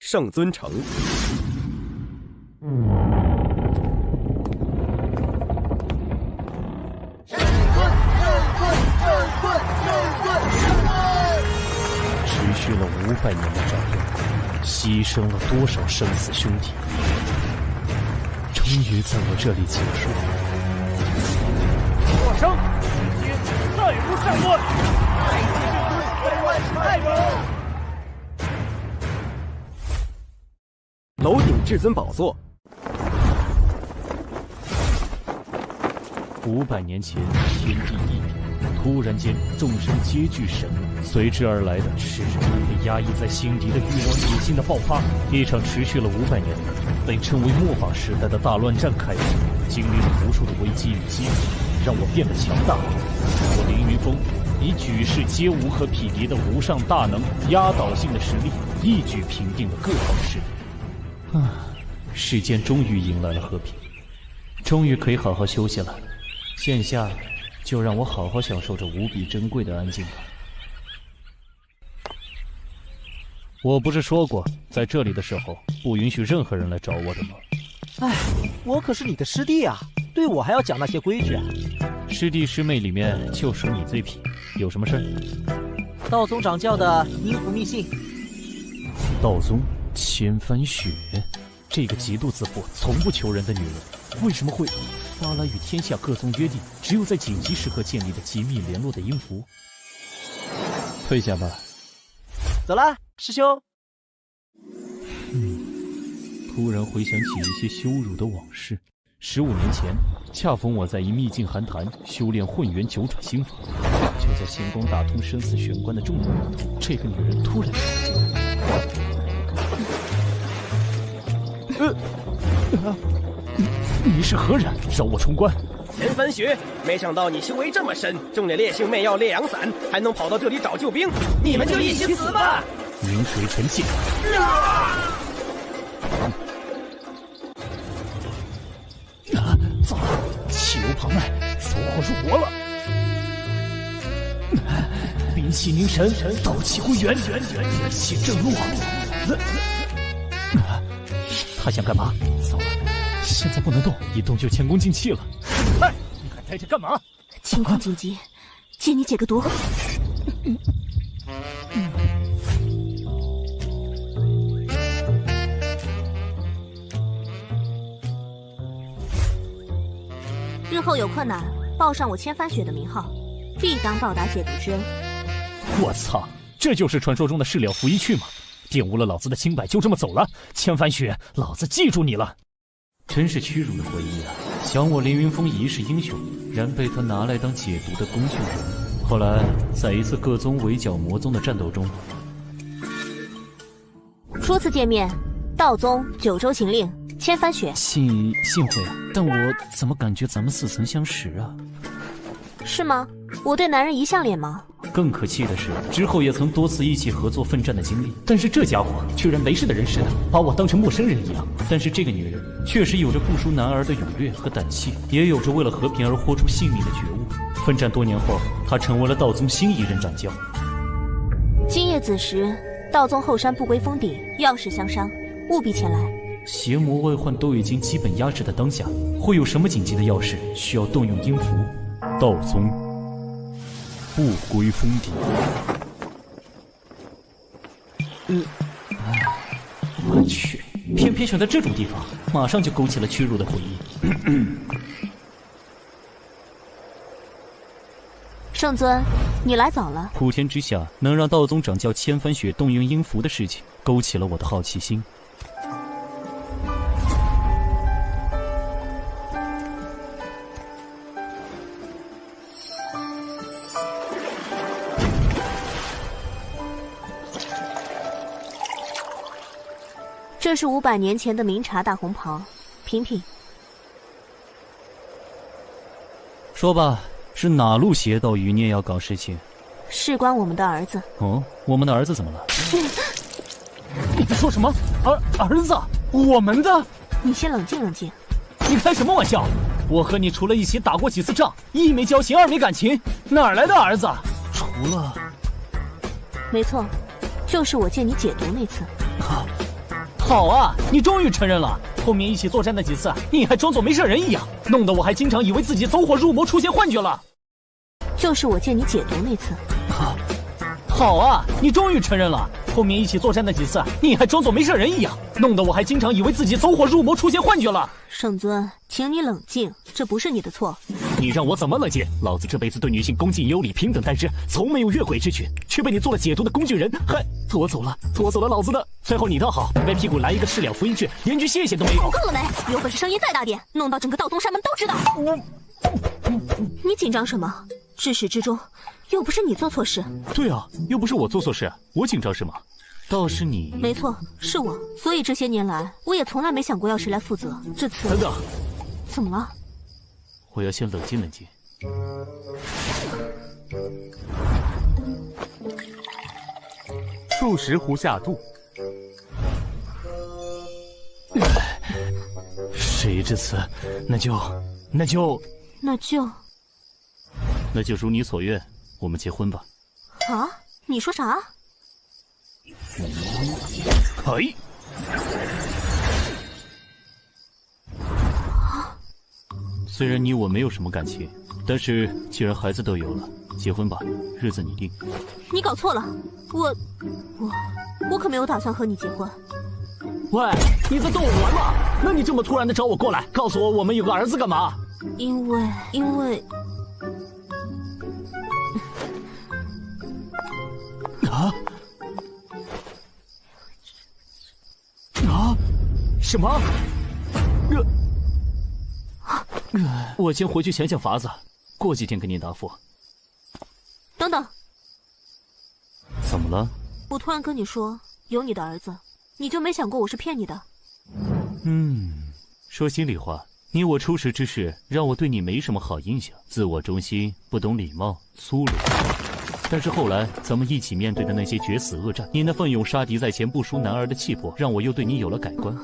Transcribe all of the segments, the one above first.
圣尊城。持续了500年的战斗，牺牲了多少生死兄弟，终于在我这里结束了。我生，今再无善乱，太极圣尊为万世太保。楼顶至尊宝座。500年前，天地一体，突然间，众生皆具神力，随之而来的是人们被压抑在心底的欲望野心的爆发。一场持续了500年的被称为末法时代的大乱战开始，经历了无数的危机与机遇，让我变得强大。我凌云峰以举世皆无可匹敌的无上大能、压倒性的实力，一举平定了各方势力。世间终于迎来了和平，终于可以好好休息了。现下就让我好好享受这无比珍贵的安静吧。我不是说过，在这里的时候不允许任何人来找我的吗？哎，我可是你的师弟啊，对我还要讲那些规矩啊。师弟师妹里面就属你最痞，有什么事儿？道宗掌教的阴符密信。道宗千帆雪，这个极度自负、从不求人的女人，为什么会发来与天下各宗约定，只有在紧急时刻建立的紧密联络的音符？退下吧。走了，师兄。突然回想起一些羞辱的往事。15年前，恰逢我在一秘境寒潭修炼混元九转心法，就在仙宫打通生死玄关的重要关头，这个女人突然闯进来。你是何人？让我冲关！千帆雪，没想到你修为这么深，中了烈性媚药烈阳散，还能跑到这里找救兵，你们就一起死吧！明水沉静。糟了，气流旁脉，走火入魔了。灵气凝神，道气归元，元气正落。他想干嘛？糟了，现在不能动，一动就前功尽弃了。哎，你还待着干嘛？情况紧急，借你解个毒。日后有困难，报上我千帆雪的名号，必当报答解毒之恩。我操，这就是传说中的事了拂衣去吗？玷污了老子的清白，就这么走了？千帆雪，老子记住你了！真是屈辱的回忆啊！想我凌云峰一世英雄，然被他拿来当解毒的工具人。后来，在一次各宗围剿魔宗的战斗中，初次见面，道宗九州行令千帆雪。幸会啊，但我怎么感觉咱们似曾相识啊？是吗？我对男人一向脸盲。更可气的是，之后也曾多次一起合作奋战的经历，但是这家伙居然没事的人似的，把我当成陌生人一样。但是这个女人确实有着不输男儿的勇略和胆气，也有着为了和平而豁出性命的觉悟。奋战多年后，她成为了道宗新一任掌教。今夜子时，道宗后山不归封地，要事相商，务必前来。邪魔外患都已经基本压制的当下，会有什么紧急的要事需要动用阴符？道宗不归封地。我去，偏偏选在这种地方，马上就勾起了屈辱的回忆。圣尊，你来早了。普天之下，能让道宗掌教千帆雪动用阴符的事情，勾起了我的好奇心。这是500年前的明茶大红袍，品品。说吧，是哪路邪道余孽要搞事情？事关我们的儿子。哦，我们的儿子怎么了？你在说什么？儿子，我们的？你先冷静冷静。你开什么玩笑？我和你除了一起打过几次仗，一没交情，二没感情，哪来的儿子？除了……没错，就是我借你解毒那次。好啊，你终于承认了。后面一起作战的几次，你还装作没事人一样，弄得我还经常以为自己走火入魔，出现幻觉了。就是我见你解毒那次。好啊，你终于承认了。后面一起作战的几次，你还装作没事人一样，弄得我还经常以为自己走火入魔，出现幻觉了。圣尊，请你冷静，这不是你的错。你让我怎么冷静？老子这辈子对女性恭敬有礼、平等待之，从没有越轨之举，却被你做了解毒的工具人，还拖走了老子的。最后你倒好，歪屁股来一个赤了福音句，连句谢谢都没有。够了没？有本事声音再大点，弄到整个道宗山门都知道。你紧张什么？至始至终，又不是你做错事。对啊，又不是我做错事，我紧张什么？倒是你。没错，是我。所以这些年来，我也从来没想过要谁来负责。这次……等等，怎么了？我要先冷静冷静。数十壶下肚。事已至此，那就如你所愿，我们结婚吧。啊？你说啥？哎！虽然你我没有什么感情，但是既然孩子都有了，结婚吧，日子你定。你搞错了，我可没有打算和你结婚。喂，你在逗我玩吗？那你这么突然的找我过来，告诉我们有个儿子干嘛？因为什么？我先回去想想法子，过几天给你答复。等等，怎么了？我突然跟你说有你的儿子，你就没想过我是骗你的？说心里话，你我初识之事，让我对你没什么好印象，自我中心，不懂礼貌，粗鲁。但是后来咱们一起面对的那些决死恶战，你那奋勇杀敌在前不输男儿的气魄，让我又对你有了改观，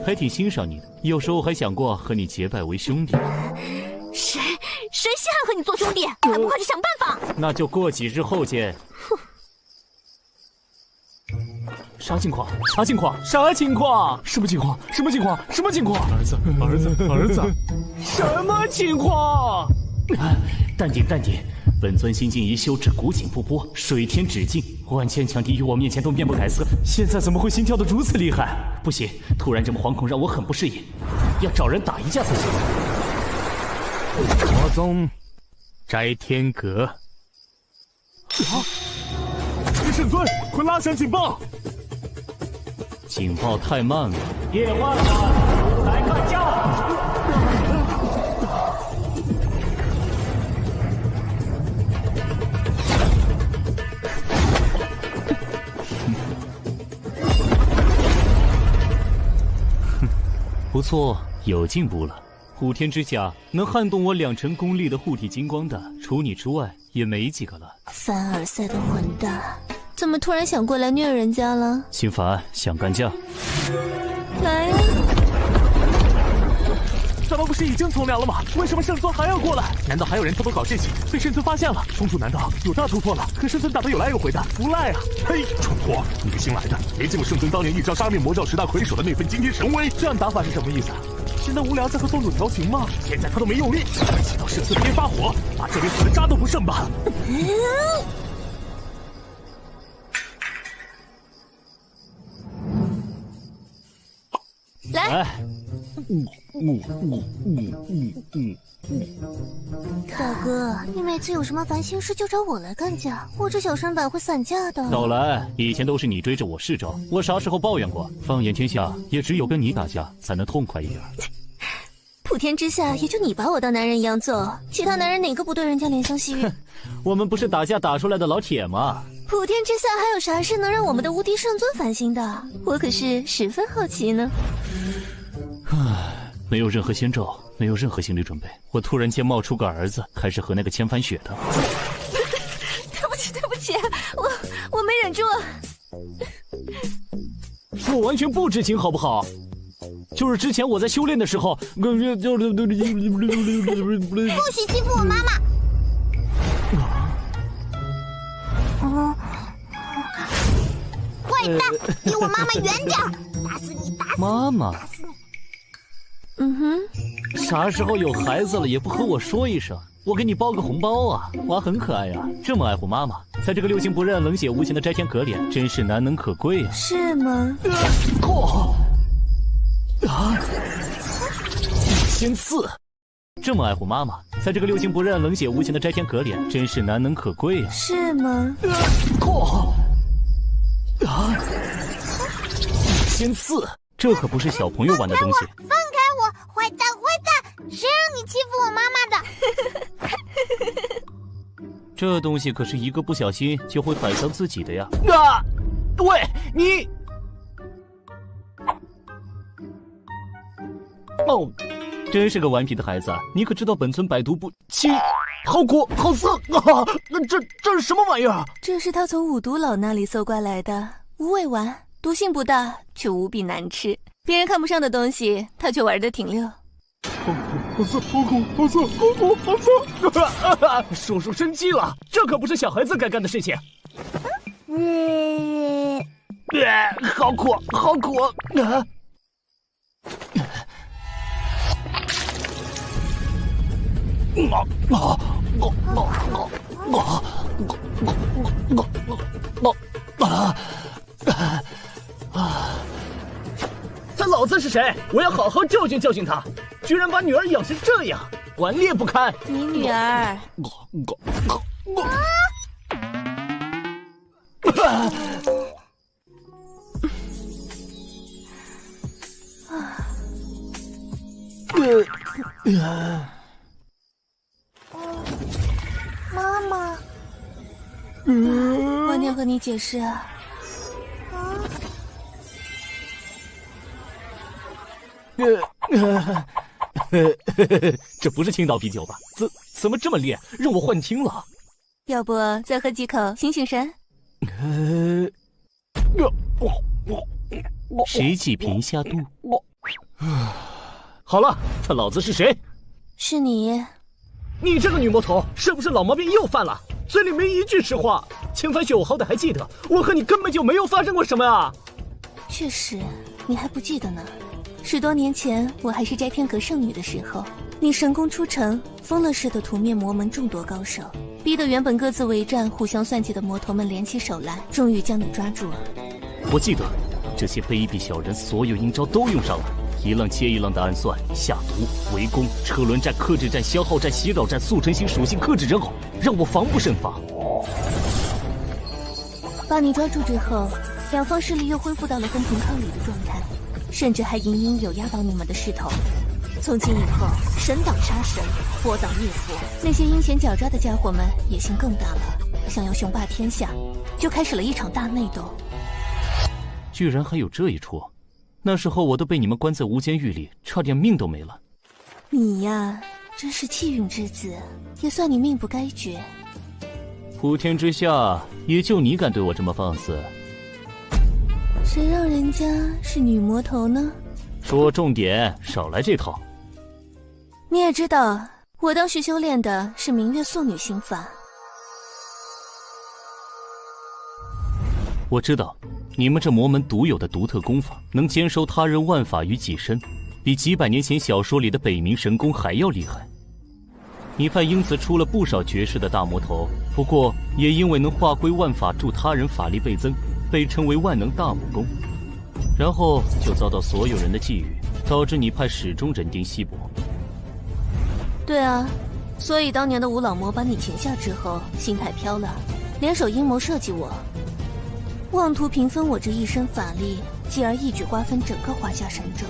还挺欣赏你的。有时候还想过和你结拜为兄弟。谁稀罕和你做兄弟？还不快去想办法！那就过几日后见。啥情况？啥情况？啥情况？什么情况？什么情况？什么情况？儿子，什么情况？淡定淡定，本尊心境已修至古井不波，水天止境，万千强敌于我面前都面不改色，现在怎么会心跳得如此厉害？不行，突然这么惶恐让我很不适应，要找人打一架才行。魔宗摘天阁。圣尊，快拉响警报！警报太慢了。叶万法，来看架！不错，有进步了。虎天之下，能撼动我2成功力的护体金光的，除你之外也没几个了。凡尔赛的混蛋，怎么突然想过来虐人家了？心烦，想干架？来呀！咱们不是已经从良了吗？为什么圣尊还要过来？难道还有人偷偷搞事情，被圣尊发现了？冲突难道有大突破了？可圣尊打得有来有回的，不赖啊！嘿，蠢货，你个新来的，没见过圣尊当年一招杀灭魔教10大魁首的那份惊天神威？这样打法是什么意思？是那无聊在和宗主调情吗？现在他都没用力，气到圣尊别发火，把这里死的渣都不剩吧！来，大哥，你每次有什么烦心事就找我来干架，我这小身板会散架的。老来，以前都是你追着我是招，我啥时候抱怨过？放眼天下，也只有跟你打架才能痛快一点。普天之下，也就你把我当男人一样揍，其他男人哪个不对人家怜香惜玉？我们不是打架打出来的老铁吗？普天之下还有啥事能让我们的无敌圣尊烦心的？我可是十分好奇呢。没有任何先兆，没有任何心理准备，我突然间冒出个儿子，还是和那个千帆雪的。对不起，我没忍住。我完全不知情，好不好？就是之前我在修炼的时候，不许欺负我妈妈。我坏蛋，离我妈妈远点！打死你！打死你！妈妈，嗯哼，啥时候有孩子了也不和我说一声，我给你包个红包啊！娃很可爱呀，这么爱护妈妈，在这个六亲不认、冷血无情的摘天阁里，真是难能可贵啊！是吗？先刺！这么爱护妈妈，在这个六亲不认、冷血无情的摘天阁里，真是难能可贵啊！是吗？先刺！这可不是小朋友玩的东西。放开我，坏蛋！坏蛋！谁让你欺负我妈妈的？这东西可是一个不小心就会摆伤自己的呀！啊！喂，你！哦，真是个顽皮的孩子啊！你可知道本村百毒不侵？好苦，好涩啊！这是什么玩意儿？这是他从五毒老那里搜刮来的无味丸，毒性不大，却无比难吃。别人看不上的东西，他却玩得挺溜。好涩！叔叔生气了，这可不是小孩子该干的事情。好苦，好苦！他老子是谁？我要好好教训教训他！居然把女儿养成这样，顽劣不堪！你女儿？妈妈，晚点和你解释啊。这不是青岛啤酒吧？怎么这么烈，让我幻听了？要不再喝几口醒醒神？谁济贫下肚？好了，他老子是谁？是你。你这个女魔头，是不是老毛病又犯了？嘴里没一句实话。前番雪我好歹还记得，我和你根本就没有发生过什么啊！确实，你还不记得呢。10多年前，我还是摘天阁圣女的时候，你神功出尘，疯了似的屠灭魔门众多高手，逼得原本各自为战、互相算计的魔头们联起手来，终于将你抓住了。我记得，这些卑鄙小人所有阴招都用上了，一浪接一浪的暗算、下毒、围攻、车轮战、克制战、消耗战、袭扰战、速成型属性克制人偶，让我防不胜防。把你抓住之后，两方势力又恢复到了分庭抗礼的状态，甚至还隐隐有压倒你们的势头。从今以后，神挡杀神，佛挡灭佛，那些阴险狡诈的家伙们野心更大了，想要雄霸天下，就开始了一场大内斗。居然还有这一出！那时候我都被你们关在无间狱里，差点命都没了。你呀，真是气运之子，也算你命不该绝。普天之下，也就你敢对我这么放肆。谁让人家是女魔头呢？说重点，少来这套。你也知道，我当时修炼的是明月素女心法。我知道，你们这魔门独有的独特功法，能兼收他人万法于己身，比几百年前小说里的北冥神功还要厉害。你派因此出了不少绝世的大魔头，不过也因为能化归万法，助他人法力倍增，被称为万能大武功。然后就遭到所有人的觊觎，导致你派始终人丁稀薄。对啊，所以当年的五老魔把你擒下之后，心态飘了，联手阴谋设计我，妄图平分我这一身法力，继而一举瓜分整个华夏神州。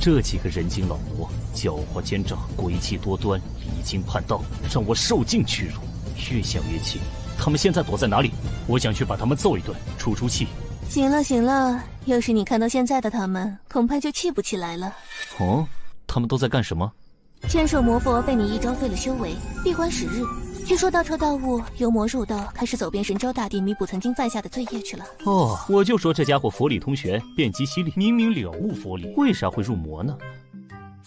这几个人精老魔，狡猾奸诈，诡计多端，离经叛道，让我受尽屈辱，越想越气。他们现在躲在哪里？我想去把他们揍一顿，出出气。行了行了，要是你看到现在的他们，恐怕就气不起来了。哦，他们都在干什么？千手魔佛被你一招废了修为，闭关10日。据说大彻大悟，由魔入道，开始走遍神州大地，弥补曾经犯下的罪业去了。哦，我就说这家伙佛理通玄，遍及犀利，明明了悟佛理，为啥会入魔呢？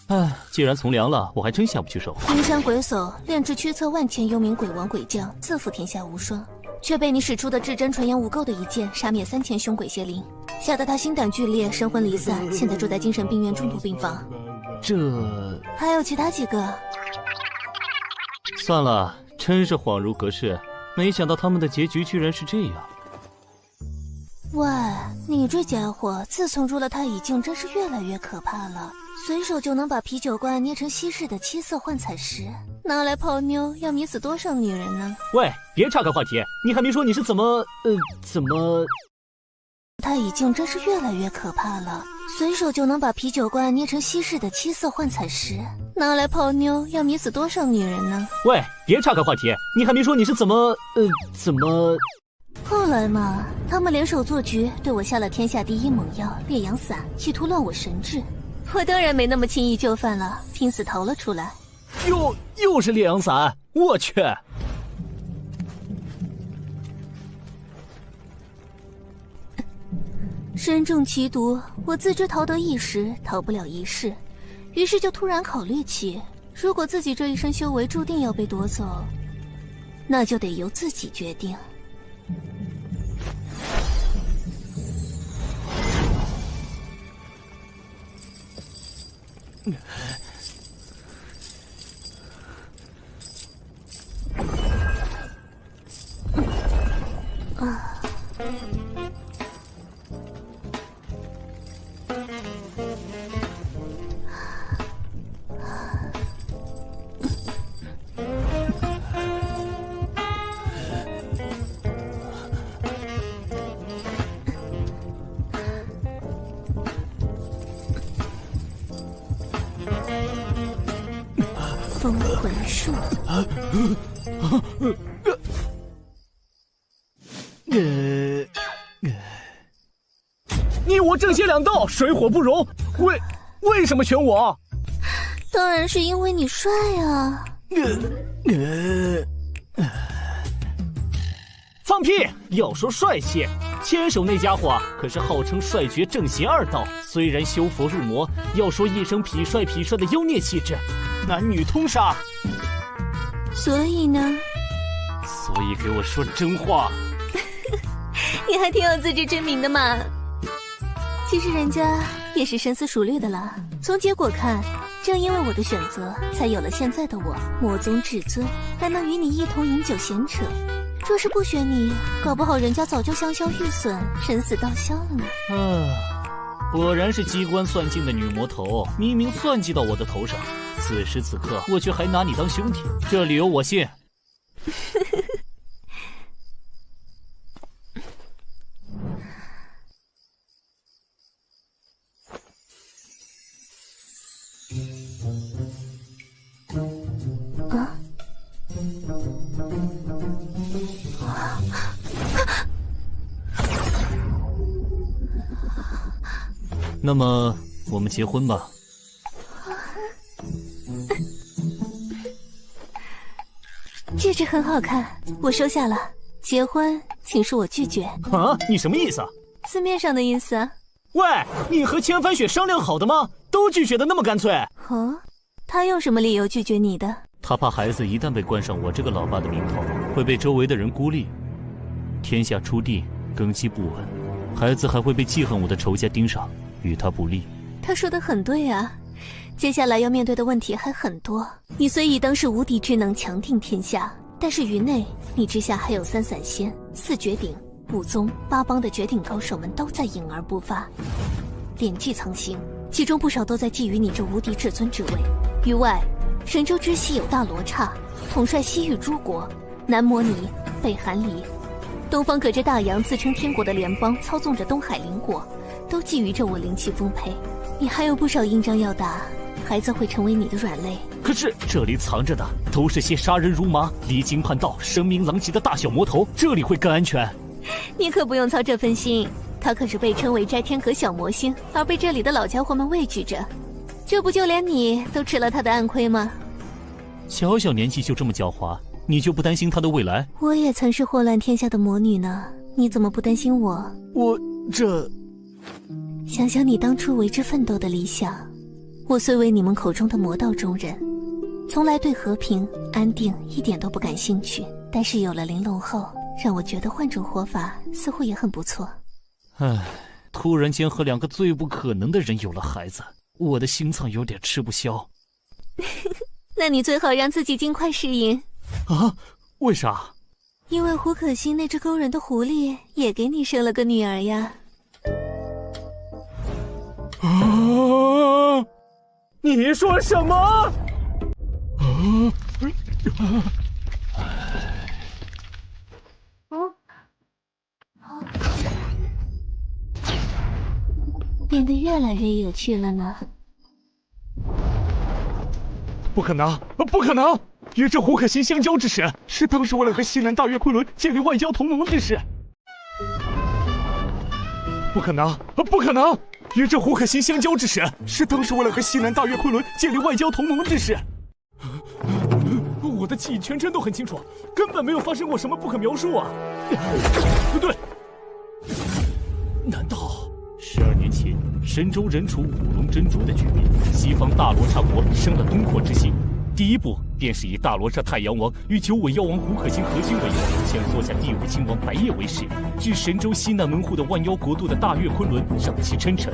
唉，既然从良了，我还真下不去手。灵山鬼叟炼制驱策万千幽冥鬼王鬼将，自负天下无双，却被你使出的至真纯阳无垢的一剑杀灭3000凶鬼邪灵，吓得他心胆俱裂，神魂离散，现在住在精神病院重度病房。这还有其他几个？算了，真是恍如隔世，没想到他们的结局居然是这样。喂，你这家伙自从入了太乙境，真是越来越可怕了。随手就能把啤酒罐捏成稀释的七色幻彩石，拿来泡妞，要迷死多少女人呢？喂，别岔开话题，你还没说你是怎么……太乙境真是越来越可怕了。随手就能把啤酒罐捏成稀释的七色幻彩石，拿来泡妞，要迷死多少女人呢？喂，别岔开话题，你还没说你是怎么……后来嘛，他们联手做局，对我下了天下第一猛药烈阳散，企图乱我神智。我当然没那么轻易就范了，拼死逃了出来。又是烈阳伞，我去！身中奇毒，我自知逃得一时，逃不了一世，于是就突然考虑起，如果自己这一生修为注定要被夺走，那就得由自己决定。封魂术。你我正邪两道，水火不容，为什么选我？当然是因为你帅啊！放屁！要说帅气，千手那家伙可是号称帅绝正邪二道，虽然修佛入魔，要说一身痞帅的妖孽气质，男女通杀。所以呢？所以给我说真话。你还挺有自知之明的嘛。其实人家也是深思熟虑的啦。从结果看，正因为我的选择，才有了现在的我，魔宗至尊，还能与你一同饮酒闲扯。若是不选你，搞不好人家早就香消玉损，神死道消了呢。果然是机关算尽的女魔头，明明算计到我的头上，此时此刻我却还拿你当兄弟，这理由我信。那么我们结婚吧。戒指很好看，我收下了。结婚，请恕我拒绝。啊，你什么意思？字面上的意思啊。喂，你和千帆雪商量好的吗？都拒绝的那么干脆。哦，他用什么理由拒绝你的？他怕孩子一旦被冠上我这个老爸的名头，会被周围的人孤立，天下初定，根基不稳，孩子还会被记恨我的仇家盯上，与他不利。他说的很对啊，接下来要面对的问题还很多。你虽以当世无敌之能强定天下，但是于内你之下还有3散仙、4绝顶、5宗、8帮的绝顶高手们都在隐而不发，敛迹藏形，其中不少都在觊觎你这无敌至尊之位。于外，神州之西有大罗刹，统帅西域诸国，南摩尼、北韩离，东方隔着大洋自称天国的联邦操纵着东海邻国，都觊觎着我灵气丰沛。你还有不少硬仗要打，孩子会成为你的软肋。可是这里藏着的都是些杀人如麻、离经叛道、声名狼藉的大小魔头，这里会更安全。你可不用操这份心，他可是被称为摘天阁小魔星，而被这里的老家伙们畏惧着。这不就连你都吃了他的暗亏吗？小小年纪就这么狡猾，你就不担心他的未来？我也曾是祸乱天下的魔女呢，你怎么不担心我？我这……想想你当初为之奋斗的理想，我虽为你们口中的魔道中人，从来对和平安定一点都不感兴趣，但是有了玲珑后，让我觉得换种活法似乎也很不错。唉，突然间和2个最不可能的人有了孩子，我的心脏有点吃不消。那你最好让自己尽快适应。啊？为啥？因为胡可欣那只勾人的狐狸也给你生了个女儿呀。啊！你说什么？变得越来越有趣了呢。不可能，不可能！与这胡可欣相交之时，是当时为了和西南大月昆仑建立外交同盟之事。不可能，不可能！与这胡可欣相交之时，是当时为了和西南大月昆仑建立外交同盟之事。我的记忆全真都很清楚，根本没有发生过什么不可描述啊！不对，难道12年前神州人除五龙珍珠的局面，西方大罗刹国生了东扩之心？第一步便是以大罗刹太阳王与9尾妖王胡可欣合军为由，先缩下第5亲王白夜为师，至神州西南门户的万妖国度的大月昆仑，让其称臣。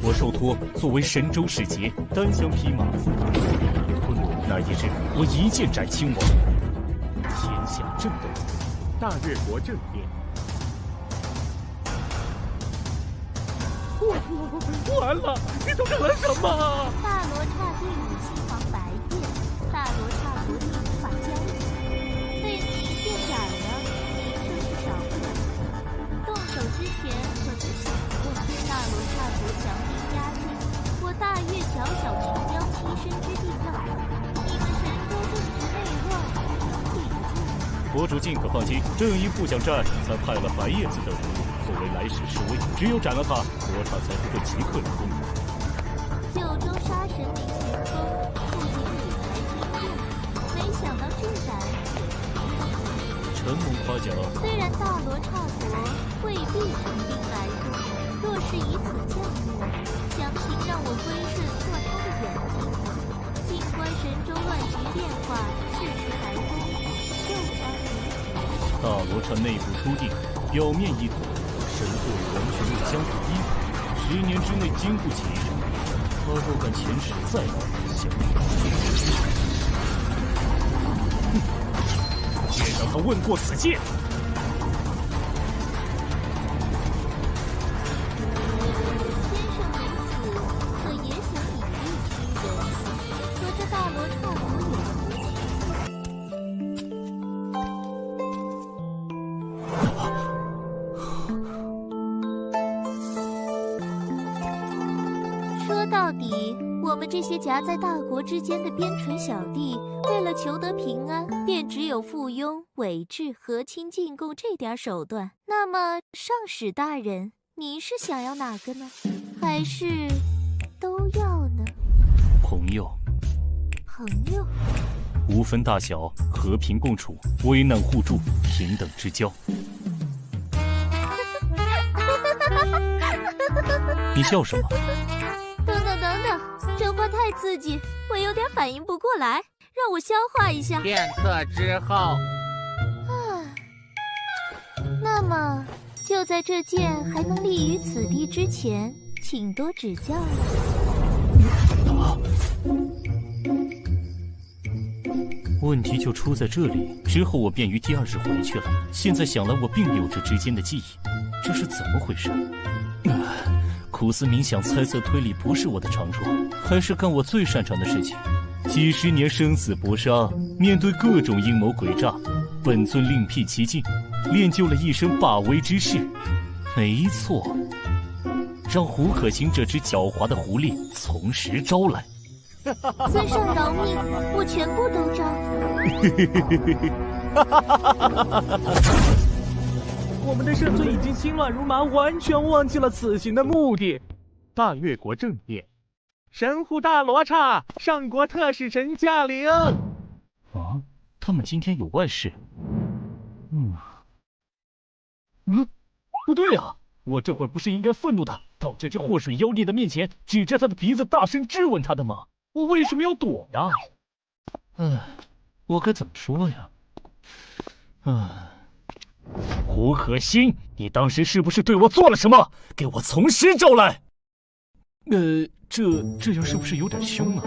我受托作为神州使节，单枪匹马赴昆仑。那一日，我一剑斩亲王，天下震动，大月国政变。完了！你都干了什么？大罗刹第5亲王白夜，大罗刹国第5把交椅，被你一剑斩了，名声是少不了的。动手之前可曾想过，大罗刹国强兵压境，我大月小小群雕栖身之地在哪？你们神州政治内乱，能抵得住？国主尽可放心，正因不想战，才派了白叶子等人。作为来世侍卫，只有斩了他，罗刹才不会即刻入宫。九州杀神凌云峰，不仅理财经验，没想到这胆也是承蒙夸奖。虽然大罗刹国未必成兵来攻，若是以此降落，强行让我归顺做他的远近。静观神州乱局变化，适时来攻，又当如大罗刹内部初定，表面一统。神作为王权为江湖依附，10年之内经不起一战。他若敢前世再来，想也让他问过此剑。先生如此，可也想以力屈人，和这大罗刹国有何异？说到底，我们这些夹在大国之间的边陲小弟，为了求得平安，便只有附庸、伪制、和亲进贡这点手段。那么，上使大人，您是想要哪个呢？还是都要呢？朋友，朋友，无分大小，和平共处，危难互助，平等之交。你笑什么？等等，这话太刺激，我有点反应不过来，让我消化一下。片刻之后，那么就在这剑还能立于此地之前，请多指教了。问题就出在这里。之后我便于第2日回去了。现在想来，我并没有这之间的记忆，这是怎么回事？苦思冥想，猜测推理不是我的长处，还是干我最擅长的事情。几十年生死搏杀，面对各种阴谋诡诈，本尊另辟蹊径，练就了一身霸威之势。没错，让胡可欣这只狡猾的狐狸从实招来。尊上饶命，我全部都招。我们的圣尊已经心乱如麻，完全忘记了此行的目的。大越国正殿，神户大罗刹上国特使臣驾临。啊，他们今天有外事。不对啊，我这会儿不是应该愤怒的，到这只祸水妖孽的面前，指着他的鼻子大声质问他的吗？我为什么要躲呀？我该怎么说呀？胡可欣，你当时是不是对我做了什么？给我从实招来！这样是不是有点凶啊？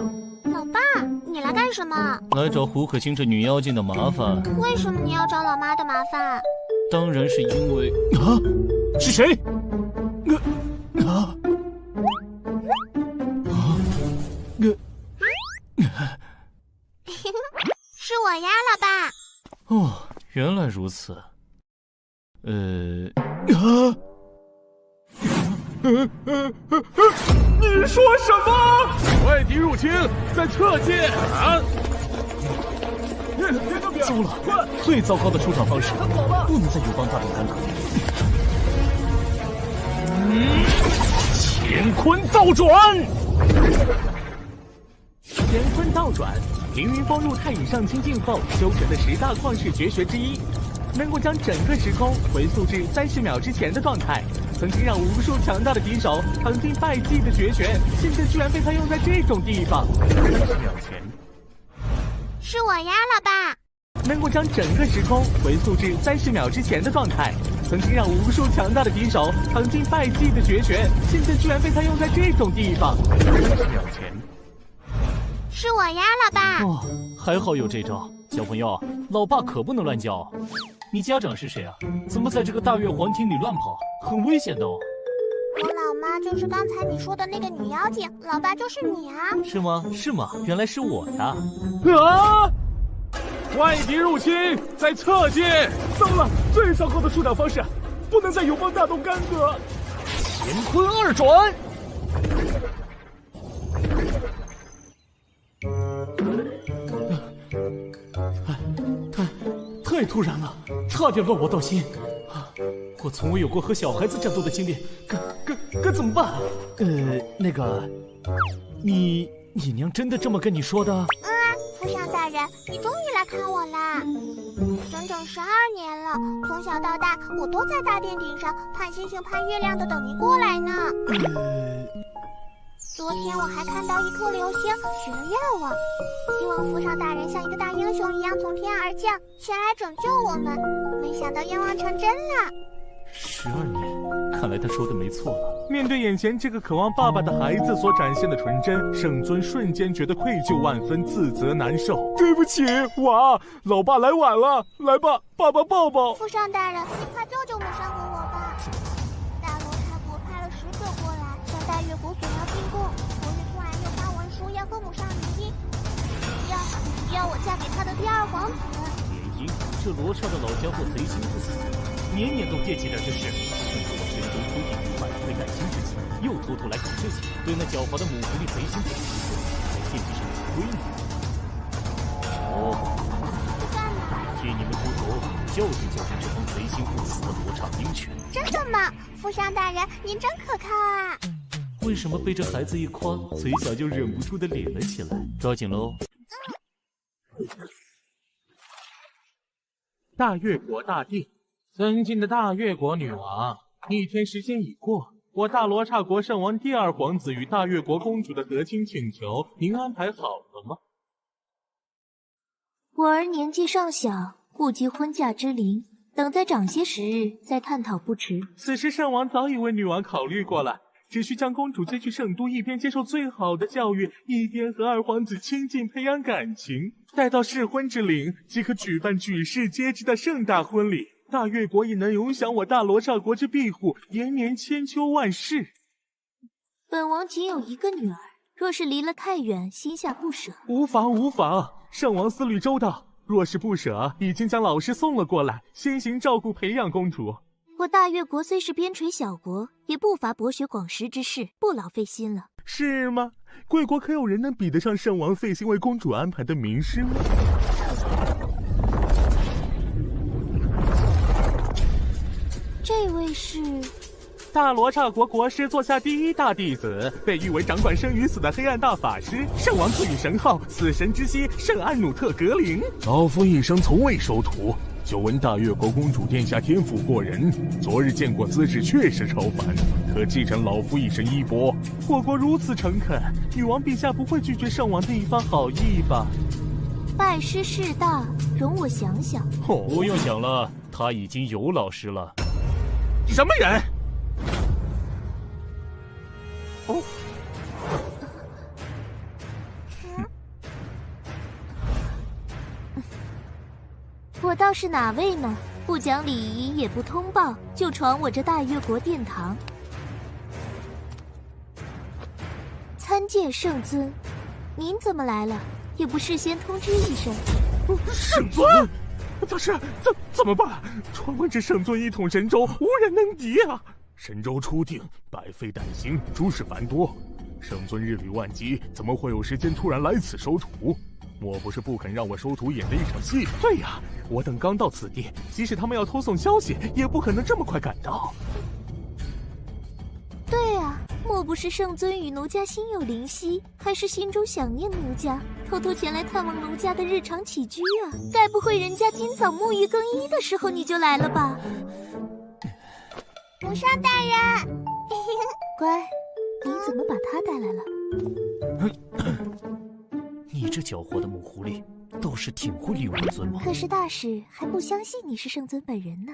老爸，你来干什么？来找胡可欣这女妖精的麻烦。为什么你要找老妈的麻烦？当然是因为是谁？是我呀，老爸。哦，原来如此。你说什么？外敌入侵，在侧进！糟了！最糟糕的出场方式，不能再友邦大动干戈。乾坤倒转！乾坤倒转，凌云峰入太乙上清境后修成的10大旷世绝学之一，能够将整个时空回溯至30秒之前的状态。曾经让无数强大的敌手尝尽败绩的绝学，现在居然被他用在这种地方。30秒前，是我呀，老爸。能够将整个时空回溯至30秒之前的状态，曾经让无数强大的敌手尝尽败绩的绝学，现在居然被他用在这种地方。30秒前，是我呀，老爸。哦，还好有这招。小朋友，老爸可不能乱叫。你家长是谁啊？怎么在这个大月皇庭里乱跑？很危险的哦。我老妈就是刚才你说的那个女妖精，老爸就是你啊。是吗？是吗？原来是我呀！外敌入侵，在侧进！糟了，最糟糕的出场方式，不能再友邦大动干戈。乾坤二转！太突然了，差点乱我道心。我从未有过和小孩子战斗的经历，该怎么办？那个，你娘真的这么跟你说的？府上大人，你终于来看我啦！整整12年了，从小到大，我都在大殿顶上盼星星盼月亮的等您过来呢。昨天我还看到一颗流星，许了愿望，希望府上大人像一个大英雄一样从天而降，前来拯救我们。没想到愿望成真了。12年，看来他说的没错了。面对眼前这个渴望爸爸的孩子所展现的纯真，圣尊瞬间觉得愧疚万分，自责难受。对不起，娃，老爸来晚了。来吧，爸爸抱抱。府上大人，你快救救母山和我吧！大罗刹国派了使者过来，向大越国索要进贡。昨日突然又发文书要和母上联姻，要我嫁给他的第2皇子。联姻？这罗刹的老家伙贼心不死，年年都惦记着这事，趁着我神州出地百废待兴之际，又偷偷来搞这些，对那狡猾的母狐狸贼心不死，还惦记上我的闺女。替你们出头，教训这帮贼心不死的罗刹兵权。真的吗？府上大人，您真可靠啊！为什么被这孩子一夸，嘴角就忍不住的咧了起来？抓紧喽！大越国大帝，尊敬的大越国女王，一天时间已过，我大罗刹国圣王第2皇子与大越国公主的和亲请求，您安排好了吗？我儿年纪尚小，不及婚嫁之龄，等再长些时日再探讨不迟。此时圣王早已为女王考虑过了，只需将公主接去圣都，一边接受最好的教育，一边和2皇子亲近培养感情。待到适婚之龄，即可举办举世皆知的盛大婚礼。大越国也能永享我大罗刹国之庇护，延年千秋万世。本王仅有一个女儿，若是离了太远，心下不舍。无妨无妨，圣王思虑周到，若是不舍，已经将老师送了过来，先行照顾培养公主。我大越国虽是边陲小国，也不乏博学广识之士，不劳费心了。是吗？贵国可有人能比得上圣王费心为公主安排的名师吗？这位是大罗刹国国师座下第1大弟子，被誉为掌管生与死的黑暗大法师。圣王赐予神号死神之息圣安努特格林。老夫一生从未收徒，久闻大越国公主殿下天赋过人，昨日见过姿势确实超凡，可继承老夫一身衣钵。果果如此诚恳，女王陛下不会拒绝圣王的一番好意吧？拜师事大，容我想想。不用想了，他已经有老师了。什么人？我倒是哪位呢？不讲礼仪，也不通报，就闯我这大越国殿堂，参见圣尊。您怎么来了？也不事先通知一声。圣尊，大师，怎么办？传闻这圣尊一统神州，无人能敌啊！神州初定，百废待兴，诸事繁多，圣尊日理万机，怎么会有时间突然来此收徒？莫不是不肯让我收徒演的一场戏？对呀，我等刚到此地，即使他们要偷送消息，也不可能这么快赶到。对啊，莫不是圣尊与奴家心有灵犀，还是心中想念奴家，偷偷前来探望奴家的日常起居啊？该不会人家今早沐浴更衣的时候你就来了吧？母上大人，乖，你怎么把他带来了？你这狡猾的母狐狸，倒是挺会利用我尊吗？可是大使还不相信你是圣尊本人呢。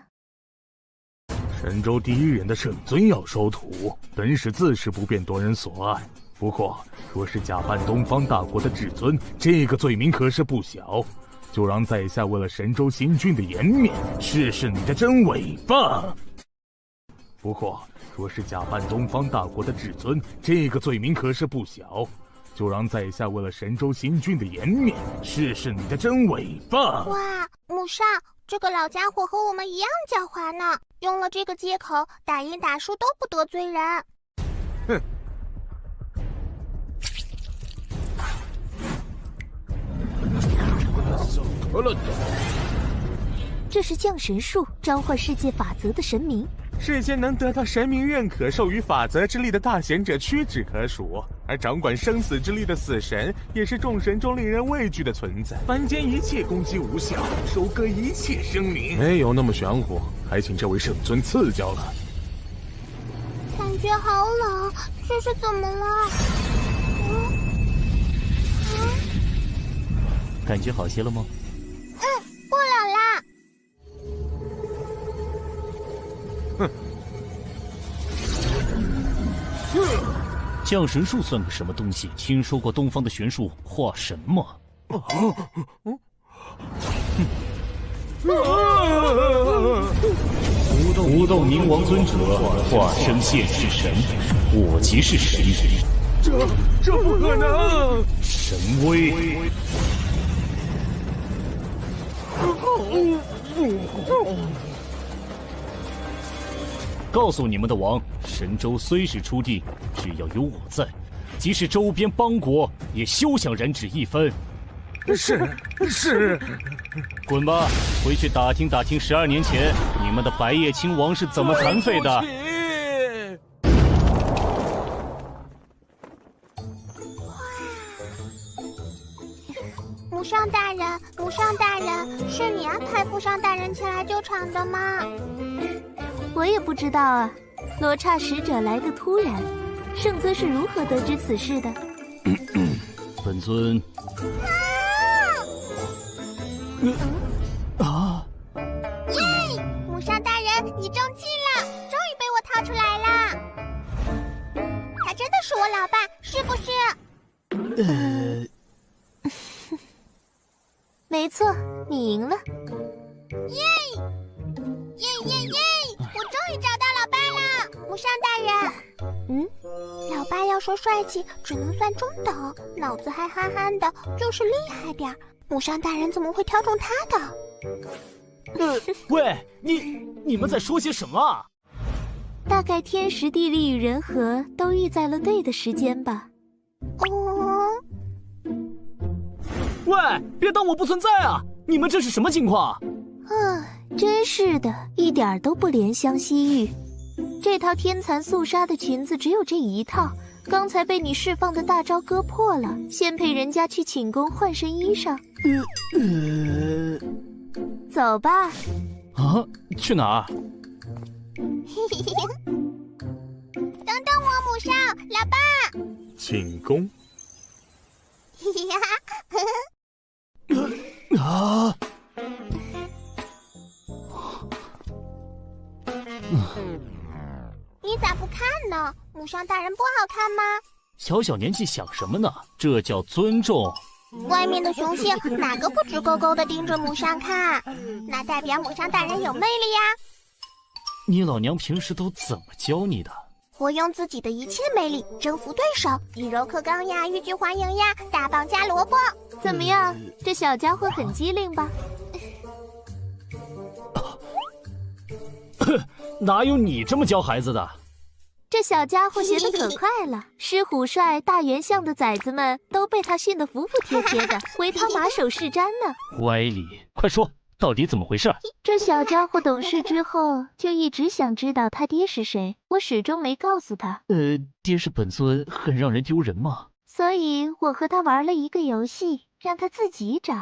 神州第一人的圣尊要收徒，本使自是不便夺人所爱。不过，若是假扮东方大国的至尊，这个罪名可是不小。就让在下为了神州新君的颜面，试试你的真伪吧。不过，若是假扮东方大国的至尊，这个罪名可是不小。就让在下为了神州新君的颜面，试试你的真伪吧。哇，母上，这个老家伙和我们一样狡猾呢，用了这个借口，打赢打输都不得罪人。哼。这是降神术，召唤世界法则的神明。世间能得到神明认可、授予法则之力的大贤者屈指可数，而掌管生死之力的死神也是众神中令人畏惧的存在。凡间一切攻击无效，收割一切生灵。没有那么玄乎，还请这位圣尊赐教了。感觉好冷，这是怎么了？感觉好些了吗？不冷啦。降神术算个什么东西？听说过东方的玄术化神吗？无斗冥王尊者化身现世神，我即是神人。这不可能！神威！告诉你们的王，神州虽是初定，只要有我在，即使周边邦国也休想染指一分。是，滚吧，回去打听打听12年前你们的白夜亲王是怎么残废的。母上大人，母上大人，是你安排父上大人前来救场的吗？我也不知道啊，罗刹使者来得突然，圣尊是如何得知此事的？本尊耶！母上大人，你中计了，终于被我套出来了。他真的是我老爸，是不是？没错，你赢了。耶！我终于找到老爸了，母上大人。老爸要说帅气，只能算中等，脑子还憨憨的，就是厉害点儿。母上大人怎么会挑中他的？喂，你们在说些什么啊？大概天时地利与人和都遇在了对的时间吧。喂，别当我不存在啊！你们这是什么情况？真是的，一点都不怜香惜玉。这套天蚕素纱的裙子只有这一套，刚才被你释放的大招割破了，先陪人家去寝宫换身衣裳。走吧。啊，去哪儿？等等我，母上，老爸。进宫。啊！你咋不看呢？母上大人不好看吗？小小年纪想什么呢？这叫尊重。外面的雄性哪个不直勾勾的盯着母上看？那代表母上大人有魅力呀。你老娘平时都怎么教你的？我用自己的一切魅力征服对手，以柔克刚呀，欲拒还迎呀，大棒加萝卜。怎么样，这小家伙很机灵吧？哪有你这么教孩子的？这小家伙学得可快了，狮虎帅、大元相的崽子们都被他训得服服帖帖的，为他马首是瞻呢。歪理，快说，到底怎么回事？这小家伙懂事之后，就一直想知道他爹是谁，我始终没告诉他。爹是本尊，很让人丢人吗？所以我和他玩了一个游戏，让他自己找。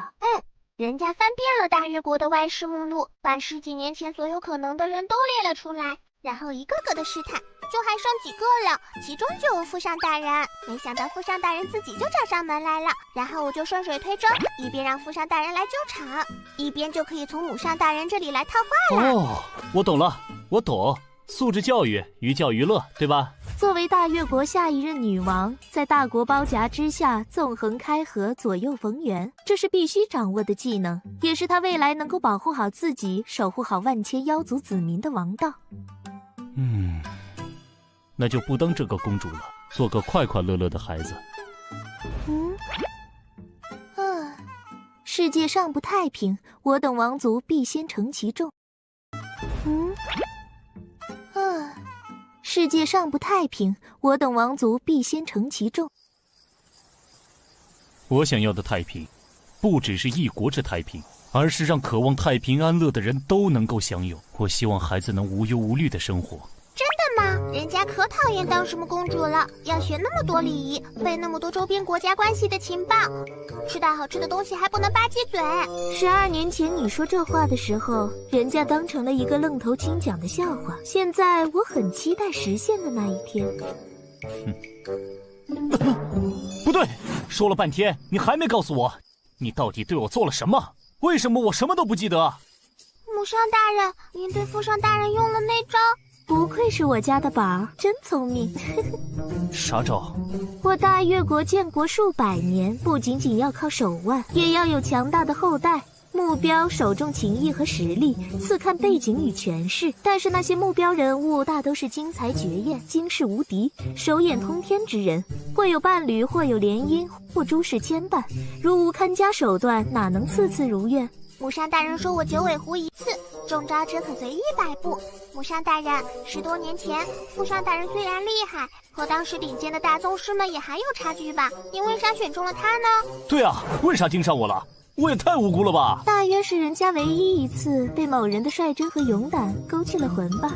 人家翻遍了大越国的外事目录，把10几年前所有可能的人都列了出来，然后一个个的试探，就还剩几个了，其中就有父上大人。没想到父上大人自己就找上门来了，然后我就顺水推舟，一边让父上大人来救场，一边就可以从母上大人这里来套话了。哦，我懂了，我懂，素质教育，寓教于乐，对吧？作为大越国下一任女王，在大国包夹之下纵横开合，左右逢源，这是必须掌握的技能，也是她未来能够保护好自己，守护好万千妖族子民的王道。那就不当这个公主了，做个快快乐乐的孩子。世界上不太平，我等王族必先承其重。世界上不太平，我等王族必先承其重。我想要的太平，不只是一国之太平，而是让渴望太平安乐的人都能够享有。我希望孩子能无忧无虑的生活。真的吗？人家可讨厌当什么公主了，要学那么多礼仪，背那么多周边国家关系的情报，吃到好吃的东西还不能吧唧嘴。12年前你说这话的时候，人家当成了一个愣头青讲的笑话。现在我很期待实现的那一天。不对，说了半天，你还没告诉我，你到底对我做了什么？为什么我什么都不记得？母上大人，您对父上大人用了那招。不愧是我家的宝儿，真聪明。啥招？我大越国建国数百年，不仅仅要靠手腕，也要有强大的后代。目标首重情义和实力，次看背景与权势。但是那些目标人物大都是惊才绝艳、惊世无敌、手眼通天之人，或有伴侣，或有联姻，或诸事牵绊。如无看家手段，哪能次次如愿？母上大人说我九尾狐一次，中招者可随意摆布。母上大人，10多年前，父上大人虽然厉害，和当时顶尖的大宗师们也还有差距吧？您为啥选中了他呢？对啊，为啥盯上我了？我也太无辜了吧！大约是人家唯一一次被某人的率真和勇敢勾起了魂吧。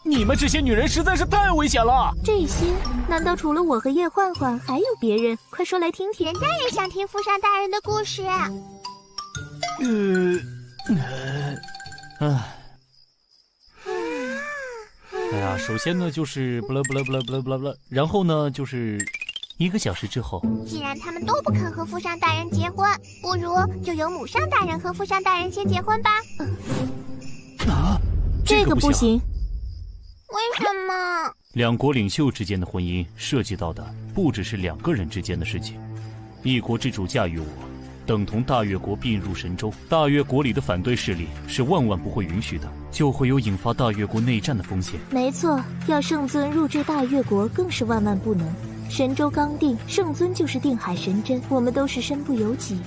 你们这些女人实在是太危险了！这些难道除了我和叶焕焕还有别人？快说来听听。人家也想听父上大人的故事。哎呀，首先呢就是不啦，然后呢就是1个小时之后。既然他们都不肯和父上大人结婚，不如就由母上大人和父上大人先结婚吧。这个不行。为什么？2国领袖之间的婚姻涉及到的不只是2个人之间的事情，一国之主驾驭我，等同大越国并入神州。大越国里的反对势力是万万不会允许的，就会有引发大越国内战的风险。没错，要圣尊入赘大越国更是万万不能。神州刚定，圣尊就是定海神针，我们都是身不由己。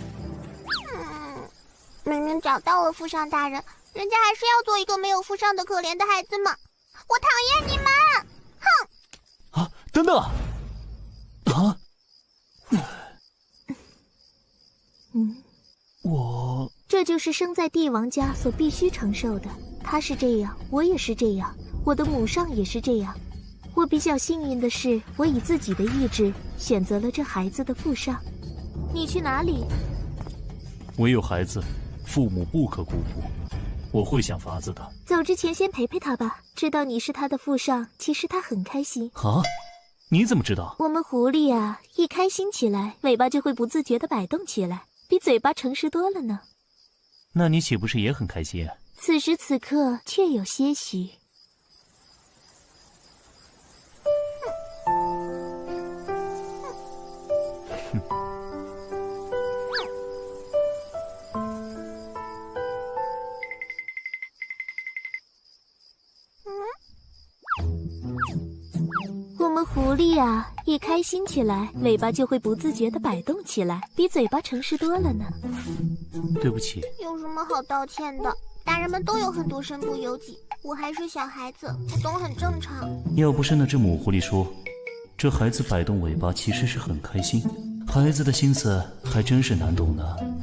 明明找到了父上大人，人家还是要做一个没有父上的可怜的孩子嘛！我讨厌你们！哼！啊，等等！我这就是生在帝王家所必须承受的。他是这样，我也是这样，我的母上也是这样。我比较幸运的是，我以自己的意志选择了这孩子的父上。你去哪里？唯有孩子，父母不可辜负。我会想法子的。走之前先陪陪他吧。知道你是他的父上，其实他很开心。啊？你怎么知道？我们狐狸啊，一开心起来，尾巴就会不自觉地摆动起来，比嘴巴诚实多了呢。那你岂不是也很开心啊？此时此刻确有些许。我们狐狸啊，一开心起来，尾巴就会不自觉地摆动起来，比嘴巴诚实多了呢。对不起。有什么好道歉的？大人们都有很多身不由己，我还是小孩子，不懂很正常。要不是那只母狐狸说，这孩子摆动尾巴其实是很开心，孩子的心思还真是难懂呢。干嘛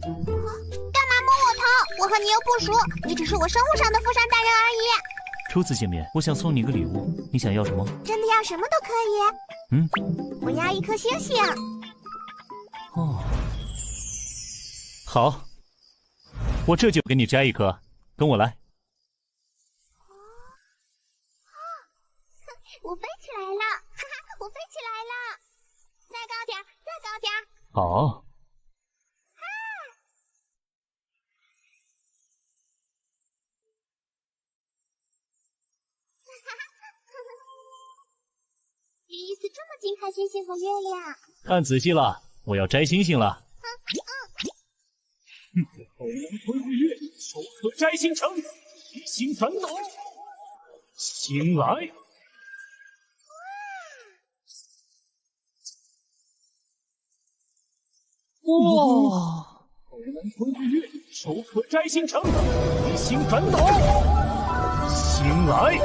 摸我头？我和你又不熟，你只是我生物上的父上大人而已。初次见面，我想送你个礼物，你想要什么？真的要什么都可以。我要一颗星星。哦，好，我这就给你摘一颗，跟我来。我飞起来了，哈哈，我飞起来了！再高点，再高点。好。第一次这么近看星星和月亮。看仔细了，我要摘星星了。后能吞日月，手可摘星辰，一心传导。醒来！哇！后能吞日月，手可摘星辰，一心传导。醒来！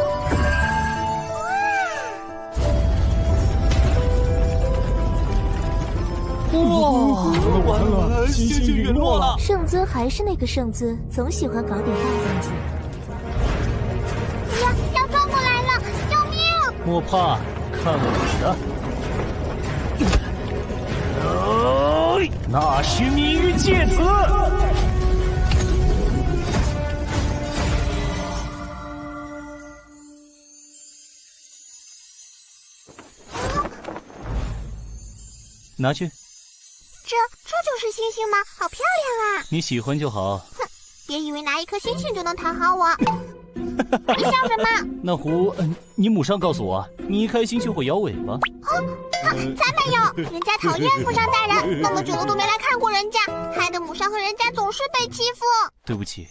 哇！完了，星星陨落了。圣尊还是那个圣尊，总喜欢搞点大动静。要撞过来了，救命！莫怕，看我的！那须命运芥子！拿去。这就是星星吗？好漂亮啊！你喜欢就好。哼，别以为拿一颗星星就能讨好我。你笑什么？那狐，你母上告诉我，你一开心就会摇尾巴。才没有！人家讨厌父上大人，那么久了都没来看过人家，害得母上和人家总是被欺负。对不起，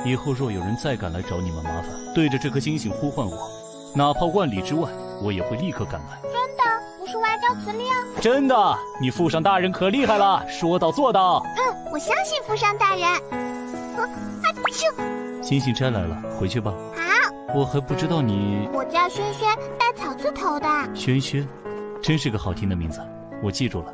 以后若有人再敢来找你们麻烦，对着这颗星星呼唤我，哪怕万里之外，我也会立刻赶来。真的？不是外交辞令？真的，你父上大人可厉害了，说到做到。我相信父上大人。星星摘来了，回去吧。好。我还不知道你。我叫轩轩，带草字头的。轩轩，真是个好听的名字，我记住了。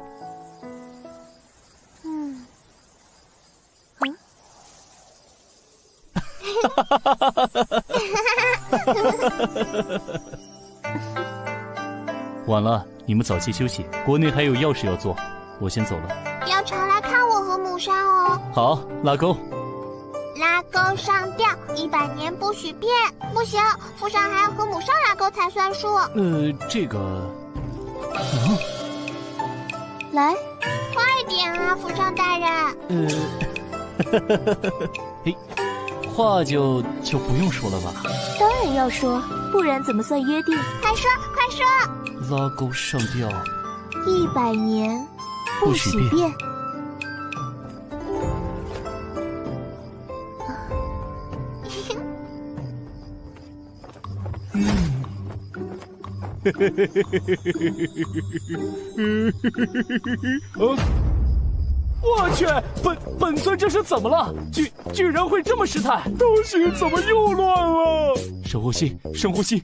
晚了，你们早些休息。国内还有要事要做，我先走了。要常来看我和母上哦。好，拉钩。拉钩上吊，100年不许变。不行，父上还要和母上拉钩才算数。这个，来，快点啊，父上大人。嘿，话就不用说了吧？当然要说，不然怎么算约定？快说，快说！拉钩上吊，100年不许变。我去，本尊这是怎么了？居然会这么失态？东西怎么又乱了？深呼吸，深呼吸。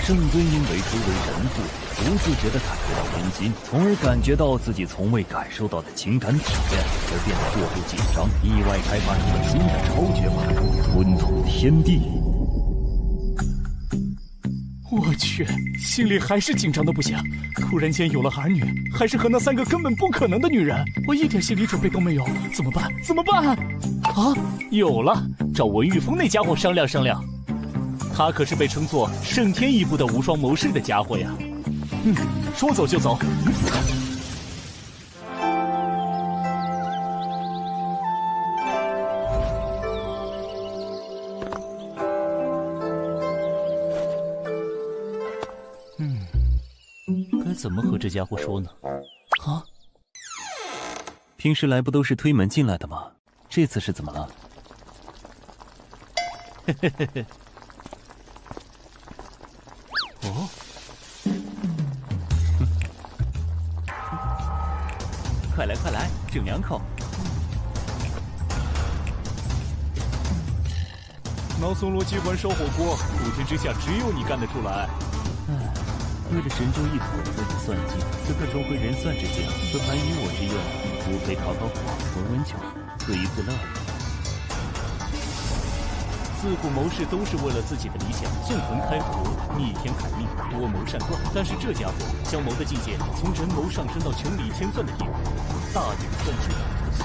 圣尊因为初为人父，不自觉地感觉到温馨，从而感觉到自己从未感受到的情感体验，而变得过度紧张，意外开发出了新的超绝法术——吞吐天地。我去，心里还是紧张的不行。突然间有了儿女，还是和那3个根本不可能的女人，我一点心理准备都没有，怎么办？怎么办？啊，有了，找文玉峰那家伙商量商量。他可是被称作胜天一步的无双谋士的家伙呀。说走就走。该怎么和这家伙说呢？啊？平时来不都是推门进来的吗？这次是怎么了？嘿嘿嘿嘿。哦。快来快来，整2口。脑松罗机关烧火锅，普天之下只有你干得出来。为了神州一统，为了算计，此刻重回人算之境，此盘以我之愿，无非烤烤火，闻闻酒，自娱自乐。自古谋士都是为了自己的理想，纵横开河，逆天改命，多谋善断。但是这家伙将谋的境界从人谋上升到穷理天算的地步，大隐算智，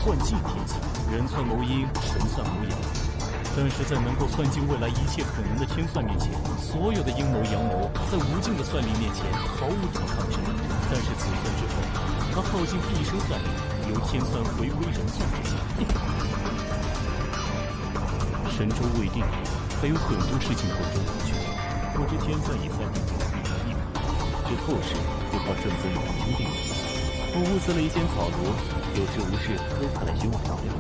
算尽天机，人算谋阴，神算谋阳。但是在能够算尽未来一切可能的天算面前，所有的阴谋阳谋在无尽的算力面前毫无抵抗之力。但是此算之后，他耗尽毕生算力，由天算回归人算之境。神州未定，还有很多事情等着我们去做。我这天算已算定这个一盘，这后事就靠圣尊与堂兄弟了。我物色了一间草庐，有事无事都派来寻我聊聊。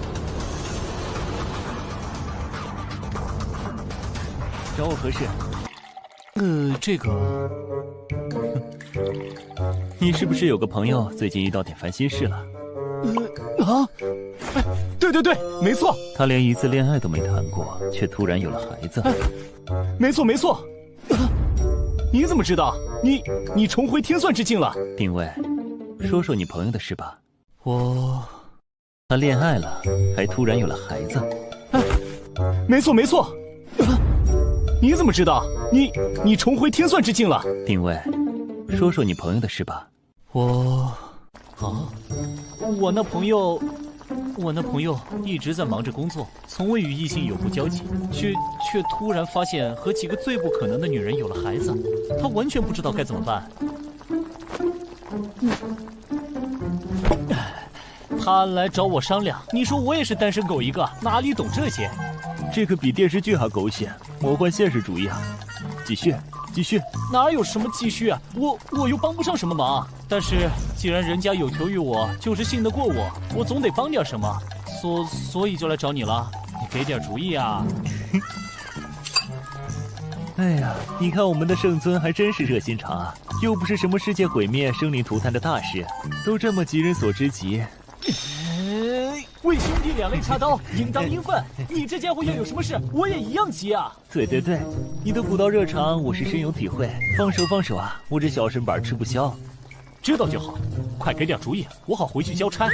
找我何事？这个，你是不是有个朋友最近遇到点烦心事了？对对对，没错。他连一次恋爱都没谈过，却突然有了孩子。没错没错。你怎么知道？你重回天算之境了？定位，说说你朋友的事吧。他恋爱了，还突然有了孩子。没错没错。你怎么知道？你重回天算之境了？定位，说说你朋友的事吧。我那朋友一直在忙着工作，从未与异性有过交集，却突然发现和几个最不可能的女人有了孩子，他完全不知道该怎么办。他来找我商量，你说我也是单身狗一个，哪里懂这些？这可比电视剧还狗血，魔幻现实主义啊！继续。哪有什么继续啊？我又帮不上什么忙。但是既然人家有求于我，就是信得过我，我总得帮点什么，所以就来找你了。你给点主意啊！哎呀，你看我们的圣尊还真是热心肠啊，又不是什么世界毁灭、生灵涂炭的大事，都这么急人所之急。为兄弟两肋插刀，应当应分。你这家伙要有什么事，我也一样急啊！对，你的古道热肠我是深有体会。放手啊！我这小身板吃不消。知道就好，快给点主意，我好回去交差。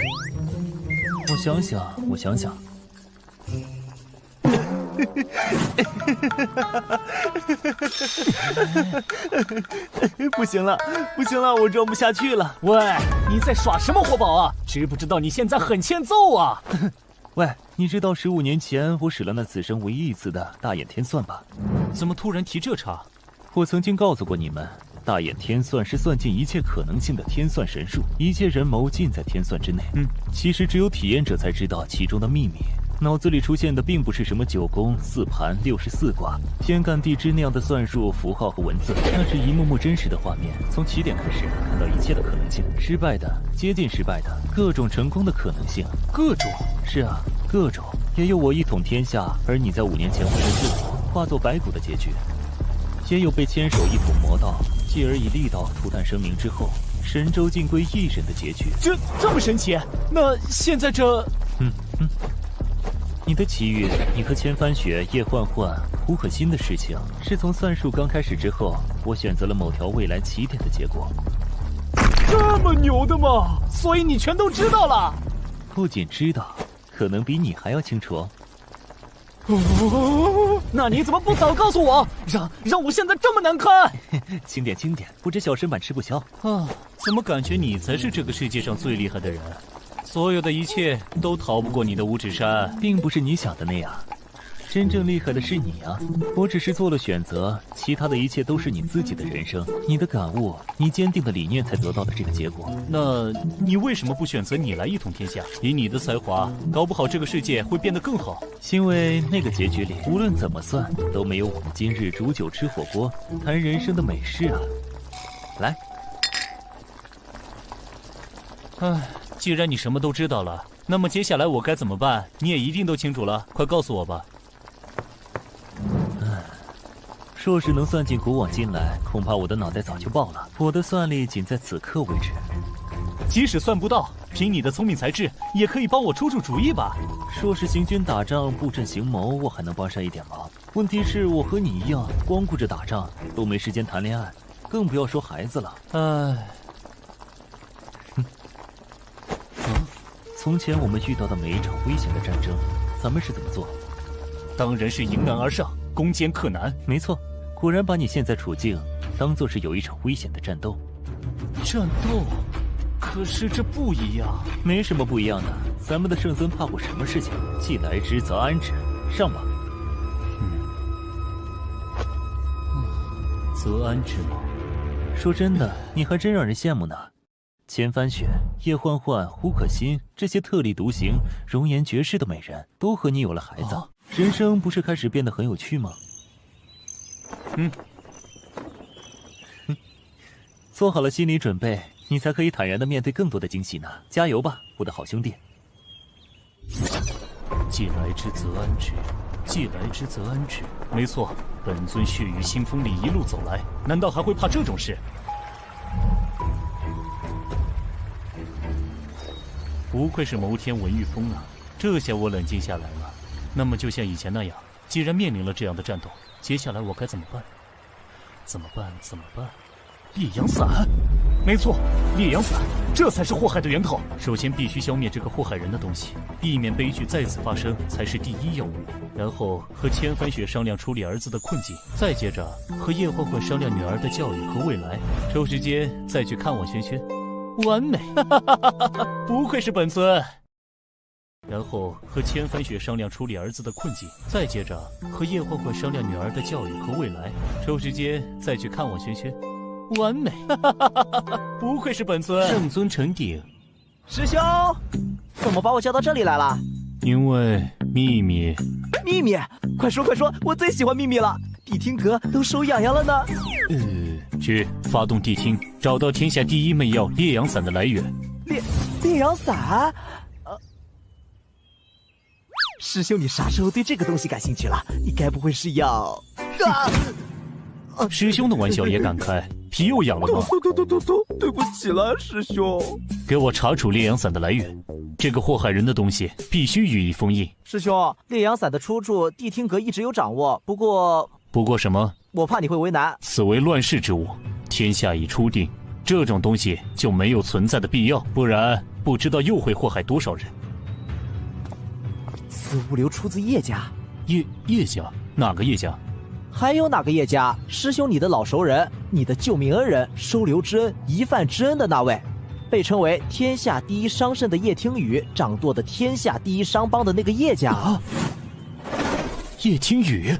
我想想。不行了，我装不下去了。喂，你在耍什么活宝啊？知不知道你现在很欠揍啊？喂，你知道15年前我使了那此生唯一一次的大眼天算吧？怎么突然提这茬？我曾经告诉过你们，大眼天算是算尽一切可能性的天算神术，一切人谋尽在天算之内。其实只有体验者才知道其中的秘密。脑子里出现的并不是什么9宫、4盘、64卦、天干地支那样的算术、符号和文字，那是一幕幕真实的画面，从起点开始看到一切的可能性，失败的、接近失败的，各种成功的可能性。各种？是啊，各种。也有我一统天下，而你在5年前为了自我化作白骨的结局，也有被牵手一统魔道，继而以力道涂炭生灵之后，神州尽归一人的结局。这么神奇？那现在这……你的奇遇，你和千帆雪、叶焕焕、胡可欣的事情，是从算术刚开始之后，我选择了某条未来起点的结果。这么牛的吗？所以你全都知道了？不仅知道，可能比你还要清楚哦。那你怎么不早告诉我，让我现在这么难堪？轻点轻点，不知小身板吃不消啊！怎么感觉你才是这个世界上最厉害的人？所有的一切都逃不过你的五指山，并不是你想的那样。真正厉害的是你啊！我只是做了选择，其他的一切都是你自己的人生，你的感悟，你坚定的理念才得到的这个结果。那你为什么不选择你来一统天下？以你的才华，搞不好这个世界会变得更好。因为那个结局里，无论怎么算，都没有我们今日煮酒吃火锅，谈人生的美事啊！来，唉，既然你什么都知道了，那么接下来我该怎么办？你也一定都清楚了，快告诉我吧。若是能算进古往今来，恐怕我的脑袋早就爆了。我的算力仅在此刻为止。即使算不到，凭你的聪明才智，也可以帮我出主意吧。若是行军打仗、布阵行谋，我还能帮上一点忙。问题是我和你一样，光顾着打仗，都没时间谈恋爱，更不要说孩子了。唉。从前我们遇到的每一场危险的战争，咱们是怎么做？当然是迎难而上，攻坚克难。没错。果然把你现在处境当作是有一场危险的战斗。战斗？可是这不一样。没什么不一样的，咱们的圣尊怕过什么事情？既来之则安之，上吧。则安之吗？说真的，你还真让人羡慕呢。千帆雪、叶欢欢、胡可欣这些特立独行、容颜绝世的美人，都和你有了孩子，人生不是开始变得很有趣吗？做好了心理准备，你才可以坦然地面对更多的惊喜呢。加油吧，我的好兄弟！既来之则安之，既来之则安之。没错，本尊血雨腥风里一路走来，难道还会怕这种事？不愧是谋天文御风啊！这下我冷静下来了。那么就像以前那样，既然面临了这样的战斗，接下来我该怎么办？怎么办？烈阳伞，没错，烈阳伞，这才是祸害的源头。首先必须消灭这个祸害人的东西，避免悲剧再次发生才是第一要务。然后和千帆雪商量处理儿子的困境，再接着和叶欢欢商量女儿的教育和未来，抽时间再去看望轩轩。完美，不愧是本尊。然后和千帆雪商量处理儿子的困境，再接着和叶欢欢商量女儿的教育和未来，抽时间再去看望轩轩。完美，不愧是本尊。圣尊成鼎。师兄，怎么把我叫到这里来了？因为秘密。秘密？快说快说，我最喜欢秘密了。谛听阁都手痒痒了呢。去发动谛听，找到天下第一媚药烈阳伞的来源。烈阳伞？师兄，你啥时候对这个东西感兴趣了？你该不会是要……师兄的玩笑也敢开，皮又痒了吗？对不起了，师兄。给我查处烈阳伞的来源，这个祸害人的东西必须予以封印。师兄，烈阳伞的出处，谛听阁一直有掌握，不过什么？我怕你会为难。此为乱世之物，天下已初定，这种东西就没有存在的必要，不然不知道又会祸害多少人。此物流出自叶家。叶家？哪个叶家？还有哪个叶家？师兄，你的老熟人，你的救命恩人，收留之恩，一饭之恩的那位，被称为天下第一商圣的叶听雨，掌舵的天下第一商帮的那个叶家。叶听雨？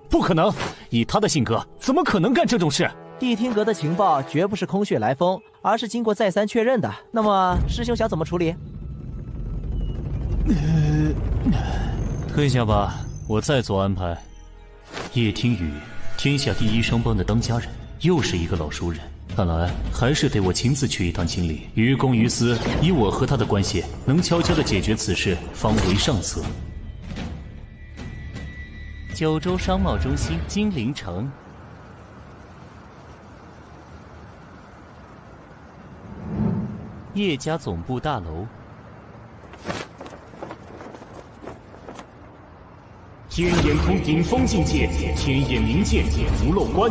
不可能！以他的性格，怎么可能干这种事？谛听阁的情报绝不是空穴来风，而是经过再三确认的。那么，师兄想怎么处理？退下吧，我再做安排。叶听雨，天下第一商帮的当家人，又是一个老熟人，看来还是得我亲自去一趟清理。于公于私，以我和他的关系，能悄悄地解决此事，方为上策。九州商贸中心金陵城，叶家总部大楼。天眼通顶峰境界，天眼明剑不漏关。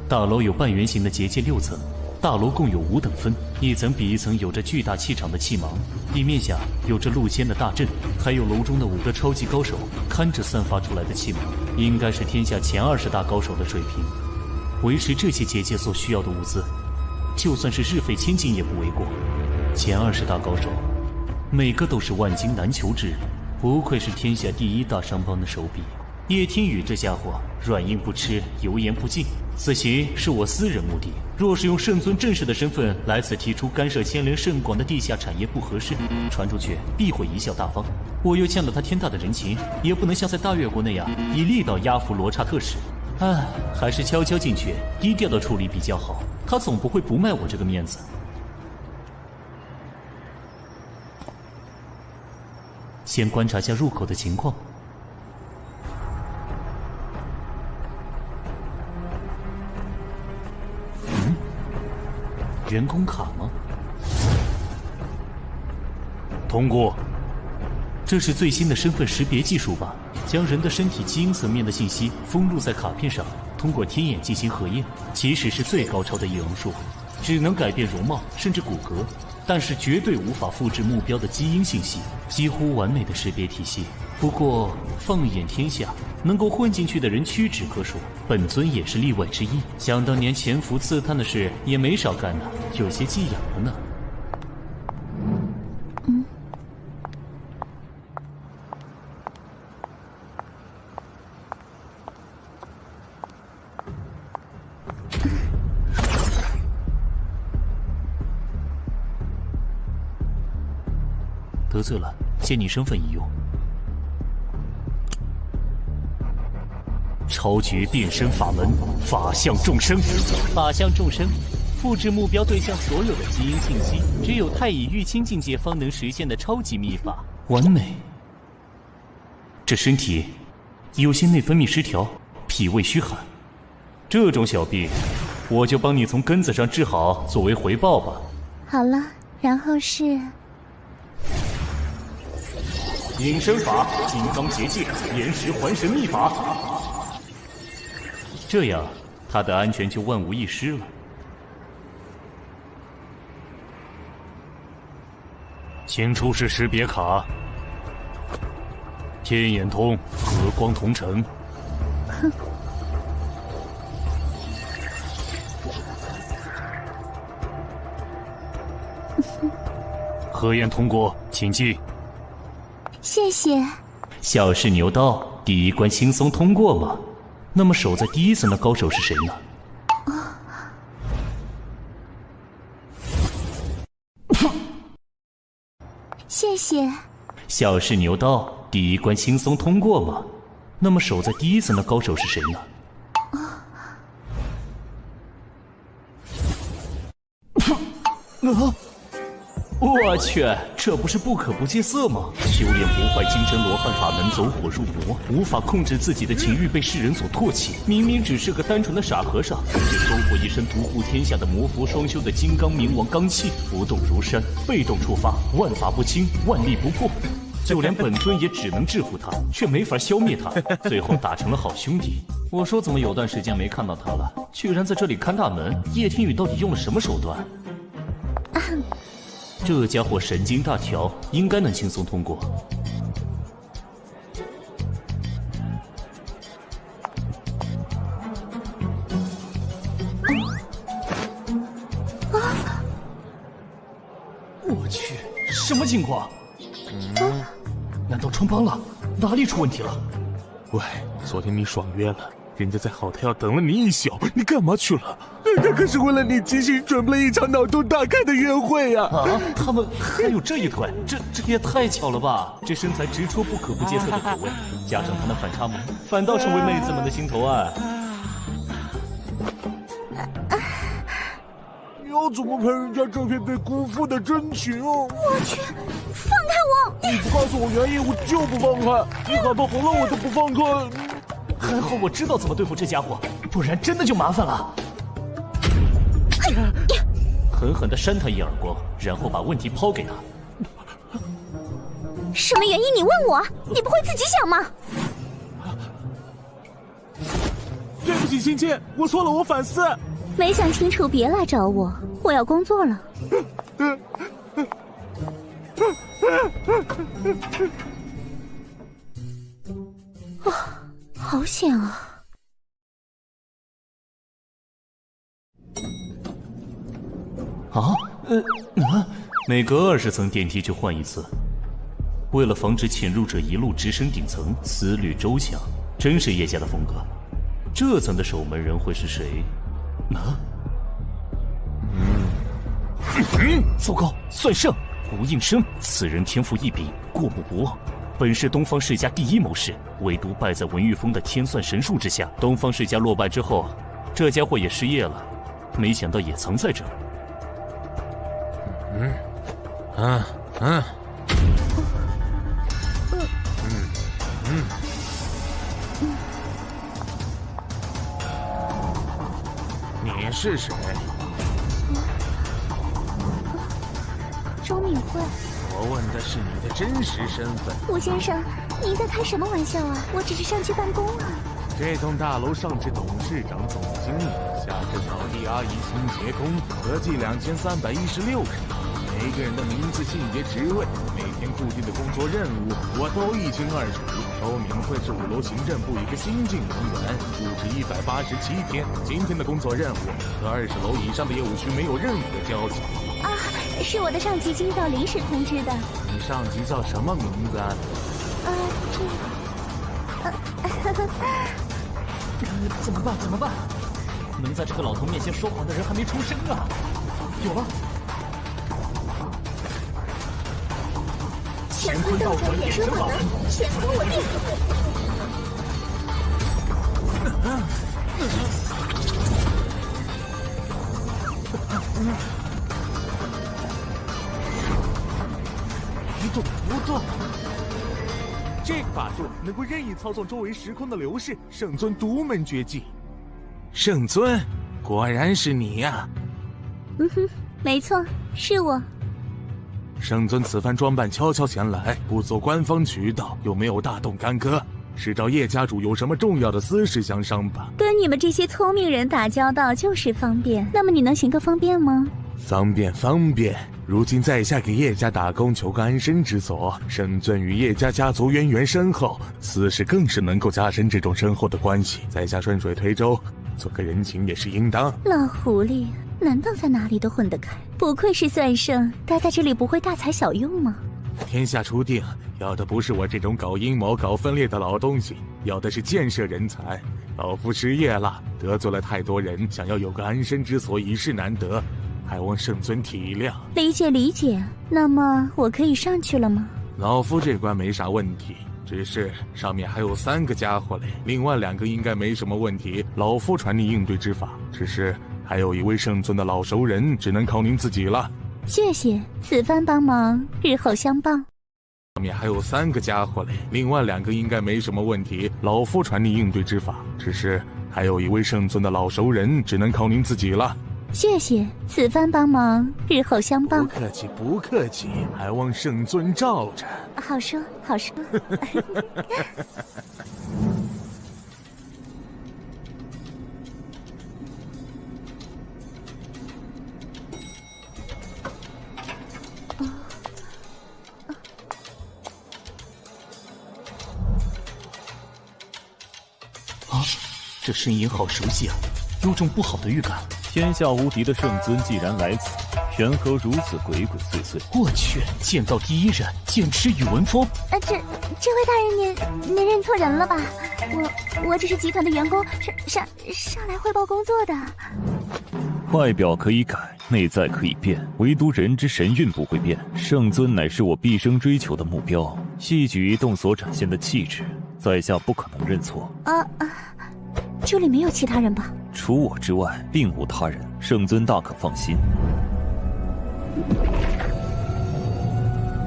大楼有半圆形的结界6层，大楼共有5等分，一层比一层有着巨大气场的气芒，地面下有着露天的大阵，还有楼中的5个超级高手看着散发出来的气芒，应该是天下前20大高手的水平。维持这些结界所需要的物资，就算是日费千金也不为过。前20大高手，每个都是万金难求之人，不愧是天下第1大商帮的手笔。叶听雨这家伙软硬不吃，油盐不进。此行是我私人目的，若是用圣尊正式的身份来此提出干涉牵连甚广的地下产业不合适，传出去必会贻笑大方。我又欠了他天大的人情，也不能像在大越国那样以力道压服罗刹特使。还是悄悄进去，低调的处理比较好。他总不会不卖我这个面子。先观察下入口的情况。员工卡吗？通过。这是最新的身份识别技术吧？将人的身体基因层面的信息封录在卡片上，通过天眼进行核验。即使是最高超的易容术，只能改变容貌甚至骨骼，但是绝对无法复制目标的基因信息，几乎完美的识别体系。不过放眼天下，能够混进去的人屈指可数，本尊也是例外之一。想当年潜伏刺探的事也没少干呢，有些寄养了呢。得罪了，借你身份一用。超绝变身法门，法相众生。法相众生，复制目标对象所有的基因信息，只有太乙玉清境界方能实现的超级秘法，完美。这身体有些内分泌失调，脾胃虚寒，这种小病，我就帮你从根子上治好，作为回报吧。好了，然后是隐身法、金刚结界、延时还神秘法，这样他的安全就万无一失了。请出示识别卡。天眼通，和光同城。核验通过，请进。谢谢。小试牛刀，第一关轻松通过吗？那么守在第一层的高手是谁呢？谢谢。小试牛刀，第一关轻松通过吗？那么守在第一层的高手是谁呢？我去，这不是不可不戒色吗？修炼不坏金针罗汉法门，走火入魔，无法控制自己的情欲，被世人所唾弃。明明只是个单纯的傻和尚，却收获一身独步天下的魔佛双修的金刚冥王罡气，不动如山，被动触发，万法不侵，万力不破。就连本尊也只能制服他，却没法消灭他，最后打成了好兄弟。我说怎么有段时间没看到他了，居然在这里看大门。叶听雨到底用了什么手段？这家伙神经大条，应该能轻松通过。我去，什么情况？难道穿帮了？哪里出问题了？喂，昨天你爽约了，人家在好太要等了你一宿，你干嘛去了？人家可是为了你精心准备了一场脑洞大开的约会呀！他们还有这一段，这也太巧了吧！这身材直戳不可不戒色的口味，加上他那反差萌，反倒成为妹子们的心头爱。你要怎么赔人家这片被辜负的真情啊？我去，放开我！你不告诉我原因，我就不放开。你喊到红了，我都不放开。还好我知道怎么对付这家伙，不然真的就麻烦了。狠狠地扇他一耳光，然后把问题抛给他。什么原因？你问我？你不会自己想吗？对不起，亲亲，我错了，我反思。没想清楚别来找我，我要工作了。哇，好险啊！啊，每隔20层电梯就换一次。为了防止潜入者一路直升顶层，思虑周详，真是叶家的风格。这层的守门人会是谁？糟糕，算胜！吴应生，此人天赋异禀，过目不忘。本是东方世家第一谋士，唯独败在文玉峰的天算神术之下。东方世家落败之后，这家伙也失业了，没想到也藏在这儿。你是谁？周敏慧。我问的是你的真实身份。吴先生，您在开什么玩笑啊？我只是上去办公啊。这栋大楼上至董事长、总经理，下至扫地阿姨、清洁工，合计2316人。每个人的名字、性别、职位，每天固定的工作任务，我都一清二楚。周敏慧是5楼行政部一个新进人员，入职187天。今天的工作任务和20楼以上的业务区没有任何交集。啊，是我的上级今早临时通知的。你上级叫什么名字啊？怎么办？怎么办？能在这个老头面前说谎的人还没出生啊！有了！乾坤道转眼生法门，乾坤我定。一动不动。这个法术能够任意操纵周围时空的流逝，圣尊独门绝技。圣尊，果然是你呀！没错，是我。圣尊此番装扮悄悄前来，不走官方渠道，又没有大动干戈，是找叶家主有什么重要的私事相商吧？跟你们这些聪明人打交道就是方便，那么你能行个方便吗？方便。如今在下给叶家打工，求个安身之所。圣尊与叶家家族渊源深厚，私事更是能够加深这种深厚的关系。在下顺水推舟，做个人情也是应当。老狐狸，难道在哪里都混得开？不愧是算圣，待在这里不会大材小用吗？天下初定，要的不是我这种搞阴谋、搞分裂的老东西，要的是建设人才。老夫失业了，得罪了太多人，想要有个安身之所，已是难得，还望圣尊体谅。理解。那么我可以上去了吗？老夫这关没啥问题，只是上面还有3个家伙嘞，另外2个应该没什么问题。老夫传你应对之法，只是还有一位圣尊的老熟人，只能靠您自己了。谢谢，此番帮忙，日后相报。上面还有3个家伙嘞，另外2个应该没什么问题。老夫传你应对之法，只是还有一位圣尊的老熟人，只能靠您自己了。谢谢，此番帮忙，日后相报。不客气，还望圣尊罩着。好说。这声音好熟悉啊，有种不好的预感。天下无敌的圣尊既然来此，缘何如此鬼鬼祟祟？我去，剑道第一人，剑痴宇文峰。这位大人，您认错人了吧？我只是集团的员工，上来汇报工作的。外表可以改，内在可以变，唯独人之神韵不会变。圣尊乃是我毕生追求的目标，一举一动所展现的气质，在下不可能认错。这里没有其他人吧？除我之外，并无他人。圣尊大可放心。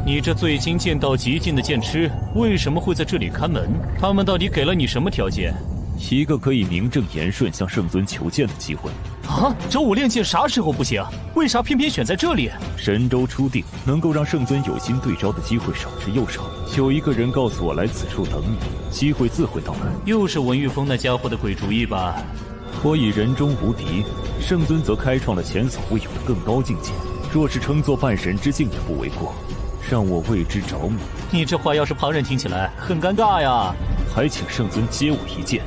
你这最精剑道极境的剑痴，为什么会在这里看门？他们到底给了你什么条件？一个可以名正言顺向圣尊求剑的机会。找我练剑啥时候不行？为啥偏偏选在这里？神州初定，能够让圣尊有心对招的机会少之又少。有一个人告诉我来此处等你，机会自会到来。又是文玉峰那家伙的鬼主意吧？我以人中无敌，圣尊则开创了前所未有的更高境界。若是称作半神之境也不为过，让我为之着迷。你这话要是旁人听起来很尴尬呀。还请圣尊接我一剑。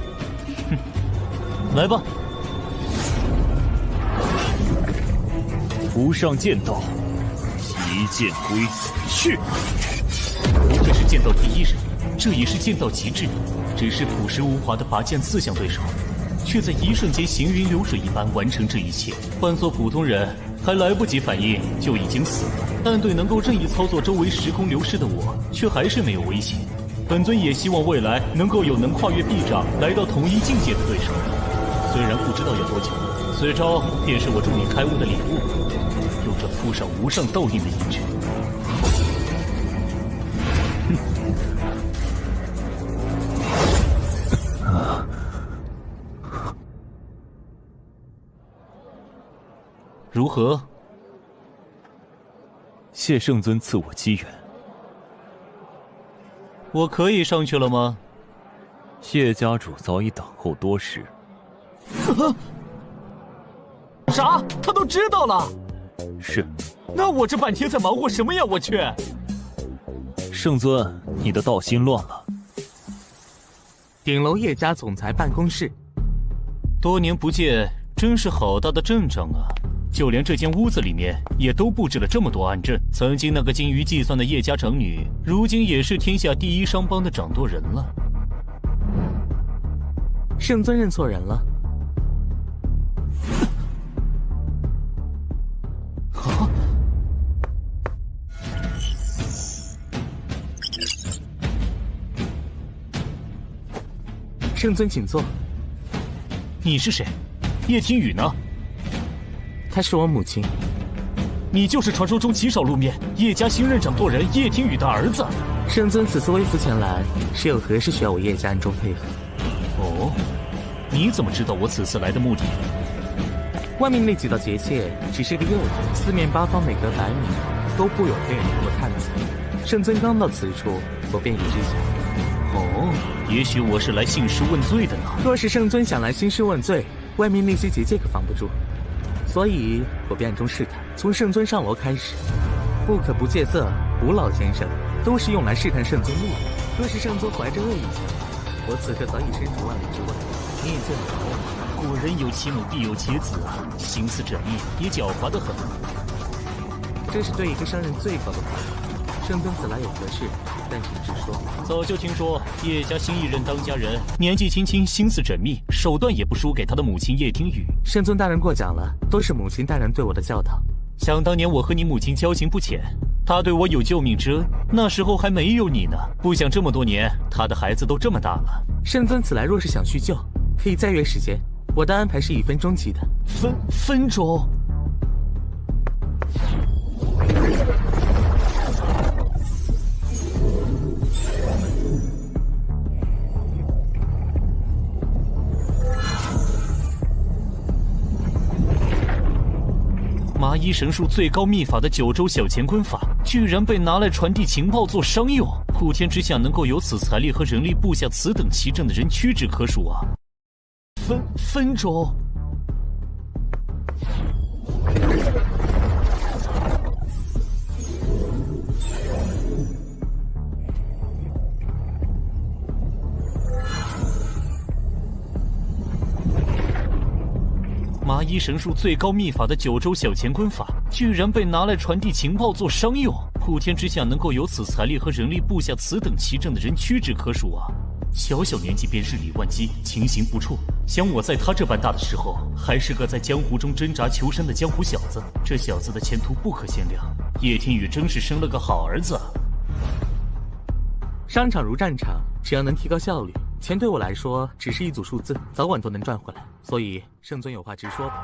哼，来吧。无上剑道，一剑归去。不愧是剑道第一人，这也是剑道极致。只是朴实无华的拔剑4项对手，却在一瞬间行云流水一般完成这一切。换做普通人，还来不及反应就已经死了。但对能够任意操作周围时空流失的我，却还是没有威胁。本尊也希望未来能够有能跨越臂障来到同一境界的对手。虽然不知道要多久，此招便是我助你开悟的礼物，有着铺上无上道印的印证。如何？谢圣尊赐我机缘。我可以上去了吗？谢家主早已等候多时。啥？他都知道了？是。那我这半天在忙活什么呀？我去！圣尊，你的道心乱了。顶楼叶家总裁办公室。多年不见，真是好大的阵仗啊！就连这间屋子里面也都布置了这么多暗阵。曾经那个精于计算的叶家长女，如今也是天下第一商帮的掌舵人了。圣尊认错人了。啊！圣尊，请坐。你是谁？叶听雨呢？她是我母亲。你就是传说中极少露面叶家新任掌舵人叶听雨的儿子。圣尊此次微服前来，是有何事需要我叶家暗中配合？哦，你怎么知道我此次来的目的？外面那几道结界只是个诱饵，四面八方每隔100米都布有黑影和探子。圣尊刚到此处，我便已知晓。哦，也许我是来兴师问罪的呢。若是圣尊想来兴师问罪，外面那些结界可防不住，所以我便暗中试探。从圣尊上楼开始，不可不戒色，吴老先生都是用来试探圣尊目的。若是圣尊怀着恶意前来，我此刻早已身处万里之外。你也见了，果然有其母必有其子啊，心思缜密，也狡猾得很。这是对一个商人最高的夸奖。圣尊此来有何事？但请直说。早就听说叶家新一任当家人年纪轻轻，心思缜密，手段也不输给他的母亲叶听雨。圣尊大人过奖了，都是母亲大人对我的教导。想当年我和你母亲交情不浅，她对我有救命之恩，那时候还没有你呢。不想这么多年，她的孩子都这么大了。圣尊此来若是想叙旧，可以再约时间，我的安排是以分钟计的。分钟？麻衣神术最高秘法的9州小乾坤法，居然被拿来传递情报做商用。普天之下能够有此财力和人力布下此等奇阵的人屈指可数啊！分钟。麻衣神术最高秘法的9州小乾坤法，居然被拿来传递情报做商用。普天之下能够有此财力和人力布下此等奇阵的人屈指可数啊！小小年纪便日理万机，情形不辍。想我在他这般大的时候，还是个在江湖中挣扎求生的江湖小子，这小子的前途不可限量。叶天宇真是生了个好儿子。商场如战场，只要能提高效率，钱对我来说只是一组数字，早晚都能赚回来。所以圣尊有话直说吧。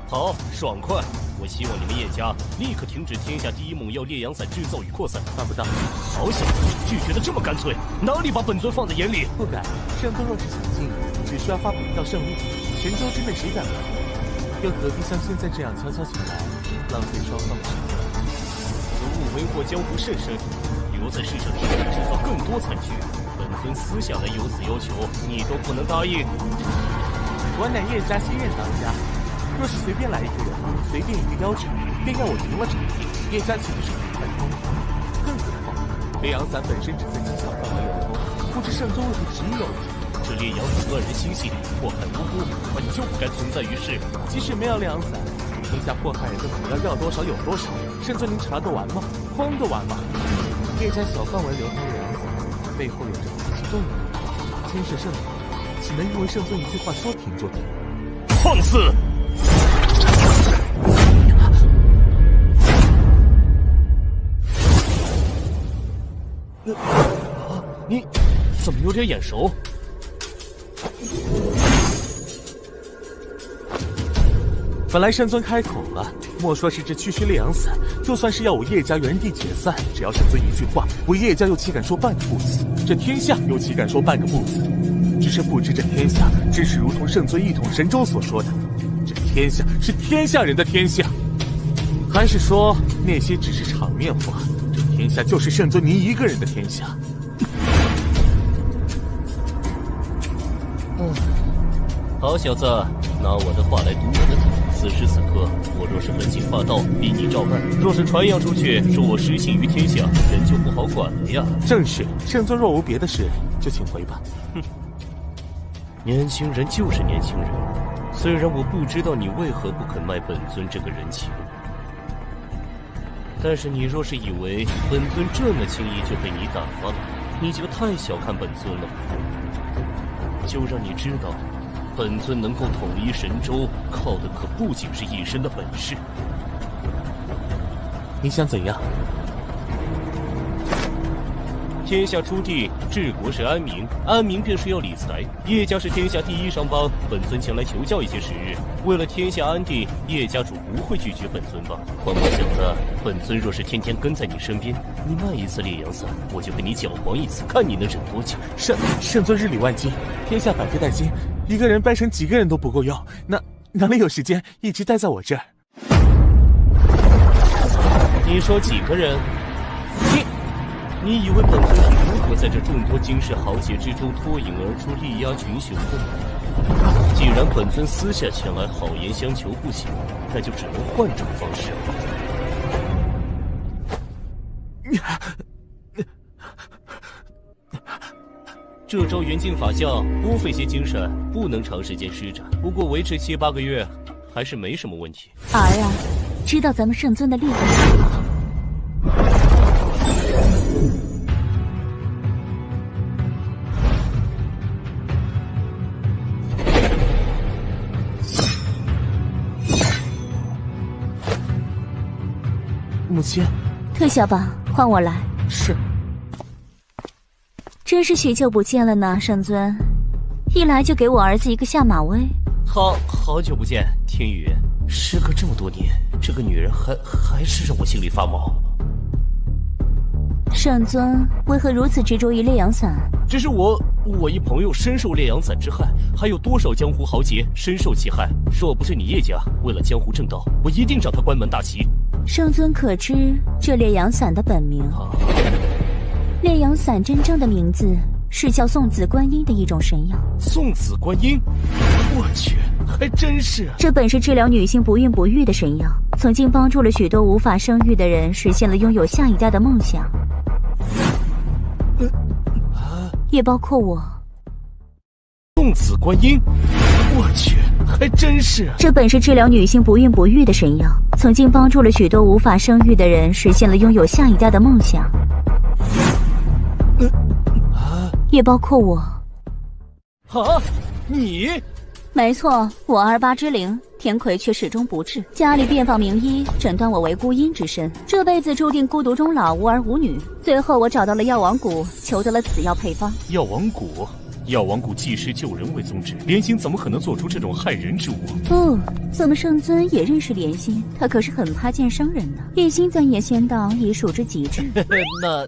好，爽快！我希望你们叶家立刻停止天下第一猛药烈阳散制造与扩散。办不到。好小子，拒绝的这么干脆，哪里把本尊放在眼里？不敢。圣尊若是想进，只需要发布一道圣谕，神州之内谁敢不服？又何必像现在这样悄悄前来，浪费双方的时间？此物为祸江湖甚深，留在世上只会制造更多惨剧。本尊尊私下来有此要求，你都不能答应。我乃叶家新任当家，若是随便来一个人，随便一个要求，便要我停了场地，叶家岂不是很快疯？更何况烈阳伞本身只在机场范围流通，不知圣宗为何只有一。这烈阳伞乱人心性，祸害无辜，本就不该存在于世。即使没有烈阳伞，天下祸害人的苦要多少有多少，圣尊您查得完吗？慌得完吗？叶家小范围流通烈阳伞，背后有着极其重要的监视圣母，岂能因为圣尊一句话说停就停？放肆！你怎么有点眼熟？本来圣尊开口了，莫说是这区区烈阳伞，就算是要我叶家原地解散，只要圣尊一句话，我叶家又岂敢说半个不字？这天下又岂敢说半个不字？只是不知这天下，真是如同圣尊一统神州所说的，这天下是天下人的天下，还是说那些只是场面话？这天下就是圣尊您一个人的天下。好小子，拿我的话来堵我的嘴。此时此刻，我若是横行霸道，逼你照办；若是传扬出去，说我失信于天下，人就不好管了呀。正是，圣尊若无别的事，就请回吧。哼，年轻人就是年轻人。虽然我不知道你为何不肯卖本尊这个人情，但是你若是以为本尊这么轻易就被你打发了，你就太小看本尊了。就让你知道，本尊能够统一神州，靠的可不仅是一身的本事。你想怎样？天下初地，治国是安民，安民便是要理财。叶家是天下第一商帮，本尊前来求教一些时日。为了天下安定，叶家主不会拒绝本尊吧？黄毛小子，本尊若是天天跟在你身边，你卖一次烈阳伞，我就给你搅黄一次，看你能忍多久。圣尊日理万机，天下百废待兴，一个人掰成几个人都不够用，哪里有时间一直待在我这儿？你说几个人？你以为本尊是如何在这众多惊世豪杰之中脱颖而出力压群雄的？既然本尊私下前来好言相求不行，那就只能换种方式了。这招元镜法相多费些精神，不能长时间施展，不过维持7、8个月还是没什么问题。儿啊，知道咱们圣尊的厉害吗？母亲，退下吧，换我来。是。真是许久不见了呢，圣尊，一来就给我儿子一个下马威。好久不见，天宇，时隔这么多年，这个女人还是让我心里发毛。圣尊为何如此执着于烈阳伞？只是我一朋友深受烈阳伞之害，还有多少江湖豪杰深受其害。若不是你叶家为了江湖正道，我一定让他关门大吉。圣尊可知这烈阳伞的本名？烈阳伞真正的名字是叫送子观音的一种神药。送子观音？我去，还真是。这本是治疗女性不孕不育的神药，曾经帮助了许多无法生育的人实现了拥有下一代的梦想，也包括我。送子观音？我去，还真是。这本是治疗女性不孕不育的神药，曾经帮助了许多无法生育的人实现了拥有下一代的梦想，也包括我。啊，你？没错，我28之灵，天魁却始终不治。家里遍访名医，诊断我为孤阴之身，这辈子注定孤独终老，无儿无女。最后我找到了药王谷，求得了此药配方。药王谷？药王谷济世救人为宗旨，莲心怎么可能做出这种害人之物？不，怎么圣尊也认识莲心？他可是很怕见生人呢。一心钻研仙道已属之极致。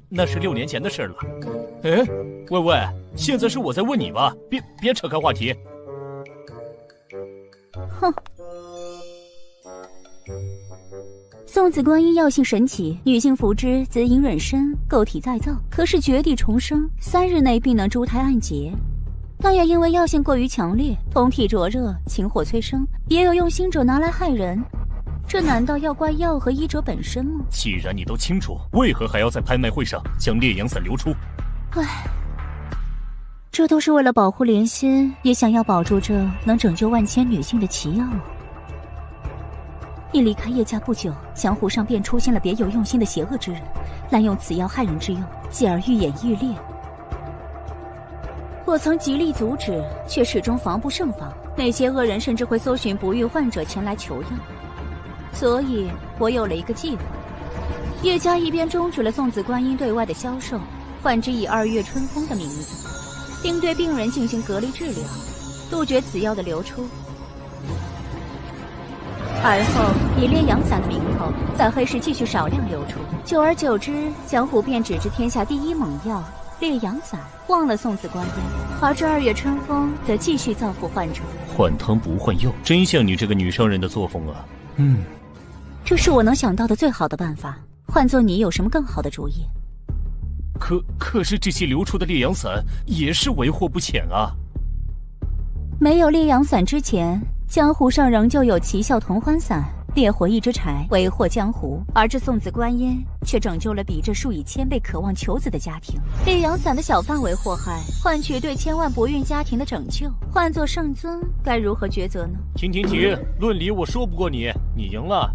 那是6年前的事了。哎，喂，现在是我在问你吧，别扯开话题。哼，送子观音药性神奇，女性服之则隐忍身，构体再造，可使绝地重生，3日内必能珠胎暗结。但也因为药性过于强烈，通体灼热，情火催生，也有用心者拿来害人。这难道要怪药和医者本身吗？既然你都清楚，为何还要在拍卖会上将烈阳伞流出？唉，这都是为了保护莲心，也想要保住这能拯救万千女性的奇药。你离开叶家不久，江湖上便出现了别有用心的邪恶之人，滥用此药害人之用，继而愈演愈烈。我曾极力阻止，却始终防不胜防。那些恶人甚至会搜寻不育患者前来求药。所以我有了一个计划，叶家一边终止了送子观音对外的销售，换之以2月春风的名字，并对病人进行隔离治疗，杜绝此药的流出。而后以烈阳伞的名头，在黑市继续少量流出，久而久之，江湖便只知天下第一猛药烈阳伞，忘了送子观音，而这2月春风则继续造福患者。换汤不换药，真像你这个女商人的作风啊！这是我能想到的最好的办法。换做你有什么更好的主意？可是这些流出的烈阳伞也是为祸不浅啊！没有烈阳伞之前，江湖上仍旧有奇效同欢伞、烈火一支柴为祸江湖，而这送子观音却拯救了比这数以千倍渴望求子的家庭。烈阳伞的小范围祸害，换取对千万不孕家庭的拯救，换作圣尊该如何抉择呢？停！论理我说不过你，你赢了。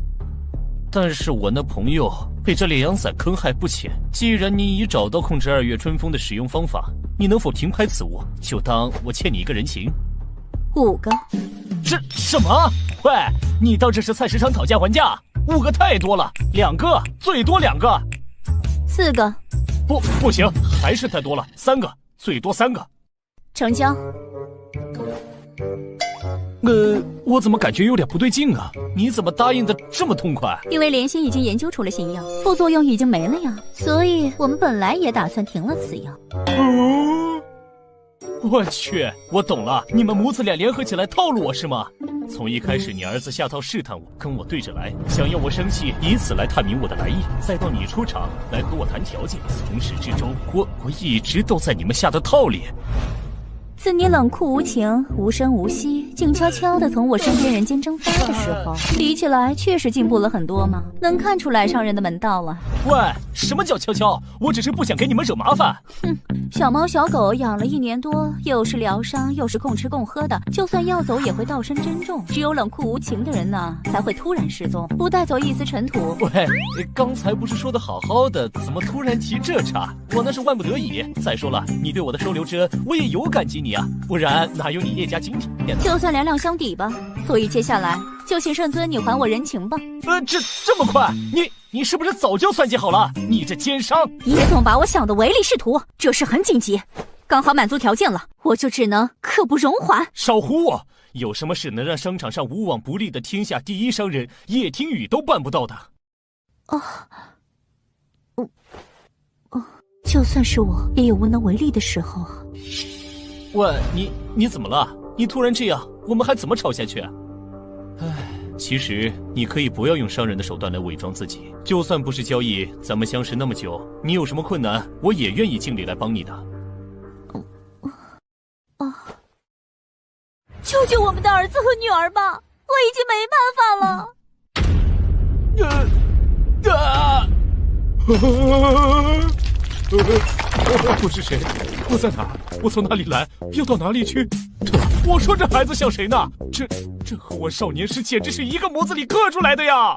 但是我那朋友被这烈阳伞坑害不浅，既然你已找到控制2月春风的使用方法，你能否停拍此物？就当我欠你一个人情。5个？这什么？喂，你当这是菜市场讨价还价？5个太多了，2个，最多2个。4个？不行，还是太多了，3个，最多3个。成交。我怎么感觉有点不对劲啊？你怎么答应的这么痛快？因为莲心已经研究出了新药，副作用已经没了呀，所以我们本来也打算停了此药。我去，我懂了，你们母子俩联合起来套路我是吗？从一开始你儿子下套试探我，跟我对着来，想要我生气，以此来探明我的来意，再到你出场来和我谈条件，从始至终，我一直都在你们下的套里。自你冷酷无情、无声无息，静悄悄地从我身边人间蒸发的时候，比起来确实进步了很多嘛，能看出来上人的门道了。喂，什么叫悄悄？我只是不想给你们惹麻烦。小猫小狗养了1年多，又是疗伤又是共吃共喝的，就算要走也会道身珍重。只有冷酷无情的人呢，才会突然失踪，不带走一丝尘土。喂，刚才不是说的好好的，怎么突然提这茬？我那是万不得已。再说了，你对我的收留之恩，我也有感激你啊，不然哪有你叶家今天？就算两两相抵吧。所以接下来就请圣尊你还我人情吧。这么快？你是不是早就算计好了？你这奸商！你别总把我想的唯利是图，这事很紧急，刚好满足条件了，我就只能刻不容缓。少唬我！有什么事能让商场上无往不利的天下第一商人叶听雨都办不到的？就算是我，也有无能为力的时候啊。喂，你怎么了？你突然这样，我们还怎么吵下去？其实你可以不要用商人的手段来伪装自己，就算不是交易，咱们相识那么久，你有什么困难，我也愿意尽力来帮你的。救救我们的儿子和女儿吧，我已经没办法了。我是谁？我在哪？我从哪里来？要到哪里去？我说这孩子像谁呢？这和我少年时简直是一个模子里刻出来的呀！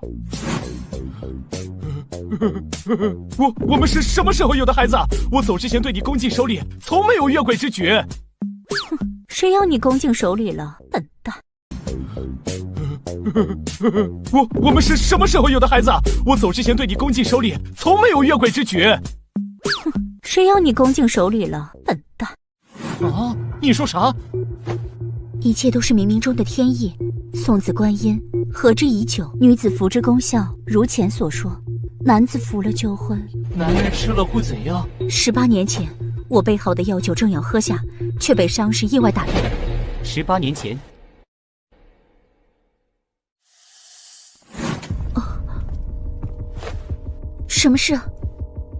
我们是什么时候有的孩子？我走之前对你恭敬守礼，从没有越轨之举。谁要你恭敬守礼了，笨蛋！我们是什么时候有的孩子？我走之前对你恭敬守礼，从没有越轨之举。谁要你恭敬守礼了，笨蛋！啊！你说啥？一切都是冥冥中的天意。送子观音，合之已久，女子服之功效如前所说，男子服了就会……男人吃了会怎样？18年前，我备好的药酒正要喝下，却被伤势意外打断。18年前。什么事？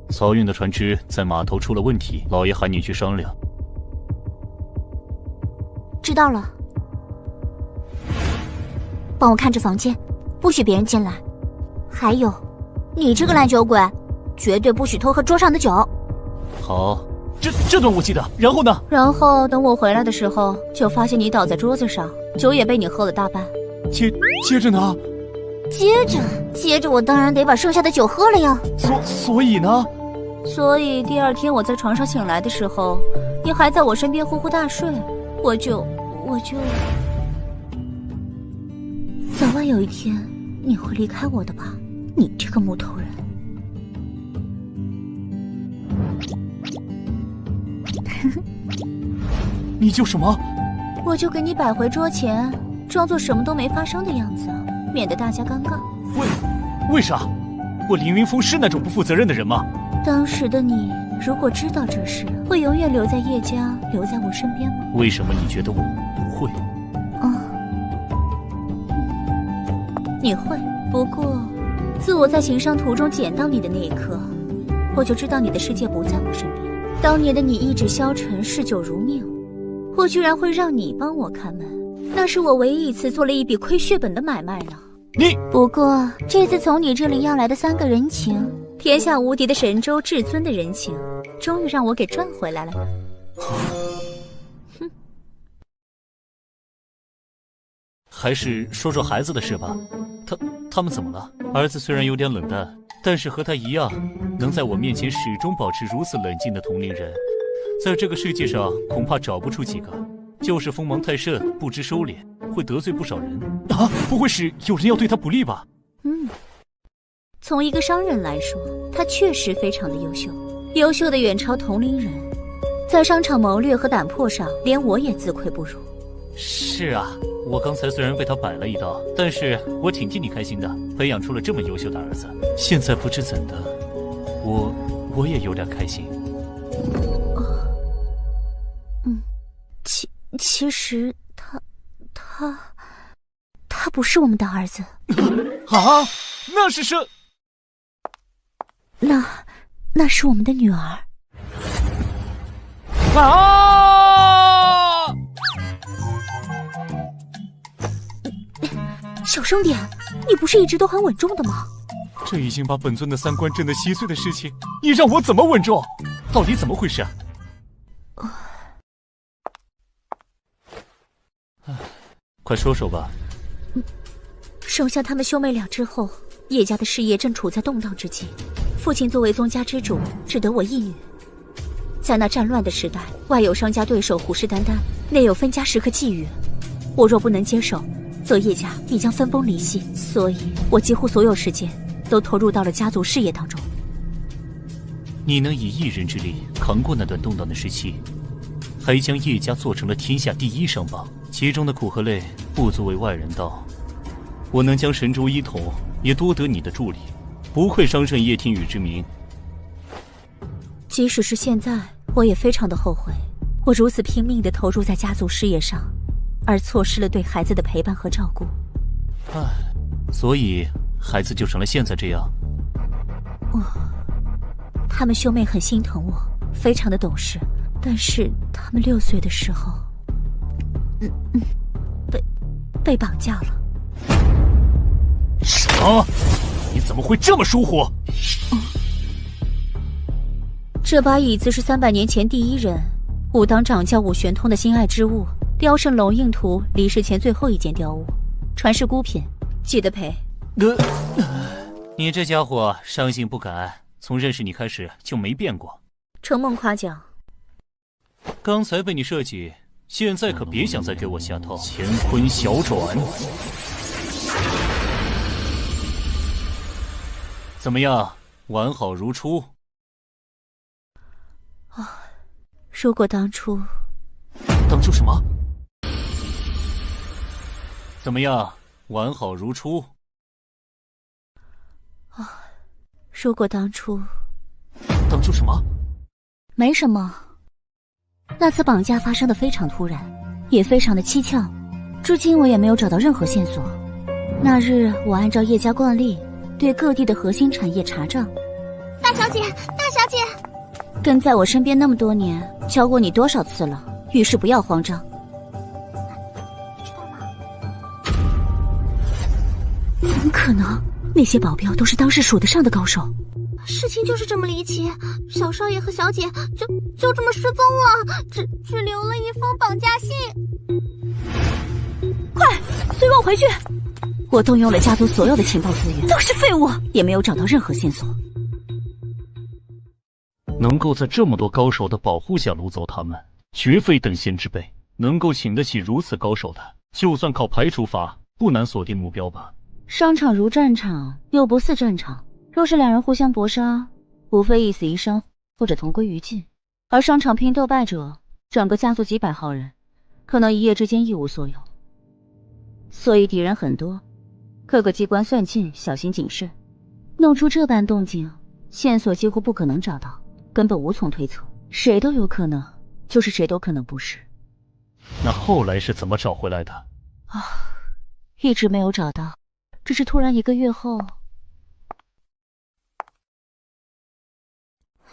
漕运的船只在码头出了问题，老爷喊你去商量。知道了。帮我看着房间，不许别人进来。还有，你这个烂酒鬼，绝对不许偷喝桌上的酒。好，这段我记得。然后呢？然后等我回来的时候，就发现你倒在桌子上，酒也被你喝了大半。接着呢？接着我当然得把剩下的酒喝了呀。所以呢？所以第二天我在床上醒来的时候，你还在我身边呼呼大睡，我就早晚有一天你会离开我的吧，你这个木头人。你就什么？我就给你摆回桌前，装作什么都没发生的样子，免得大家尴尬。为啥？我凌云峰是那种不负责任的人吗？当时的你如果知道这事，会永远留在叶家，留在我身边吗？为什么你觉得我不会？你会。不过，自我在行商途中捡到你的那一刻，我就知道你的世界不在我身边。当年的你意志消沉，嗜酒如命，我居然会让你帮我看门，那是我唯一一次做了一笔亏血本的买卖呢。不过这次从你这里要来的3个人情，天下无敌的神州至尊的人情，终于让我给赚回来了呢。哼，还是说说孩子的事吧。他们怎么了？儿子虽然有点冷淡，但是和他一样，能在我面前始终保持如此冷静的同龄人，在这个世界上恐怕找不出几个。就是锋芒太盛，不知收敛，会得罪不少人。啊，不会是有人要对他不利吧？从一个商人来说，他确实非常的优秀，优秀的远超同龄人，在商场谋略和胆魄上，连我也自愧不如。是啊，我刚才虽然被他摆了一道，但是我挺替你开心的，培养出了这么优秀的儿子。现在不知怎的，我也有点开心。其实他不是我们的儿子。啊，那是谁？那是我们的女儿。啊！小声点，你不是一直都很稳重的吗？这已经把本尊的3观震得稀碎的事情，你让我怎么稳重？到底怎么回事啊？快说说吧。生下他们兄妹俩之后，叶家的事业正处在动荡之际，父亲作为宗家之主，只得我一女。在那战乱的时代，外有商家对手虎视眈眈，内有分家时刻觊觎，我若不能接手，则叶家必将分崩离析。所以我几乎所有时间都投入到了家族事业当中。你能以一人之力扛过那段动荡的时期，还将叶家做成了天下第1商帮，其中的苦和累不足为外人道。我能将神州一统，也多得你的助力，不愧商圣叶天宇之名。即使是现在，我也非常的后悔，我如此拼命地投入在家族事业上，而错失了对孩子的陪伴和照顾。所以孩子就成了现在这样。他们兄妹很心疼我，非常的懂事，但是他们6岁的时候，被绑架了。什么？你怎么会这么疏忽？这把椅子是300年前第1人武当掌教武玄通的心爱之物，雕圣龙印图离世前最后一件雕物，传世孤品，记得赔。你这家伙伤性不改，从认识你开始就没变过。承蒙夸奖。刚才被你设计，现在可别想再给我下套。乾坤小转，怎么样？完好如初。如果当初什么？怎么样？完好如初。如果当初什么？没什么。那次绑架发生的非常突然，也非常的蹊跷，至今我也没有找到任何线索。那日我按照叶家惯例，对各地的核心产业查账，大小姐，大小姐，跟在我身边那么多年，教过你多少次了？遇事不要慌张。你知道吗？怎么可能？那些保镖都是当时数得上的高手。事情就是这么离奇，小少爷和小姐就这么失踪了，只留了一封绑架信。快，随我回去！我动用了家族所有的情报资源，都是废物，也没有找到任何线索。能够在这么多高手的保护下掳走他们，绝非等闲之辈。能够请得起如此高手的，就算靠排除法，不难锁定目标吧。商场如战场，又不似战场。若是两人互相搏杀，无非一死一伤，或者同归于尽。而商场拼斗败者，整个家族几百号人，可能一夜之间一无所有。所以敌人很多，各个机关算尽，小心谨慎。弄出这般动静，线索几乎不可能找到，根本无从推测，谁都有可能，就是谁都可能不是。那后来是怎么找回来的？一直没有找到，只是突然1个月后。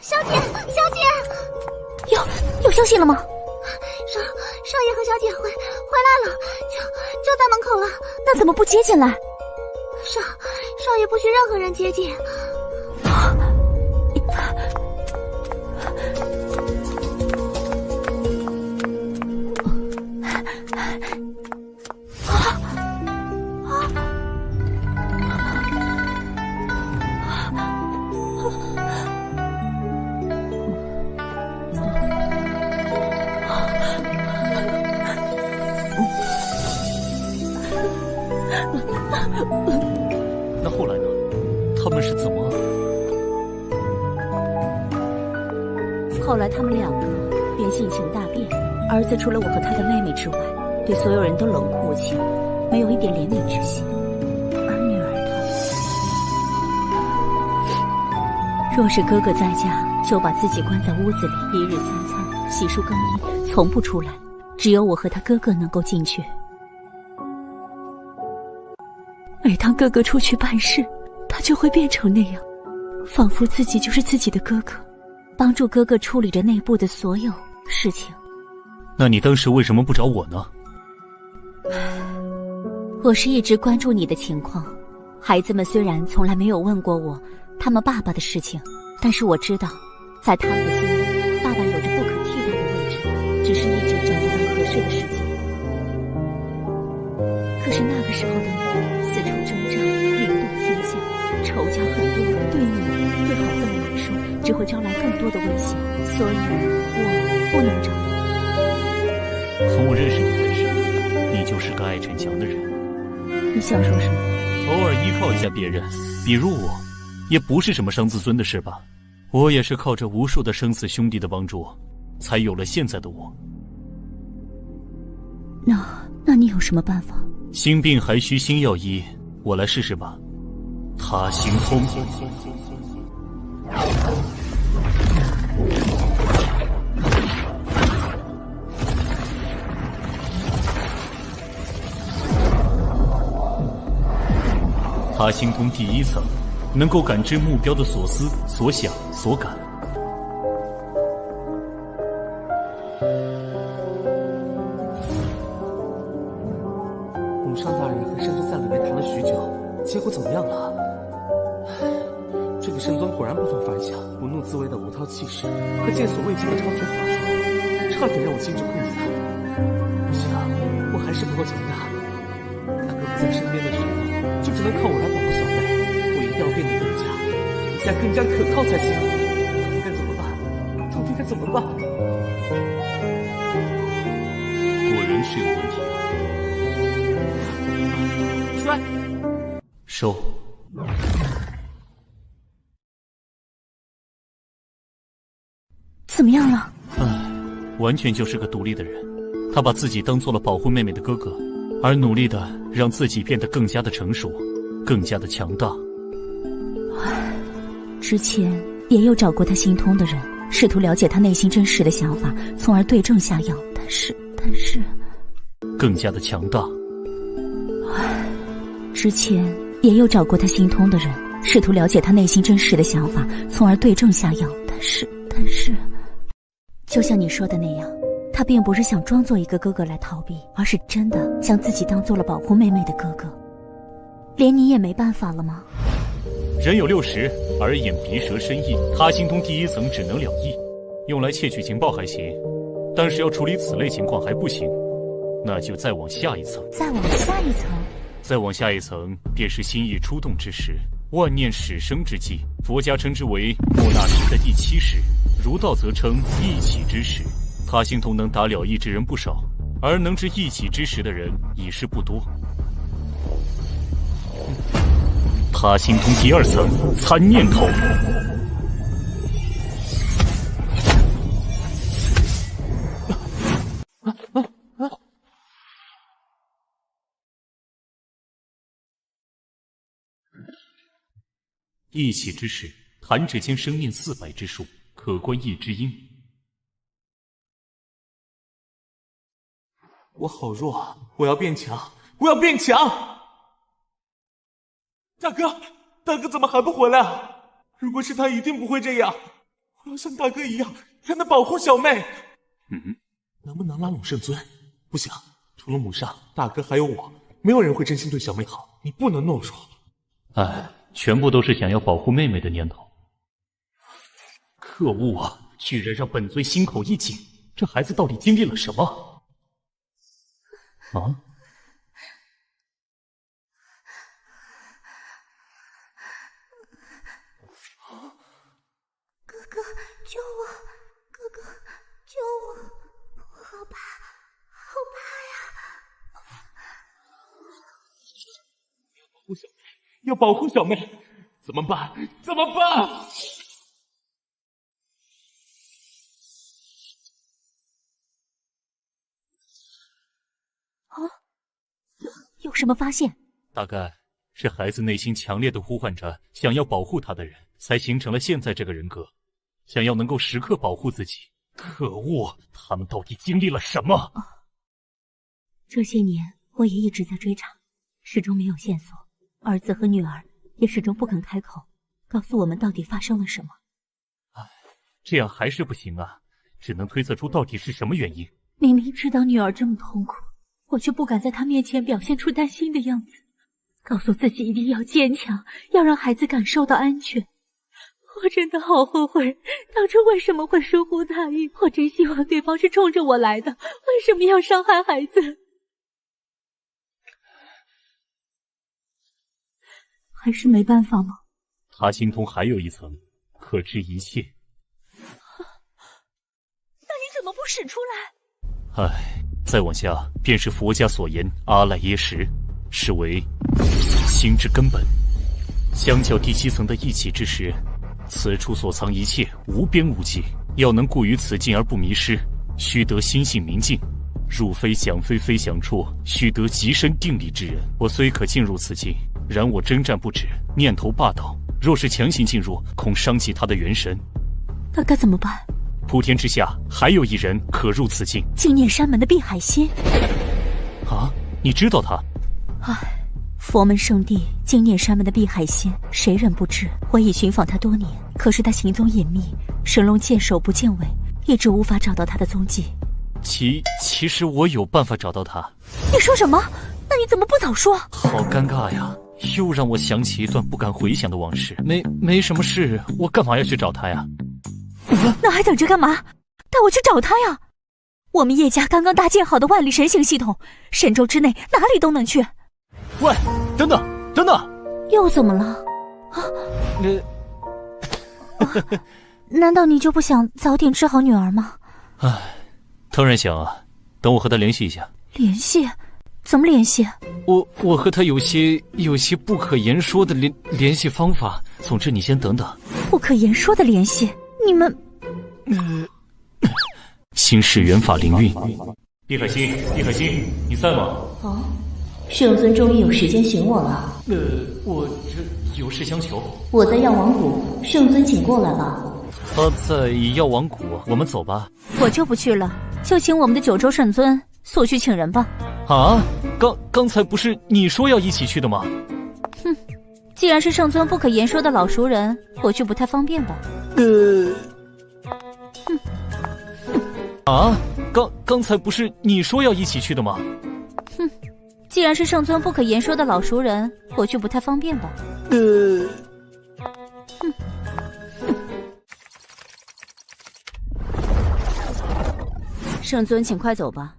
小姐，小姐，有消息了吗？少爷和小姐回来了，就在门口了。那怎么不接进来？少爷不许任何人接近。那后来呢？他们是怎么？后来他们两个便性情大变，儿子除了我和他的妹妹之外，对所有人都冷酷无情，没有一点怜悯之心。而女儿她，若是哥哥在家，就把自己关在屋子里，1日3餐，洗漱更衣，从不出来。只有我和他哥哥能够进去。每当哥哥出去办事，他就会变成那样，仿佛自己就是自己的哥哥，帮助哥哥处理着内部的所有事情。那你当时为什么不找我呢？我是一直关注你的情况。孩子们虽然从来没有问过我他们爸爸的事情，但是我知道，在他们的心里，爸爸有着不可替代的位置，只是一直找不到合适的时机。可是那个时候的你四处征战，名动天下，仇家很多，对你对孩子们来说只会招来更多的危险，所以我不能找你。从我认识你开始，你就是个爱逞强的人。你想说什么？偶尔依靠一下别人，比如我，也不是什么伤自尊的事吧。我也是靠着无数的生死兄弟的帮助，才有了现在的我。那你有什么办法？心病还需心药医，我来试试吧。他行通。他行通第1层，能够感知目标的所思、所想、所感。鲁上大人和圣尊在里面谈了许久，结果怎么样了？这个圣尊果然不同凡响，不怒自威的无韬气势和见所未见的超群法术，差点让我心智溃散。不行，我还是不够强大。他哥不在身边的时候，就只能靠我来保护小妹。我一定要变得更加可靠才行。到底该怎么办？果然是有问题。摔！收。怎么样了？完全就是个独立的人。他把自己当做了保护妹妹的哥哥，而努力的让自己变得更加的成熟，更加的强大。之前也有找过他心通的人，试图了解他内心真实的想法，从而对症下药，但是更加的强大。之前也有找过他心通的人，试图了解他内心真实的想法，从而对症下药。但是，就像你说的那样，他并不是想装作一个哥哥来逃避，而是真的将自己当做了保护妹妹的哥哥。连你也没办法了吗？人有60，耳眼鼻舌身意，他心通第一层只能了意，用来窃取情报还行，但是要处理此类情况还不行，那就再往下一层。再往下一层？再往下一层，便是心意出动之时，万念始生之际。佛家称之为莫那时的第7时，儒道则称一起之时。他心通能达了意之人不少，而能知一起之时的人已是不多。他心通第2层，参念头。一起之时，弹指间生念400之数，可观一之音。我好弱，我要变强，我要变强！大哥怎么还不回来啊？如果是他，一定不会这样。我要像大哥一样，才能保护小妹。能不能拉拢圣尊？不行，除了母上，大哥还有我，没有人会真心对小妹好。你不能懦弱。哎，全部都是想要保护妹妹的念头。可恶啊！居然让本尊心口一紧，这孩子到底经历了什么？啊！哥哥，救我！哥哥，救我！我好怕，好怕呀！要保护小妹，怎么办？怎么办？有什么发现？大概是孩子内心强烈的呼唤着想要保护他的人，才形成了现在这个人格，想要能够时刻保护自己。可恶，他们到底经历了什么？这些年我也一直在追查，始终没有线索。儿子和女儿也始终不肯开口，告诉我们到底发生了什么。这样还是不行啊，只能推测出到底是什么原因。明明知道女儿这么痛苦，我却不敢在她面前表现出担心的样子，告诉自己一定要坚强，要让孩子感受到安全。我真的好后悔，当初为什么会疏忽大意？我真希望对方是冲着我来的，为什么要伤害孩子？还是没办法吗？他心通还有一层，可知一切。那你怎么不使出来？唉，再往下便是佛家所言阿赖耶识，是为心之根本。相较第7层的一起之时，此处所藏一切无边无际，要能固于此境而不迷失，须得心性明净。入非想非非想处，须得极深定力之人。我虽可进入此境，然我征战不止，念头霸道，若是强行进入，恐伤及他的元神。那该怎么办？普天之下还有一人可入此境，净念山门的碧海仙。啊，你知道他？唉，佛门圣地净念山门的碧海仙，谁人不知？我已寻访他多年，可是他行踪隐秘，神龙见首不见尾，一直无法找到他的踪迹。其实我有办法找到他。你说什么？那你怎么不早说？好尴尬呀，又让我想起一段不敢回想的往事。没什么事，我干嘛要去找他呀？那还等着干嘛？带我去找他呀！我们叶家刚刚搭建好的万里神行系统，神州之内哪里都能去。喂，等等！又怎么了？难道你就不想早点治好女儿吗？唉，当然想啊，等我和他联系一下。联系？怎么联系？我和他有些不可言说的联系方法。总之你先等等。不可言说的联系？你们心事元法灵韵。碧海心，你在吗？哦，圣尊终于有时间寻我了。我这有事相求。我在药王谷，圣尊请过来吧。他在药王谷，我们走吧。我就不去了，就请我们的九州圣尊速去请人吧。啊，刚才不是你说要一起去的吗？哼，既然是圣尊不可言说的老熟人，我就不太方便吧。啊，刚才不是你说要一起去的吗？哼，既然是圣尊不可言说的老熟人，我就不太方便吧。圣尊，请快走吧。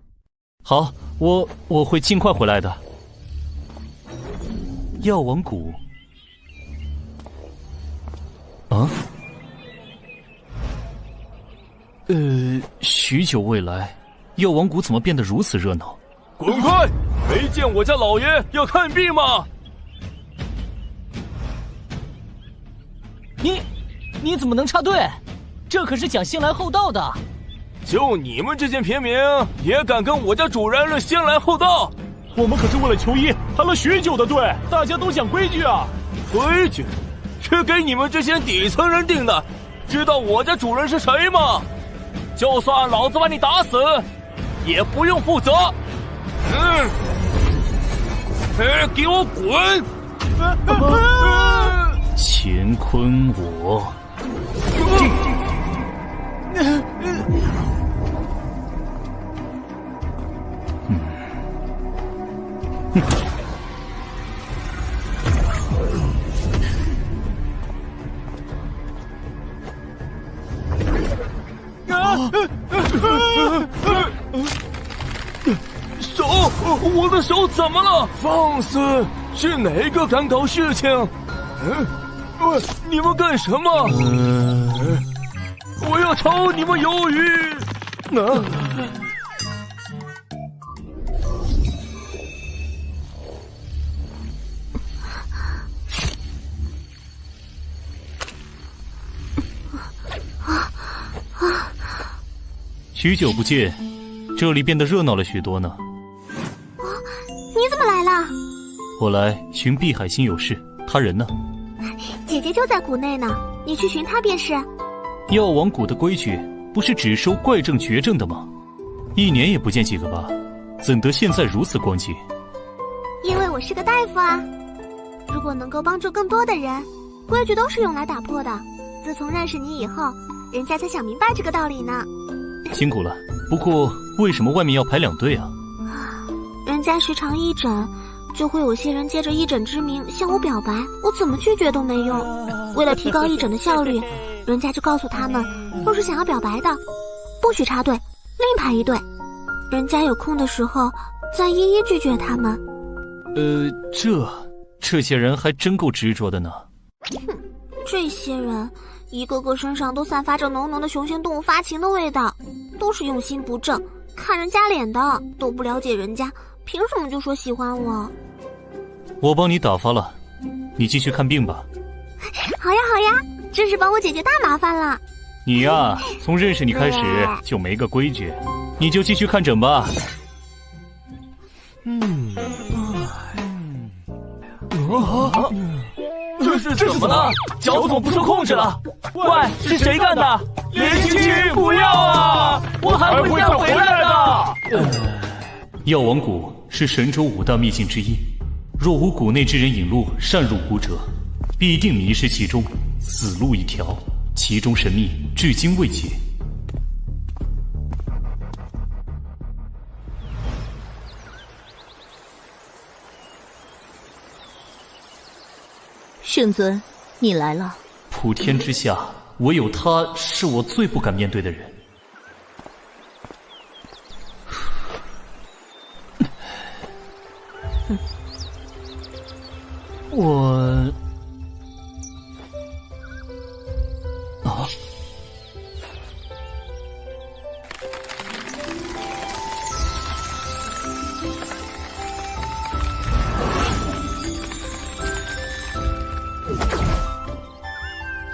好，我会尽快回来的。药王谷。啊？许久未来，药王谷怎么变得如此热闹？滚开！没见我家老爷要看病吗？你怎么能插队？这可是讲先来后到的。就你们这间平民也敢跟我家主人先来后到？我们可是为了求医排了许久的队，大家都讲规矩啊。规矩是给你们这些底层人定的，知道我家主人是谁吗？就算老子把你打死，也不用负责。给我滚！乾坤我。手，我的手怎么了？放肆！是哪个敢搞事情？你们干什么？我要炒你们鱿鱼！许久不见，这里变得热闹了许多呢。你怎么来了？我来寻碧海心有事，他人呢？姐姐就在谷内呢，你去寻她便是。药王谷的规矩不是只收怪症绝症的吗？1年也不见几个吧，怎得现在如此光景？因为我是个大夫啊。如果能够帮助更多的人，规矩都是用来打破的。自从认识你以后，人家才想明白这个道理呢。辛苦了，不过为什么外面要排2队啊？人家时常义诊，就会有些人借着义诊之名向我表白，我怎么拒绝都没用。为了提高义诊的效率，人家就告诉他们，若是想要表白的，不许插队，另排一队。人家有空的时候再一一拒绝他们。这些人还真够执着的呢。哼，这些人一个个身上都散发着浓浓的雄性动物发情的味道，都是用心不正，看人家脸的，都不了解人家，凭什么就说喜欢我？我帮你打发了，你继续看病吧。好呀好呀，真是帮我解决大麻烦了。你呀，从认识你开始就没个规矩，你就继续看诊吧。这是怎么了？脚怎么不受控制了？喂，是谁干的？连青青，不要啊！我还会再回来的。药王谷是神州5大秘境之一，若无谷内之人引路擅入谷者，必定迷失其中，死路一条。其中神秘至今未解。圣尊，你来了。普天之下，唯有他是我最不敢面对的人。我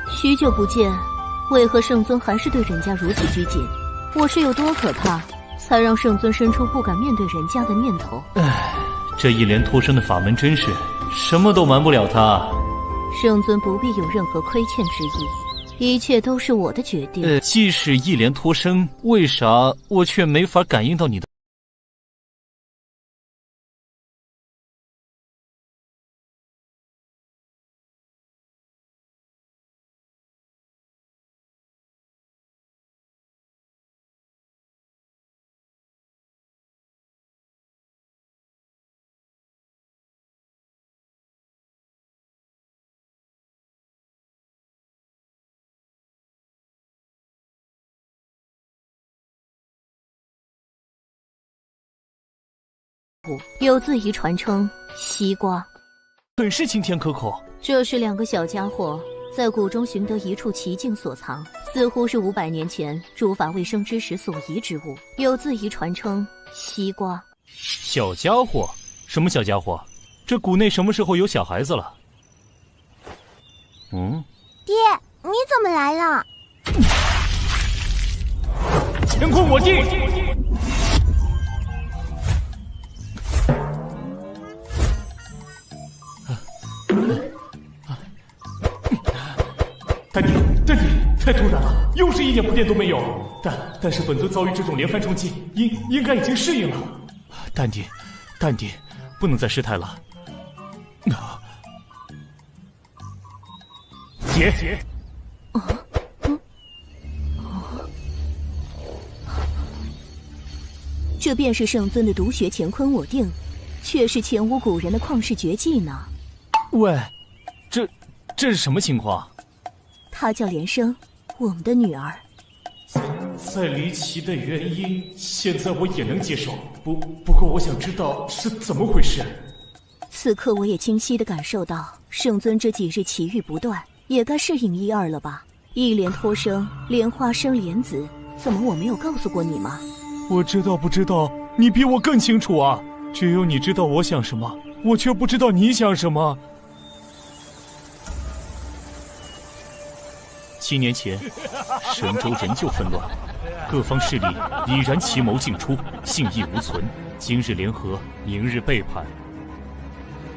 许久不见，为何圣尊还是对人家如此拘谨？我是有多可怕，才让圣尊生出不敢面对人家的念头？这一连脱身的法门真是什么都瞒不了他。圣尊不必有任何亏欠之意，一切都是我的决定。即使一连脱身，为啥我却没法感应到你的？有字仪传称西瓜，很是清甜可口。这是2个小家伙在谷中寻得一处奇境所藏，似乎是500年前诸法未生之时所遗之物，有字仪传称西瓜。小家伙？什么小家伙？这谷内什么时候有小孩子了？爹，你怎么来了？乾坤我定！丹帝，太突然了，又是一点铺垫都没有。但是本尊遭遇这种连番冲击，应该已经适应了。丹帝，不能再失态了。姐。这便是圣尊的毒血乾坤我定，却是前无古人的旷世绝技呢。喂，这是什么情况？她叫莲生，我们的女儿。再离奇的原因，现在我也能接受。不过我想知道是怎么回事。此刻我也清晰地感受到，圣尊这几日奇遇不断，也该适应1、2了吧？一莲托生，莲花生莲子，怎么我没有告诉过你吗？我知道不知道，你比我更清楚啊！只有你知道我想什么，我却不知道你想什么。7年前，神州仍旧纷乱，各方势力已然奇谋尽出，信义无存。今日联合，明日背叛。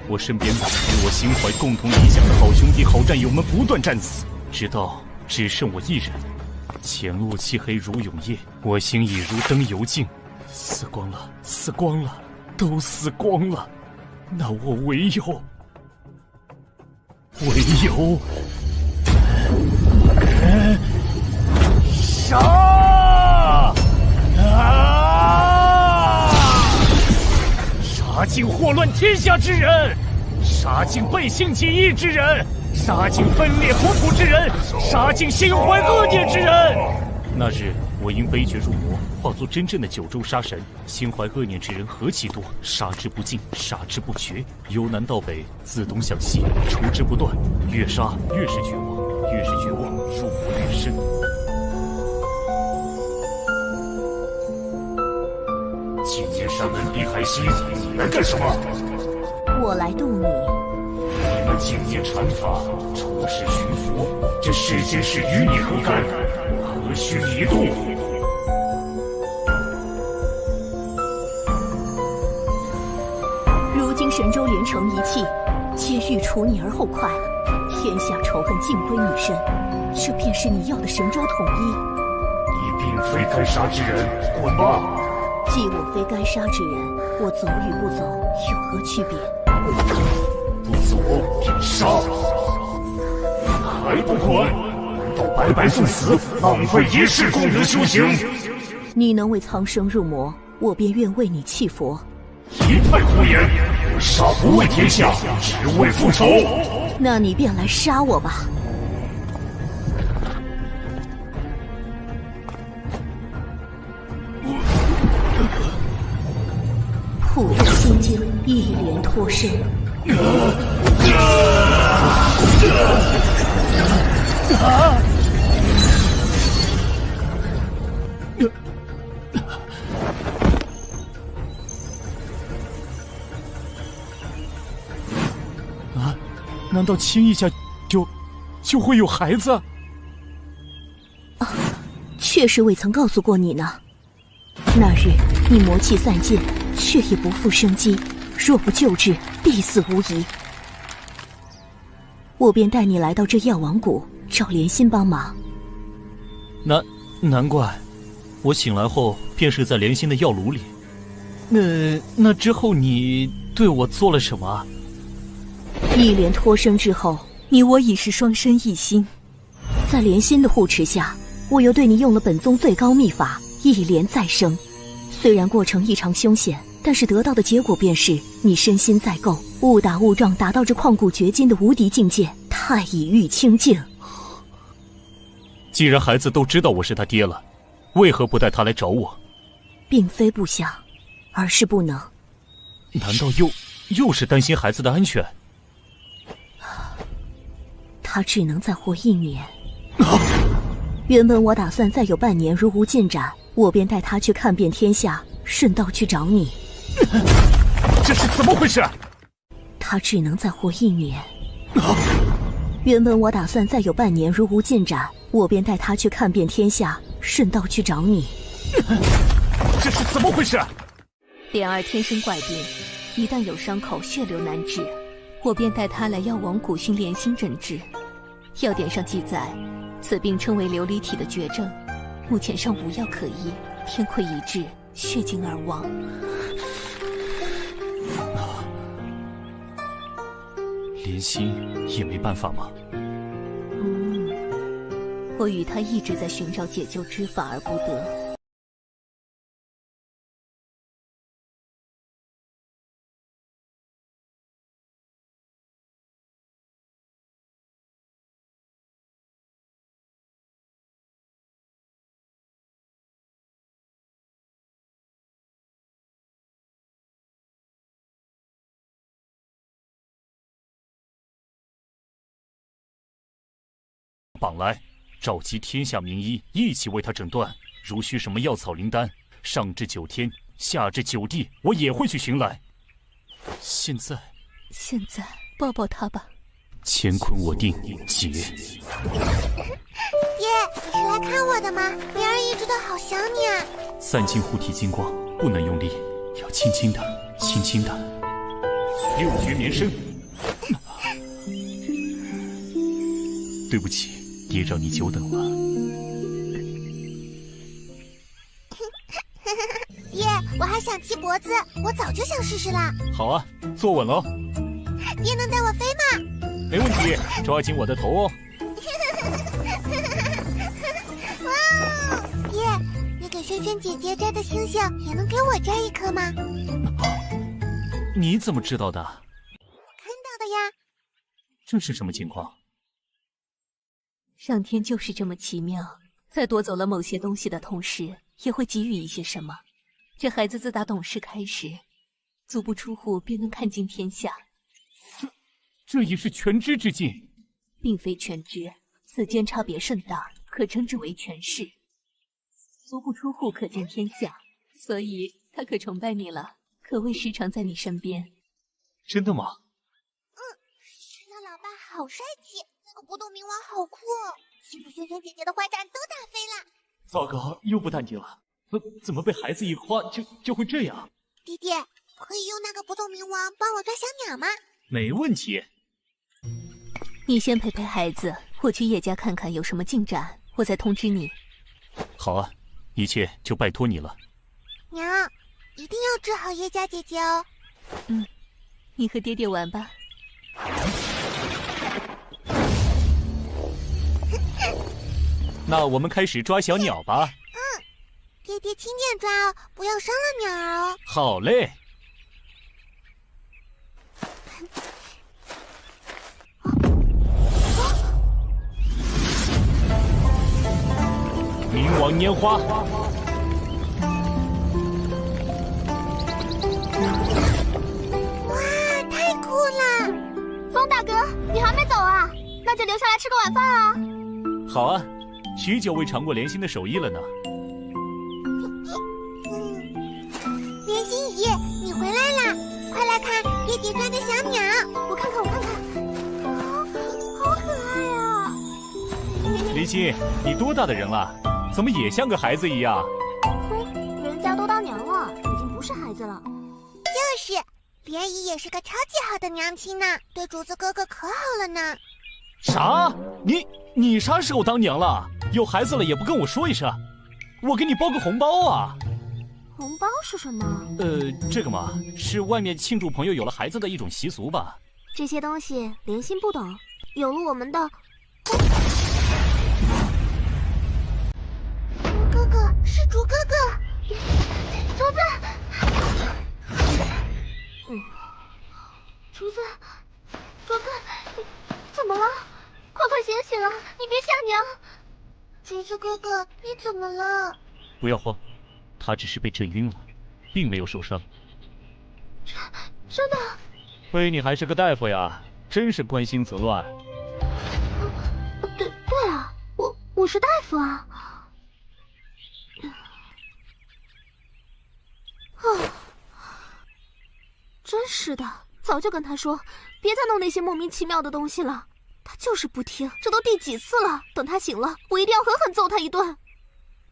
我身边的与我心怀共同理想的好兄弟、好战友们不断战死，直到只剩我一人。前路漆黑如永夜，我心已如灯油尽，死光了，都死光了。那我唯有杀！杀尽祸乱天下之人，杀尽背信弃义之人，杀尽分裂国土之人，杀尽心怀恶念之人。那日我因悲觉入魔，化作真正的九州杀神。心怀恶念之人何其多，杀之不尽，杀之不绝。由南到北，自东向西，除之不断。越杀越是绝望，越是绝望，入魔越深。今夜山门碧海西，你来干什么？我来渡你。你们今夜禅法，出世寻佛，这世间事与你何干？何须你渡？如今神州连成一气，皆欲除你而后快，天下仇恨尽归你身，这便是你要的神州统一。你并非该杀之人，滚吧！既我非该杀之人，我走与不走有何区别？不走便杀！还不滚！难道白白送死，浪费一世功德修行？你能为苍生入魔，我便愿为你弃佛。一派胡言！我杀不为天下，只为复仇。那你便来杀我吧。普渡心经，一莲托生。难道亲一下就会有孩子？啊，确实未曾告诉过你呢。那日你魔气散尽，却也不复生机，若不救治，必死无疑。我便带你来到这药王谷，找莲心帮忙。难怪，我醒来后便是在莲心的药炉里。那之后你对我做了什么？一莲托生之后，你我已是双身一心。在莲心的护持下，我又对你用了本宗最高秘法一莲再生。虽然过程异常凶险，但是得到的结果便是你身心再构，误打误撞达到这旷古绝今的无敌境界，太乙玉清净。既然孩子都知道我是他爹了，为何不带他来找我？并非不想，而是不能。难道又是担心孩子的安全？他只能再活1年。原本我打算再有半年如无进展，我便带他去看遍天下，顺道去找你。这是怎么回事？他只能再活1年。原本我打算再有半年如无进展，我便带他去看遍天下，顺道去找你。这是怎么回事？莲儿天生怪病，一旦有伤口，血流难止，我便带他来药王谷寻莲心诊治。药典上记载，此病称为琉璃体的绝症，目前尚无药可医，天亏一掷，血尽而亡。莲心也没办法吗？我与他一直在寻找解救之法而不得。绑来，召集天下名医一起为他诊断。如需什么药草灵丹，上至9天，下至9地，我也会去寻来。现在抱抱他吧。乾坤我定，结。爹，你是来看我的吗？莲儿一直都好想你啊。散尽护体金光，不能用力，要轻轻的，轻轻的。6诀绵生。对不起，爹让你久等了。爹，我还想骑脖子，我早就想试试啦。好啊，坐稳喽。爹能带我飞吗？没问题，抓紧我的头哦。哇哦！爹，你给萱萱姐姐摘的星星，也能给我摘一颗吗？你怎么知道的？我看到的呀。这是什么情况？上天就是这么奇妙，在夺走了某些东西的同时，也会给予一些什么。这孩子自打懂事开始，足不出户便能看尽天下。这已是全知之境。并非全知，此间差别甚大，可称之为权势。足不出户可见天下，所以他可崇拜你了，可谓时常在你身边。真的吗？那老爸好帅气，那个不动明王好酷哦，欺负萱萱姐姐的坏蛋都打飞了。糟糕，又不淡定了。怎么被孩子一夸就会这样？爹爹，可以用那个不动明王帮我抓小鸟吗？没问题。你先陪陪孩子，我去叶家看看有什么进展，我再通知你。好啊，一切就拜托你了。娘，一定要治好叶家姐姐哦。你和爹爹玩吧。那我们开始抓小鸟吧。爹爹轻点抓哦，不要伤了鸟儿哦。好嘞。冥王拈花。哇，太酷了！风大哥，你还没走啊？那就留下来吃个晚饭啊。好啊，许久未尝过莲心的手艺了呢。莲心姨，你回来啦！快来看爹爹抓的小鸟，我看看。好可爱啊！莲心，你多大的人了？怎么也像个孩子一样？人家都当娘了，已经不是孩子了。就是，莲姨也是个超级好的娘亲呢，对主子哥哥可好了呢。啥？你啥时候当娘了？有孩子了也不跟我说一声，我给你包个红包啊！红包是什么？这个嘛，是外面庆祝朋友有了孩子的一种习俗吧。这些东西莲心不懂，有了我们的哥哥是猪哥哥，竹子，竹子，怎么了？快醒醒啊！你别吓娘！竹子哥哥，你怎么了？不要慌，他只是被震晕了，并没有受伤。真的？亏你还是个大夫呀，真是关心则乱。对啊，我是大夫啊。真是的，早就跟他说，别再弄那些莫名其妙的东西了。他就是不听，这都第几次了？等他醒了，我一定要狠狠揍他一顿。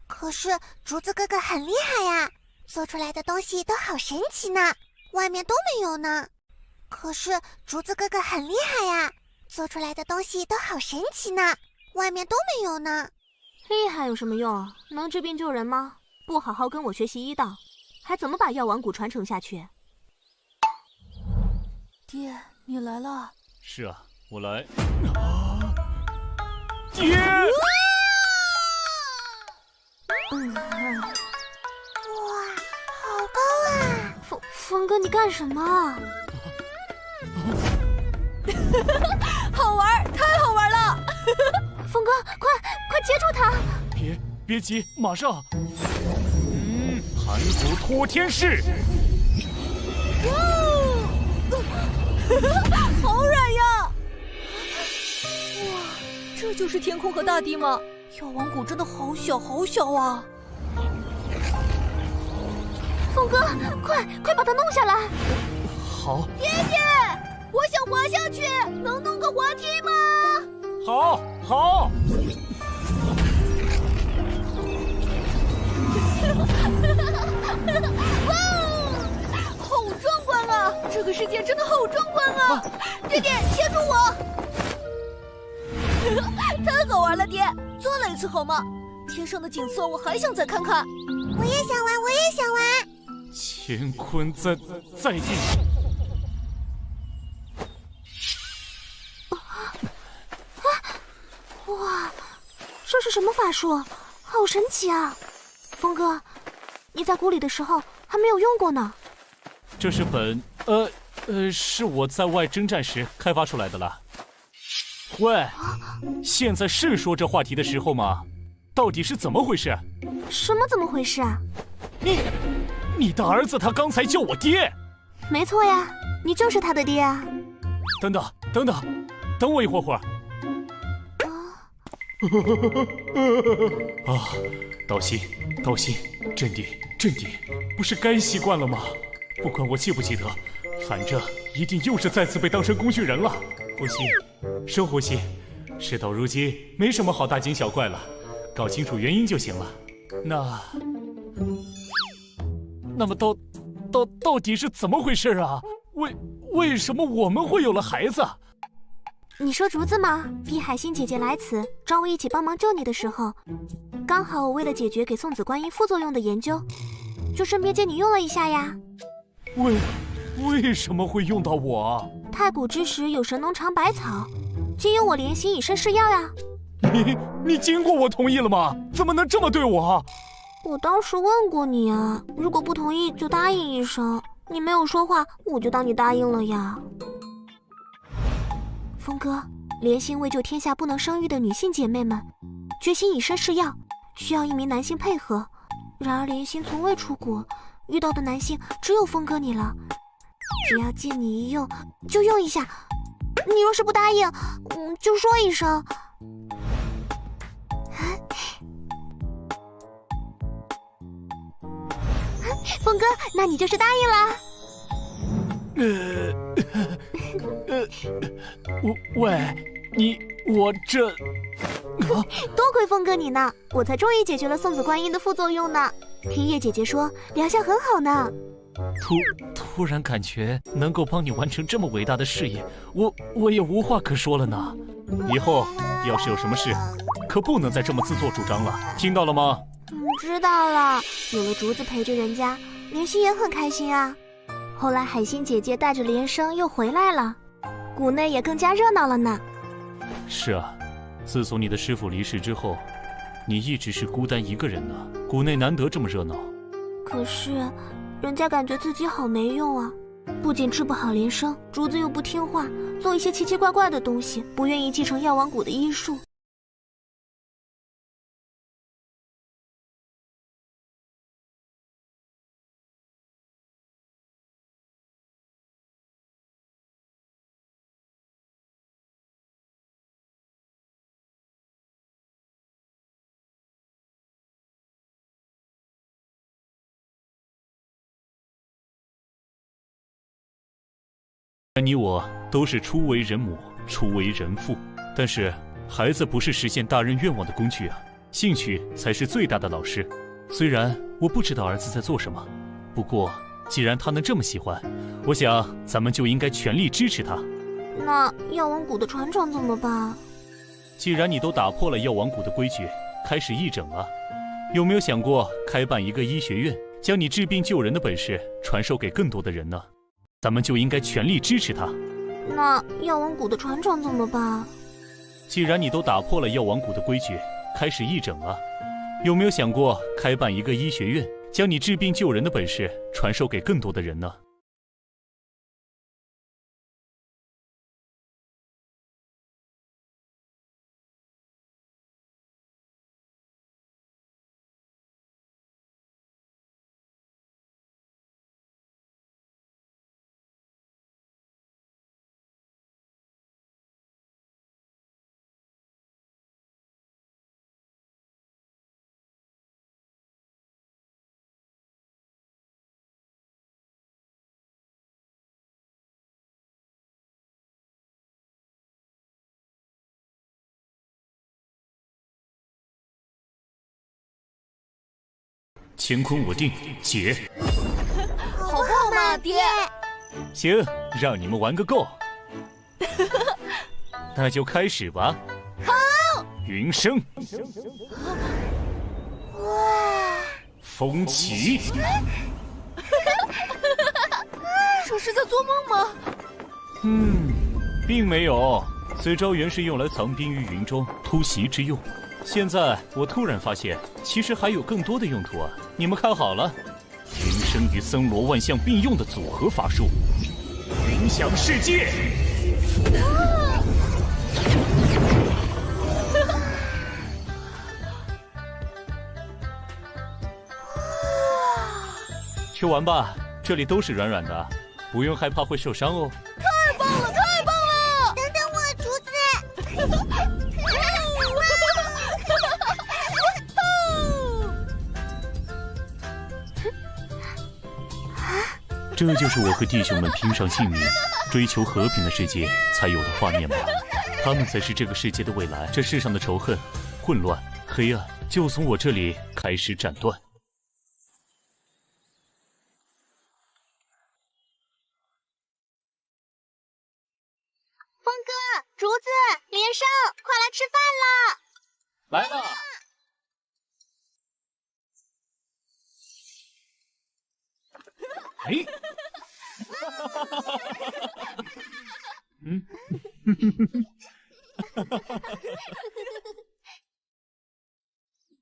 可是竹子哥哥很厉害呀，做出来的东西都好神奇呢，外面都没有呢。可是竹子哥哥很厉害呀，做出来的东西都好神奇呢，外面都没有呢。厉害有什么用？能治病救人吗？不好好跟我学习医道，还怎么把药王谷传承下去？爹，你来了。是啊，我来。爹！哇，好高啊！峰哥，你干什么？好玩，太好玩了！峰哥，快接住他！别急，马上。盘古托天式。好软呀！哇，这就是天空和大地吗？药王谷真的好小好小啊！峰哥，快把它弄下来！好。爹爹，我想滑下去，能弄个滑梯吗？好。哇哦，好壮观啊！这个世界真的好壮观啊！爹爹，牵住我！太好玩了，爹，再来一次好吗？天上的景色我还想再看看。我也想玩，我也想玩。乾坤在地。哇，这是什么法术？好神奇啊！峰哥，你在谷里的时候还没有用过呢。这是是我在外征战时开发出来的了。喂，现在是说这话题的时候吗？到底是怎么回事？什么怎么回事啊？你的儿子他刚才叫我爹。没错呀，你就是他的爹啊。等我一会儿。道心，镇定，不是该习惯了吗？不管我记不记得，反正一定又是再次被当成工具人了。呼吸，深呼吸。事到如今，没什么好大惊小怪了，搞清楚原因就行了。那么到底是怎么回事啊？为什么我们会有了孩子？你说竹子吗？逼海星姐姐来此找我一起帮忙救你的时候，刚好我为了解决给送子观音副作用的研究，就顺便借你用了一下呀。为什么会用到我？太古之时有神农尝百草，经由我莲心以身试药呀。你经过我同意了吗？怎么能这么对我？我当时问过你啊，如果不同意就答应一声。你没有说话，我就当你答应了呀。峰哥，莲心为救天下不能生育的女性姐妹们，决心以身试药，需要一名男性配合。然而莲心从未出国，遇到的男性只有峰哥你了。只要借你一用，就用一下。你若是不答应，就说一声。峰哥，那你就是答应了。我这……多亏峰哥你呢，我才终于解决了送子观音的副作用呢。听叶姐姐说，疗效很好呢。突然感觉能够帮你完成这么伟大的事业，我也无话可说了呢。以后要是有什么事，可不能再这么自作主张了，听到了吗？知道了。有了竹子陪着人家，莲心也很开心啊。后来海星姐姐带着莲生又回来了，谷内也更加热闹了呢。是啊，自从你的师傅离世之后，你一直是孤单一个人呢。谷内难得这么热闹。可是人家感觉自己好没用啊，不仅治不好莲生，竹子又不听话，做一些奇奇怪怪的东西，不愿意继承药王谷的医术。你我都是初为人母，初为人父，但是孩子不是实现大人愿望的工具啊，兴趣才是最大的老师。虽然我不知道儿子在做什么，不过既然他能这么喜欢，我想咱们就应该全力支持他。那药王谷的船长怎么办？既然你都打破了药王谷的规矩，开始义诊了，有没有想过开办一个医学院，将你治病救人的本事传授给更多的人呢？咱们就应该全力支持他。那药王谷的船长怎么办？既然你都打破了药王谷的规矩，开始义诊了，有没有想过开办一个医学院，将你治病救人的本事传授给更多的人呢？乾坤我定，解。好棒嘛，爹！行，让你们玩个够。那就开始吧。好。云生。哇！风起。这是在做梦吗？并没有。此招原是用来藏兵于云中，突袭之用。现在我突然发现，其实还有更多的用途啊！你们看好了，云生与森罗万象并用的组合法术，云响世界。去玩吧，这里都是软软的，不用害怕会受伤哦。太棒了，太棒了！等等我，竹子。这就是我和弟兄们拼上性命，追求和平的世界才有的画面吧。他们才是这个世界的未来。这世上的仇恨、混乱、黑暗，就从我这里开始斩断。峰哥、竹子、连胜，快来吃饭了！来了。哎，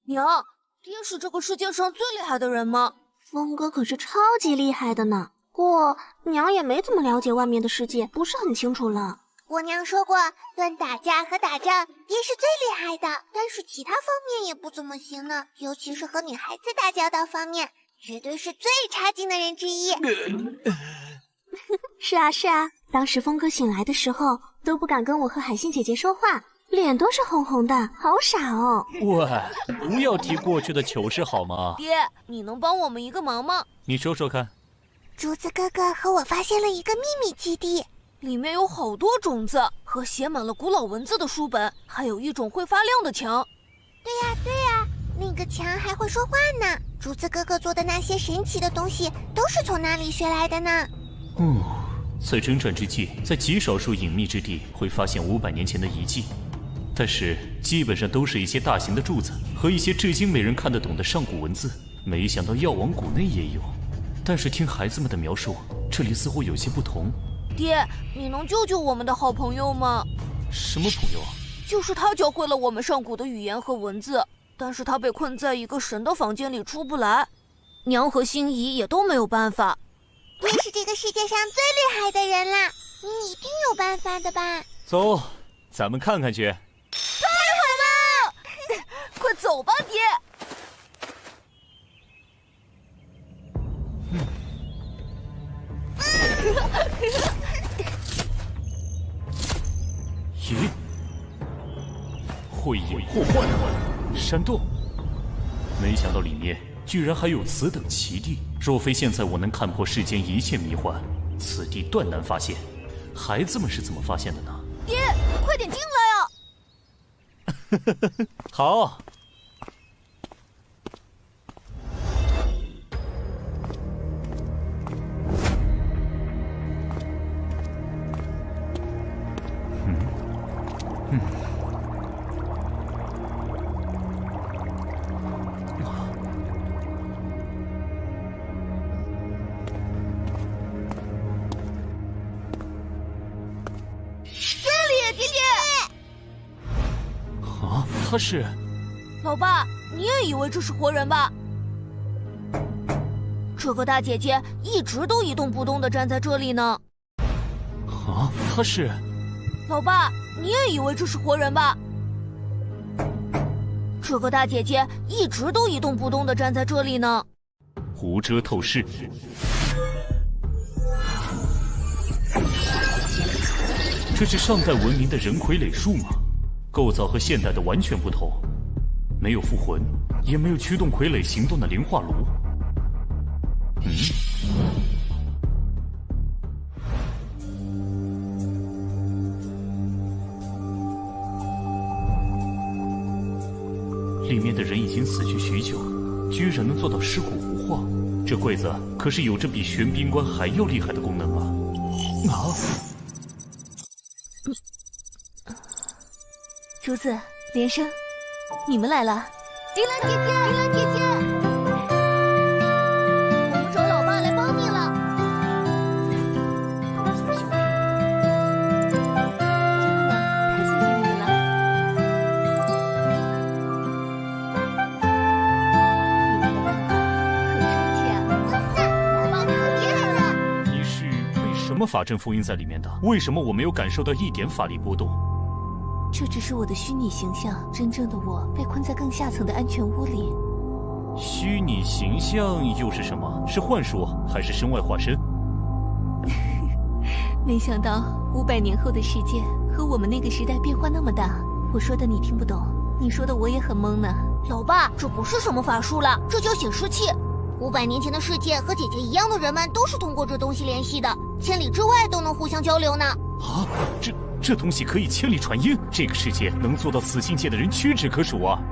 娘，爹是这个世界上最厉害的人吗？峰哥可是超级厉害的呢，不过娘也没怎么了解外面的世界，不是很清楚了。我娘说过，论打架和打仗，爹是最厉害的，但是其他方面也不怎么行呢，尤其是和女孩子打交道方面。绝对是最差劲的人之一。是啊是啊，当时峰哥醒来的时候都不敢跟我和海星姐姐说话，脸都是红红的，好傻哦。喂，不要提过去的糗事好吗？爹，你能帮我们一个忙吗？你说说看。竹子哥哥和我发现了一个秘密基地，里面有好多种子和写满了古老文字的书本，还有一种会发亮的墙。对呀对呀，那个墙还会说话呢。竹子哥哥做的那些神奇的东西都是从那里学来的呢。在征战之际，在极少数隐秘之地会发现500年前的遗迹，但是基本上都是一些大型的柱子和一些至今没人看得懂的上古文字。没想到药王谷内也有，但是听孩子们的描述，这里似乎有些不同。爹，你能救救我们的好朋友吗？什么朋友啊？就是他教会了我们上古的语言和文字，但是他被困在一个神的房间里出不来，娘和心仪也都没有办法。爹是这个世界上最厉害的人啦，你一定有办法的吧？走，咱们看看去。太好了，快走吧，爹。咦，慧眼破幻，山洞，没想到里面居然还有此等奇地。若非现在我能看破世间一切迷幻，此地断难发现。孩子们是怎么发现的呢？爹，快点进来呀！好。他是，老爸，你也以为这是活人吧？这个大姐姐一直都一动不动地站在这里呢。啊，他是，老爸，你也以为这是活人吧？这个大姐姐一直都一动不动地站在这里呢。无遮透视，这是上代文明的人傀儡术吗？构造和现代的完全不同，没有附魂，也没有驱动傀儡行动的灵化炉。里面的人已经死去许久，居然能做到尸骨无化，这柜子可是有着比玄冰棺还要厉害的功能啊！啊！竹子、连生，你们来了。铃兰姐姐，铃兰姐姐，我们找老爸来帮你了。太谢谢你们了。你们的爸爸很帅气啊！老爸可厉害了。你是被什么法阵封印在里面的？为什么我没有感受到一点法力波动？这只是我的虚拟形象，真正的我被困在更下层的安全屋里。虚拟形象又是什么？是幻术还是身外化身？没想到500年后的世界和我们那个时代变化那么大。我说的你听不懂，你说的我也很懵呢。老爸，这不是什么法术了，这叫显示器。 500年前的世界和姐姐一样的人们都是通过这东西联系的，千里之外都能互相交流呢。啊，这东西可以千里传音，这个世界能做到此境界的人屈指可数啊！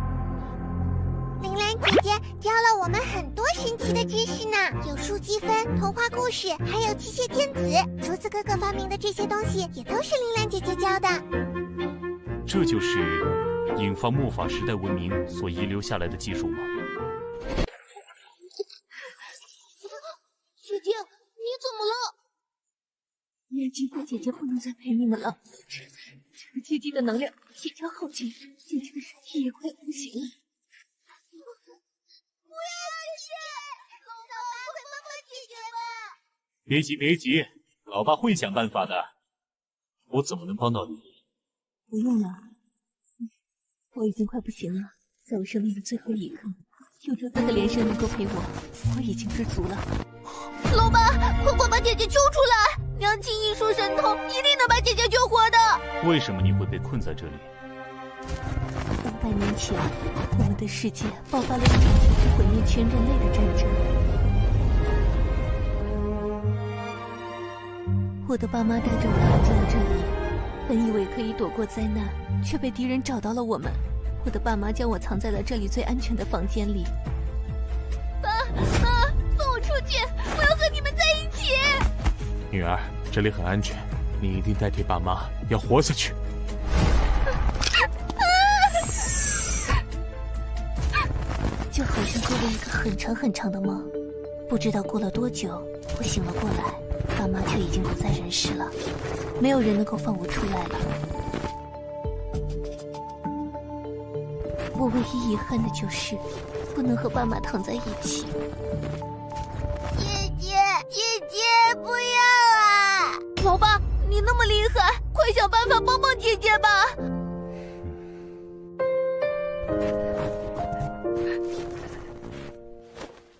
铃兰姐姐教了我们很多神奇的知识呢，有数积分、童话故事，还有机械电子。竹子哥哥发明的这些东西也都是铃兰姐姐教的。这就是引发末法时代文明所遗留下来的技术吗？ 姐姐，你怎么了？眼睛和姐姐不能再陪你们了，这个基地的能量也要耗尽，姐姐的身体也快不行了。不要去！老爸会帮帮姐姐吧？别急，别急，老爸会想办法的。我怎么能帮到你？不用了，我已经快不行了，在我生命的最后一刻，有竹子和连生能够陪我已经知足了。 老爸，快把姐姐救出来！娘亲一术神通，一定能把姐姐救活的。为什么你会被困在这里？500年前，我们的世界爆发了一场足以毁灭全人类的战争。我的爸妈带着我来到了这里，本以为可以躲过灾难，却被敌人找到了我们。我的爸妈将我藏在了这里最安全的房间里。爸，送我出去！我要和你们在一起。女儿，这里很安全，你一定代替爸妈要活下去。就好像做了一个很长很长的梦，不知道过了多久，我醒了过来，爸妈却已经不在人世了，没有人能够放我出来了。我唯一遗憾的就是不能和爸妈躺在一起。姐姐，不要啊！老爸，你那么厉害，快想办法帮帮姐姐吧！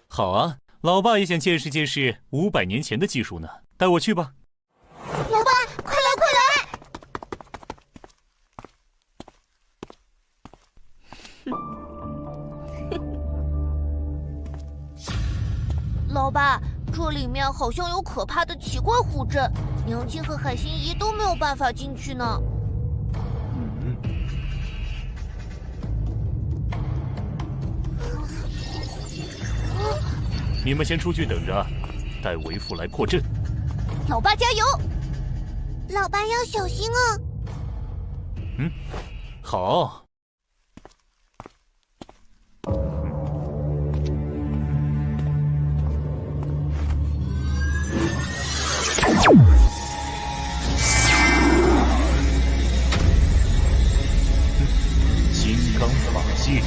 好啊，老爸也想见识见识500年前的技术呢，带我去吧。老爸，快来！老爸，这里面好像有可怕的奇怪符阵，娘亲和海星姨都没有办法进去呢。你们先出去等着，待为父来破阵。老爸加油！老爸要小心啊！好。金刚法界。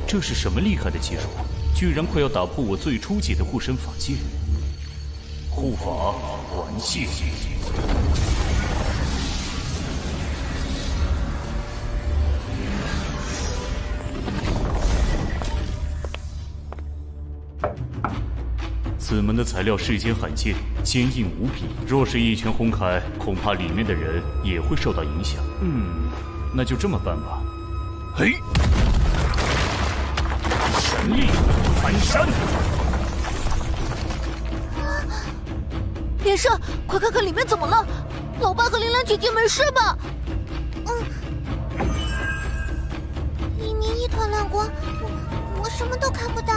这是什么厉害的技术？居然快要打破我最初级的护身法界！护法还界。此门的材料世间罕见，坚硬无比。若是一拳轰开，恐怕里面的人也会受到影响。那就这么办吧。嘿！神力蹒跚！连胜，快看看里面怎么了？老爸和铃兰姐姐没事吧？里面一团乱光，我什么都看不到。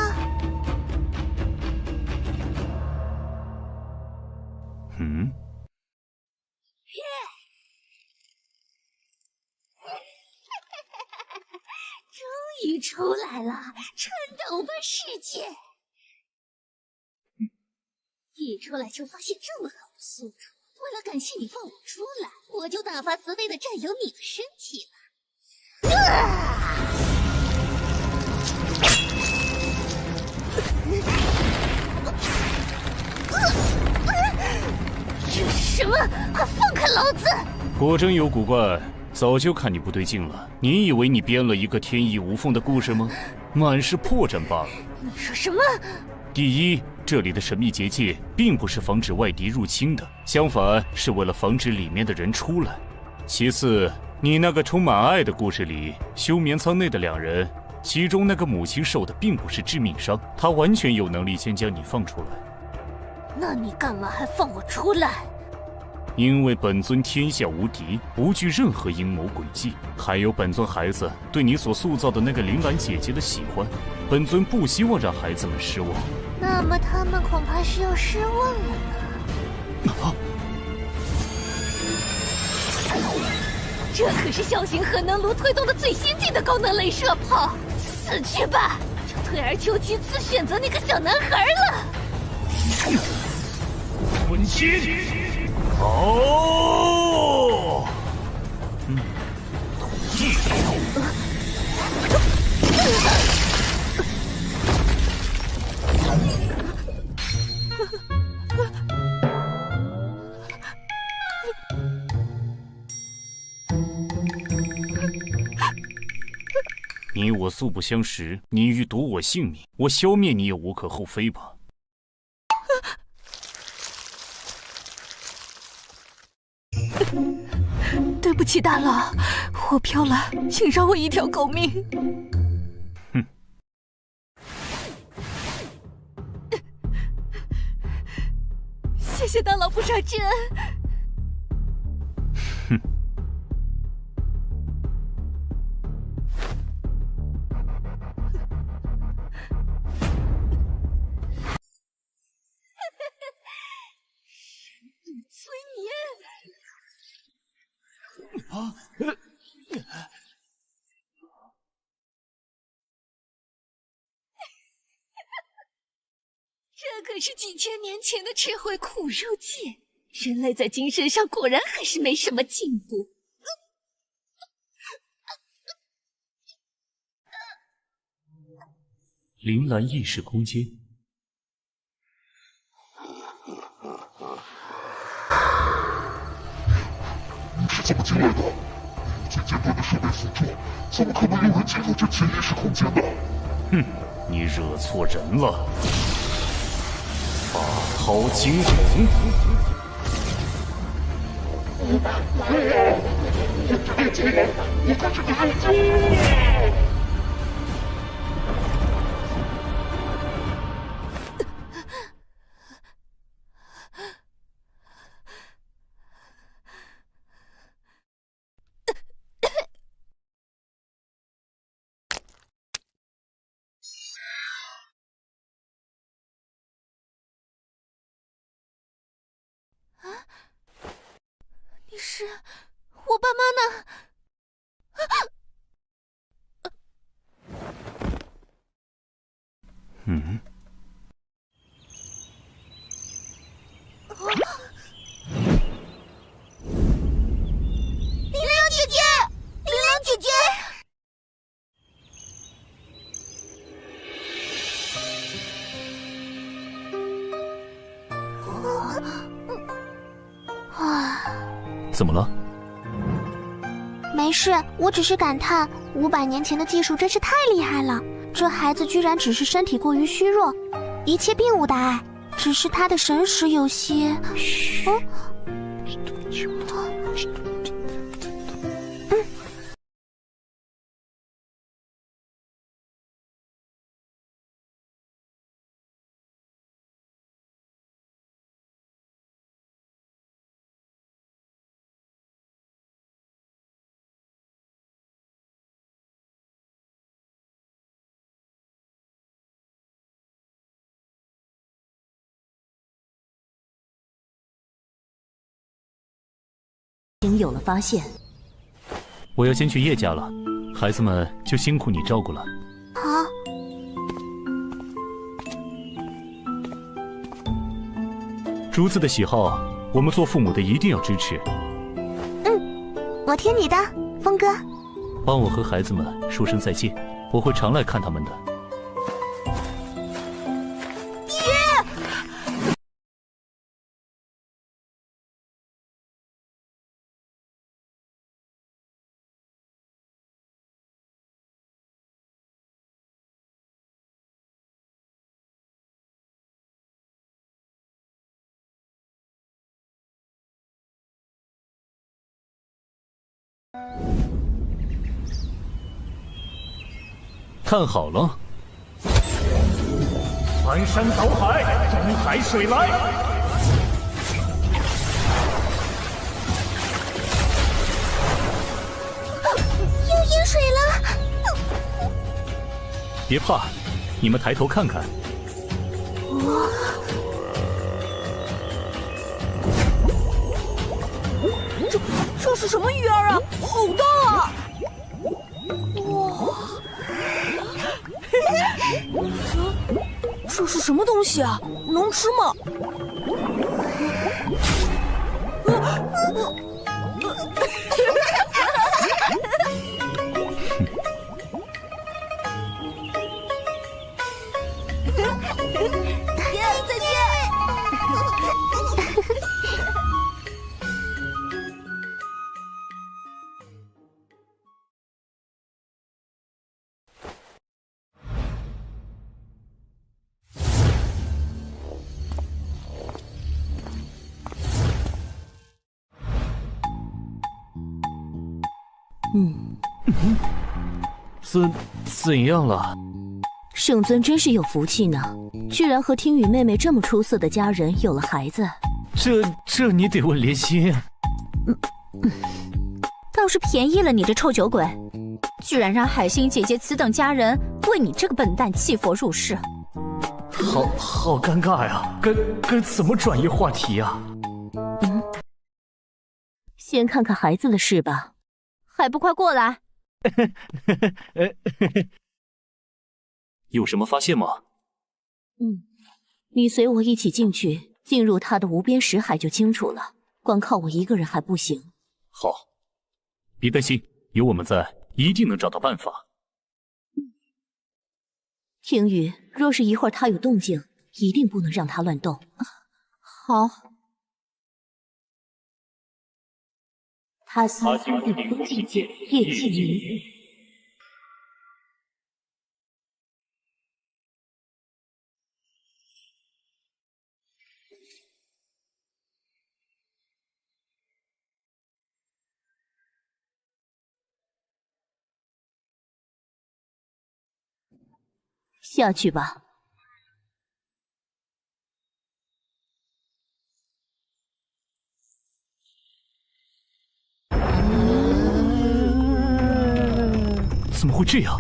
终于出来了，颤抖吧世界！一出来就发现这么好的宿主，为了感谢你放我出来，我就大发慈悲的占有你的身体了。这是什么？快放开老子！果真有古怪。早就看你不对劲了，你以为你编了一个天衣无缝的故事吗？满是破绽罢了。你说什么？第一，这里的神秘结界并不是防止外敌入侵的，相反是为了防止里面的人出来。其次，你那个充满爱的故事里，休眠舱内的2人，其中那个母亲受的并不是致命伤，她完全有能力先将你放出来。那你干嘛还放我出来？因为本尊天下无敌，不惧任何阴谋诡计，还有本尊孩子对你所塑造的那个铃兰姐姐的喜欢，本尊不希望让孩子们失望。那么他们恐怕是要失望了呢。这可是小型核能炉推动的最先进的高能镭射炮，死去吧！就退而求其次，选择那个小男孩了。魂心。哦，统计。你我素不相识，你欲夺我性命，我消灭你也无可厚非吧。对不起，大佬，我飘了，请饶我一条狗命。哼！谢谢大佬不杀之恩。哼！催眠。这可是几千年前的智慧苦肉计，人类在精神上果然还是没什么进步。铃兰意识空间。辅助，怎么可能有人进入这潜意识空间呢？哼，你惹错人了。法涛惊鸿。没有，我这个巨人，我可是个妖精。你是我爸妈呢？嗯。林良姐姐，林良姐姐。怎么了？没事，我只是感叹500年前的技术真是太厉害了。这孩子居然只是身体过于虚弱，一切并无大碍，只是他的神识有些……已经有了发现。我要先去叶家了，孩子们就辛苦你照顾了。好。竹子的喜好，我们做父母的一定要支持。我听你的，峰哥。帮我和孩子们说声再见，我会常来看他们的。看好了，翻山倒海，东海水来。又淹水了！别怕，你们抬头看看。这是什么鱼儿啊？好大啊！哇！这是什么东西啊？能吃吗？再见。怎样了？圣尊真是有福气呢，居然和听雨妹妹这么出色的家人有了孩子。这你得问莲心。倒是便宜了你这臭酒鬼，居然让海星姐姐此等家人为你这个笨蛋弃佛入室。好尴尬呀，该怎么转移话题啊？先看看孩子的事吧，还不快过来！有什么发现吗？你随我一起进去，进入他的无边识海就清楚了。光靠我一个人还不行。好，别担心，有我们在，一定能找到办法。听雨，若是一会儿他有动静，一定不能让他乱动。好。哈斯顶峰境界叶继明。下去吧。怎么会这样？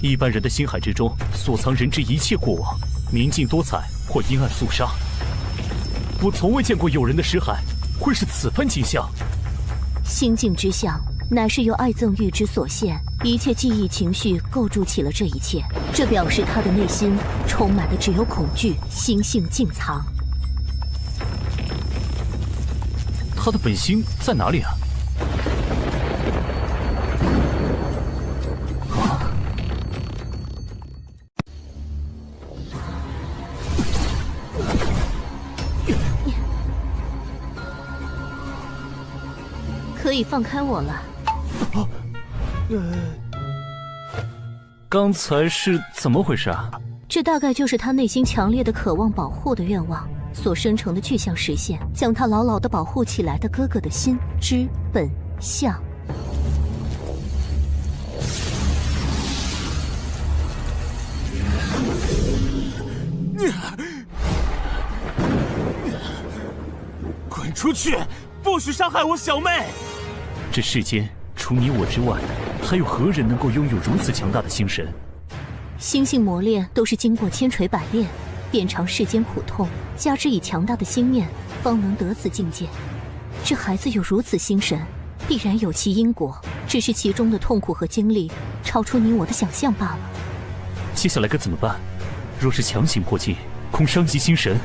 一般人的心海之中所藏人之一切过往，明净多彩或阴暗肃杀。我从未见过有人的识海会是此番景象。心境之象，乃是由爱憎欲之所现，一切记忆情绪构筑起了这一切。这表示他的内心充满的只有恐惧，心性尽藏。他的本心在哪里啊？可以放开我了。刚才是怎么回事啊？这大概就是他内心强烈的渴望保护的愿望所生成的具象实现，将他牢牢地保护起来的哥哥的心之本相。滚出去！不许伤害我小妹！这世间除你我之外，还有何人能够拥有如此强大的心神？心性磨练都是经过千锤百炼，遍尝世间苦痛，加之以强大的心念，方能得此境界。这孩子有如此心神，必然有其因果，只是其中的痛苦和经历超出你我的想象罢了。接下来该怎么办？若是强行破境，恐伤及心神。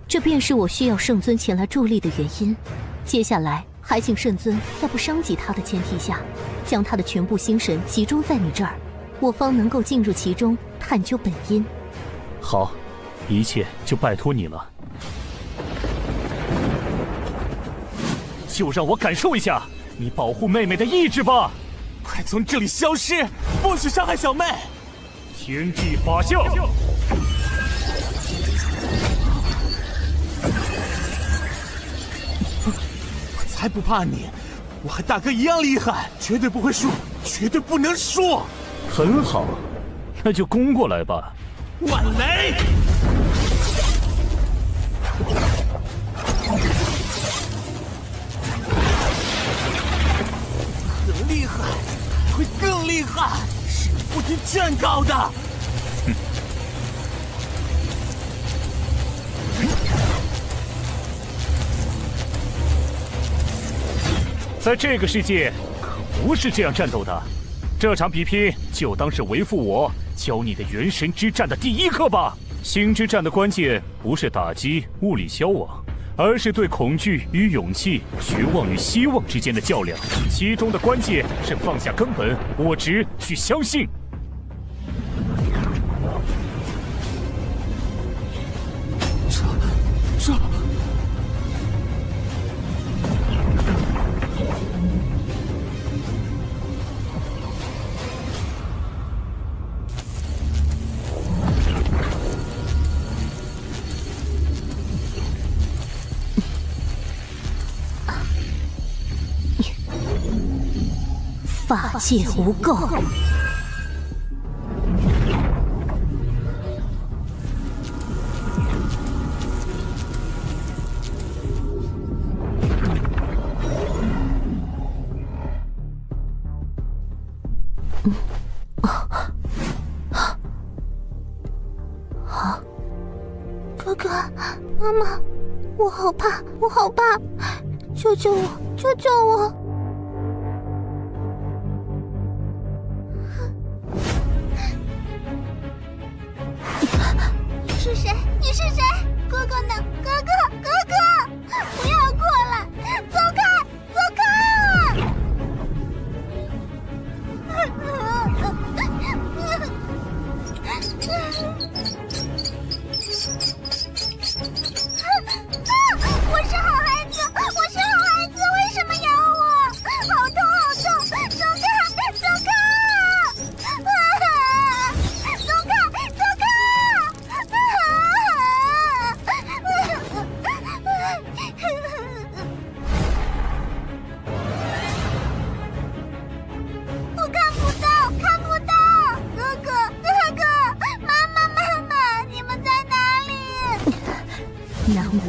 这便是我需要圣尊前来助力的原因。接下来还请圣尊在不伤及他的前提下，将他的全部心神集中在你这儿，我方能够进入其中，探究本因。好，一切就拜托你了。就让我感受一下你保护妹妹的意志吧！快从这里消失，不许伤害小妹！天地法相。才不怕你，我和大哥一样厉害，绝对不会输，绝对不能输。很好，那就攻过来吧。万雷！更厉害，会更厉害，是不听劝告的。在这个世界可不是这样战斗的，这场比拼就当是为父我教你的元神之战的第一课吧。心之战的关键不是打击物理消亡，而是对恐惧与勇气、绝望与希望之间的较量，其中的关键是放下根本我执去相信。这法界无垢。哥哥，妈妈，我好怕，我好怕，救救我，救救我！你是谁？你是谁？哥哥呢？哥哥，哥哥，不要过来！走开，走开！我是好孩子，我是好孩子，为什么咬我？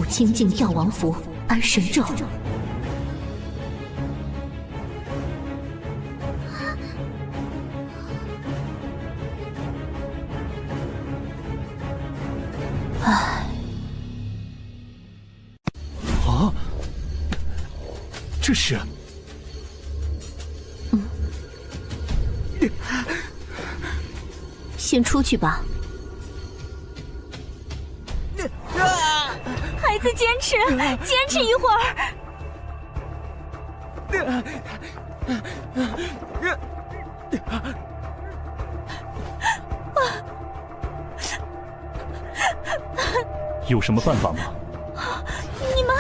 精进药王符、安神咒。唉，啊，这是。先出去吧。孩子，坚持，坚持一会儿。有什么办法吗？你们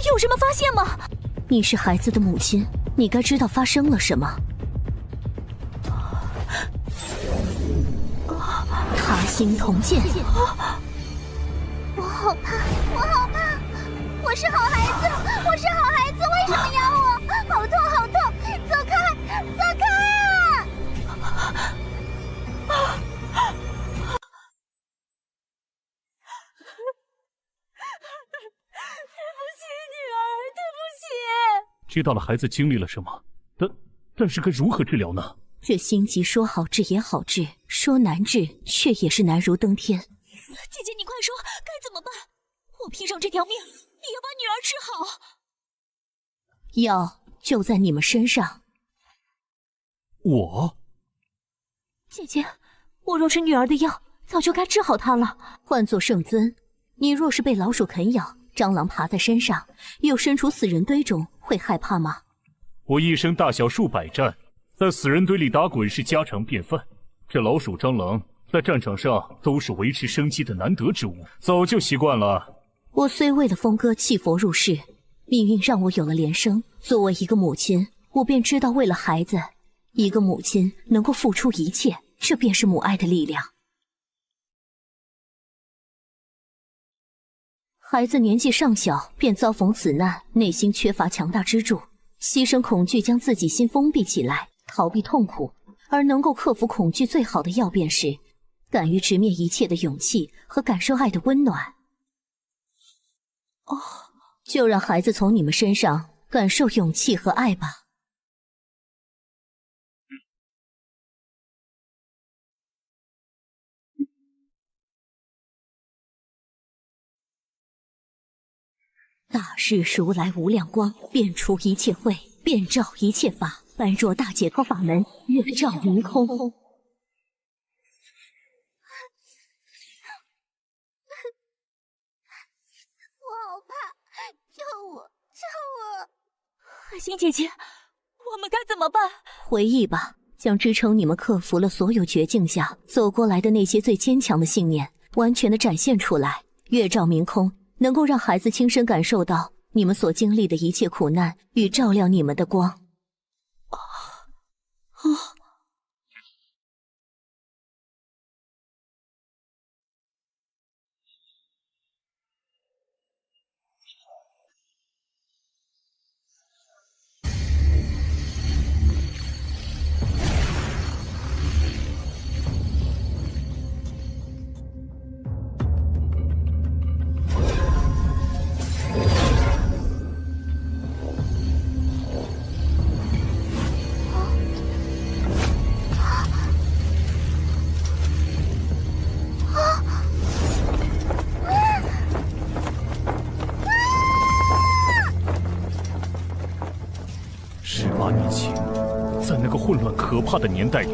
有什么发现吗？你是孩子的母亲，你该知道发生了什么。他心同剑。我好怕，我好怕！我是好孩子，我是好孩子，为什么咬我？好痛，好痛！走开，走开啊！对不起，女儿，对不起。知道了孩子经历了什么，但是该如何治疗呢？这心疾说好治也好治，说难治却也是难如登天。姐姐，你快说，该怎么办？我拼上这条命，也要把女儿治好。药就在你们身上。我？姐姐，我若是女儿的药，早就该治好她了。换做圣尊，你若是被老鼠啃咬，蟑螂爬在身上，又身处死人堆中，会害怕吗？我一生大小数百战，在死人堆里打滚是家常便饭。这老鼠、蟑螂在战场上都是维持生机的难得之物，早就习惯了。我虽为了峰哥弃佛入世，命运让我有了连生。作为一个母亲，我便知道为了孩子，一个母亲能够付出一切，这便是母爱的力量。孩子年纪尚小，便遭逢此难，内心缺乏强大支柱，牺牲恐惧将自己心封闭起来，逃避痛苦。而能够克服恐惧最好的药便是敢于直面一切的勇气和感受爱的温暖。就让孩子从你们身上感受勇气和爱吧。大日如来无量光，遍除一切秽，遍照一切法，般若大解脱法门，月照明空。我好怕，救我，救我！海星姐姐，我们该怎么办？回忆吧，将支撑你们克服了所有绝境下走过来的那些最坚强的信念，完全的展现出来。月照明空，能够让孩子亲身感受到你们所经历的一切苦难与照亮你们的光。18年前，在那个混乱可怕的年代里，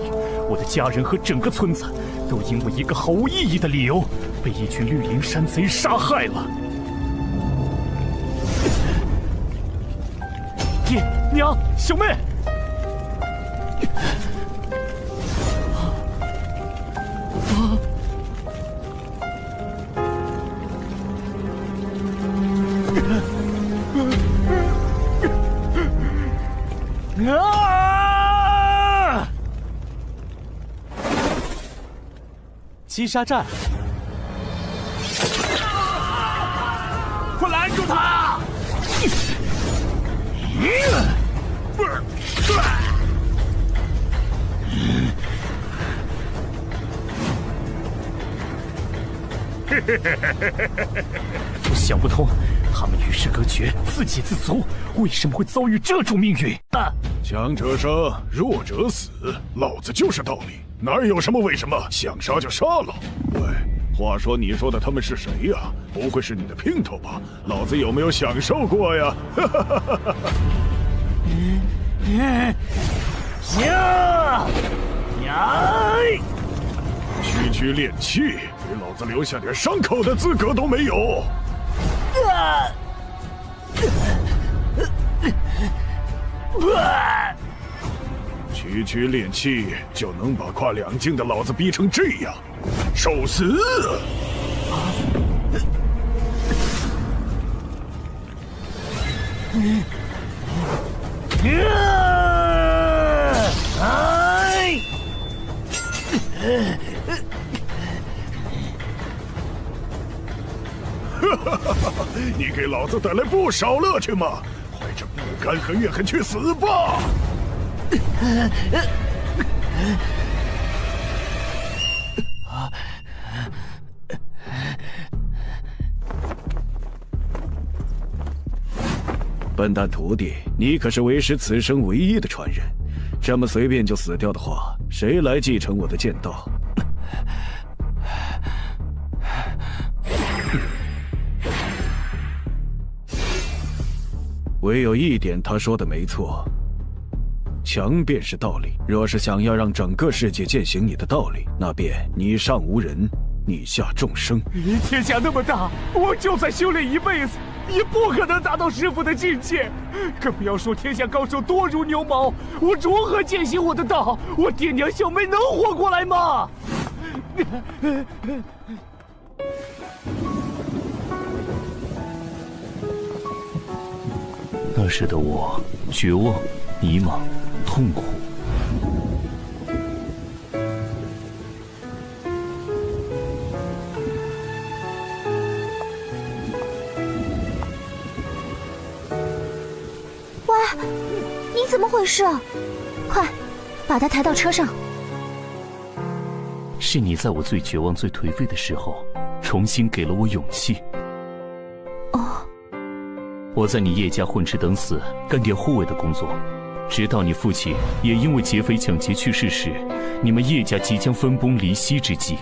我的家人和整个村子都因为一个毫无意义的理由，被一群绿林山贼杀害了。爹娘，小妹，击杀战，快拦住他！我想不通，他们与世隔绝，自给自足，为什么会遭遇这种命运？啊！强者生，弱者死，老子就是道理，哪有什么为什么，想杀就杀了。喂，话说你说的他们是谁呀？不会是你的姘头吧？老子有没有享受过呀？行，呀！区练气，给老子留下点伤口的资格都没有！区练气就能把跨2境的老子逼成这样，受死！你给老子带来不少乐趣嘛！怀着不甘和怨恨去死吧！笨蛋徒弟，你可是为师此生唯一的传人，这么随便就死掉的话，谁来继承我的剑道？唯有一点，他说的没错，强便是道理。若是想要让整个世界践行你的道理，那便你上无人，你下众生。天下那么大，我就算修炼一辈子，也不可能达到师父的境界。更不要说天下高手多如牛毛，我如何践行我的道？我爹娘小妹能活过来吗？那时的我，绝望、迷茫、痛苦。喂，你怎么回事？快，把他抬到车上。是你在我最绝望、最颓废的时候，重新给了我勇气。我在你叶家混吃等死，干点护卫的工作，直到你父亲也因为劫匪抢劫去世时，你们叶家即将分崩离析之际。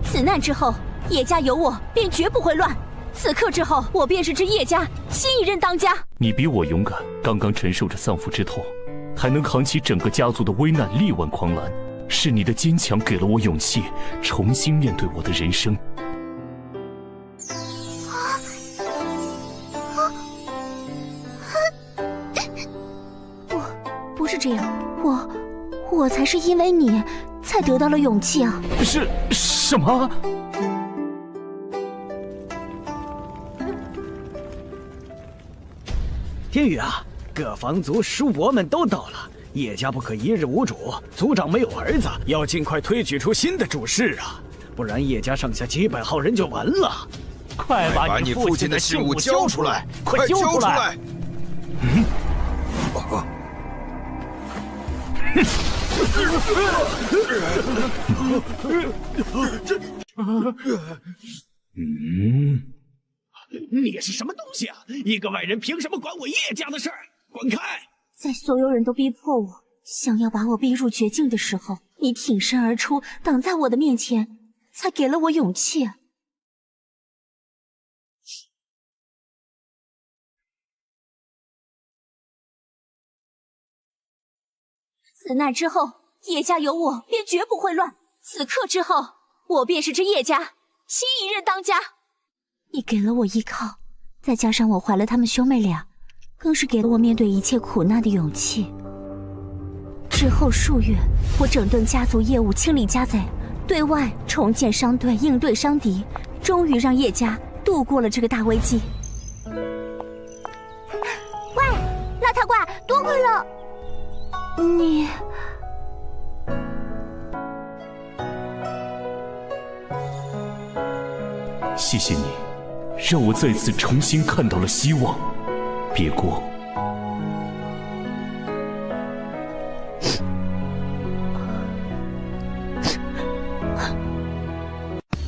此难之后，叶家有我，便绝不会乱。此刻之后，我便是这叶家新一任当家。你比我勇敢，刚刚承受着丧父之痛，还能扛起整个家族的危难，力挽狂澜。是你的坚强给了我勇气，重新面对我的人生。不是这样，我才是因为你才得到了勇气啊！是什么？天宇啊，各房族叔伯们都到了，叶家不可一日无主，族长没有儿子，要尽快推举出新的主事啊，不然叶家上下几百号人就完了。快把你父亲的信物交出来！快交出来！你是什么东西啊？一个外人凭什么管我叶家的事儿？滚开！在所有人都逼迫我，想要把我逼入绝境的时候，你挺身而出，挡在我的面前，才给了我勇气。此难之后，叶家有我，便绝不会乱。此刻之后，我便是这叶家新一任当家。你给了我依靠，再加上我怀了他们兄妹俩，更是给了我面对一切苦难的勇气。之后数月，我整顿家族业务，清理家贼，对外重建商队，应对伤敌，终于让叶家度过了这个大危机。喂，邋遢怪，多亏了你。谢谢你，让我再次重新看到了希望。别过。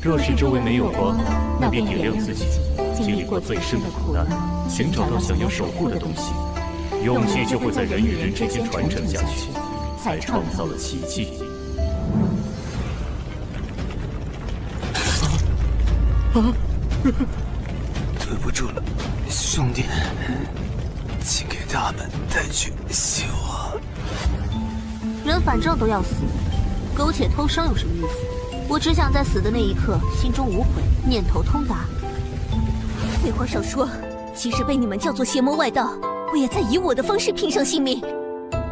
若是周围没有光，那便点亮自己，经历过最深的苦难，寻找到想要守护的东西，勇气就会在人与人之间传承下去，才创造了奇迹。对不住了，兄弟，请给他们带去希望。人反正都要死，苟且偷生有什么意思？我只想在死的那一刻，心中无悔，念头通达。废话少说，即使被你们叫做邪魔外道，我也在以我的方式拼上性命，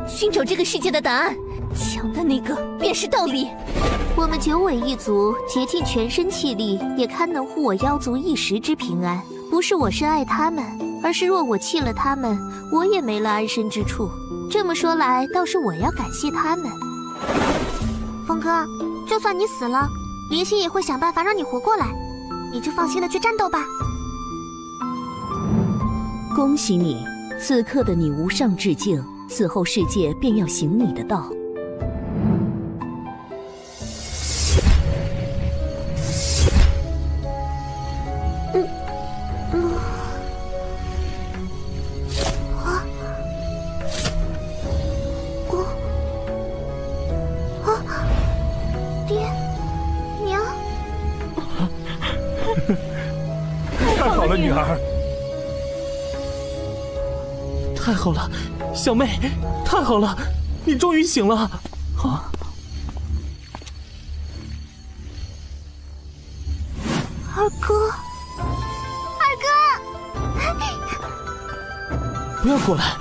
寻找这个世界的答案。强的那个便是道理。我们九尾一族竭尽全身气力，也堪能护我妖族一时之平安。不是我深爱他们，而是若我弃了他们，我也没了安身之处。这么说来，倒是我要感谢他们。风哥，就算你死了，林星也会想办法让你活过来，你就放心的去战斗吧。恭喜你，此刻的你无上致敬，此后世界便要行你的道。太好了，女儿！太好了，小妹，太好了，你终于醒了！啊！二哥，二哥，不要过来！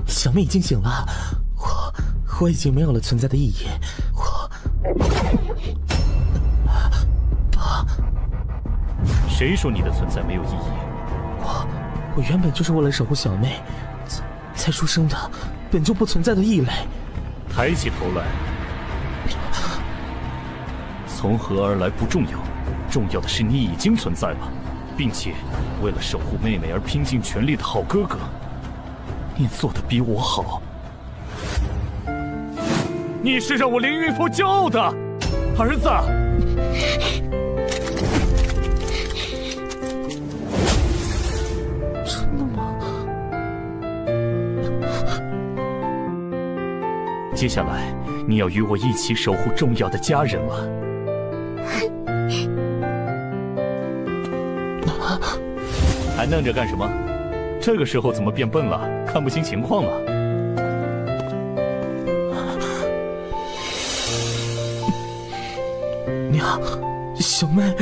小妹已经醒了，我已经没有了存在的意义。谁说你的存在没有意义？我原本就是为了守护小妹，才出生的，本就不存在的异类。抬起头来，从何而来不重要，重要的是你已经存在了，并且为了守护妹妹而拼尽全力的好哥哥，你做的比我好。你是让我凌云峰骄傲的儿子。真的吗？接下来你要与我一起守护重要的家人了。还愣着干什么？这个时候怎么变笨了？看不清情况了？娘，小妹。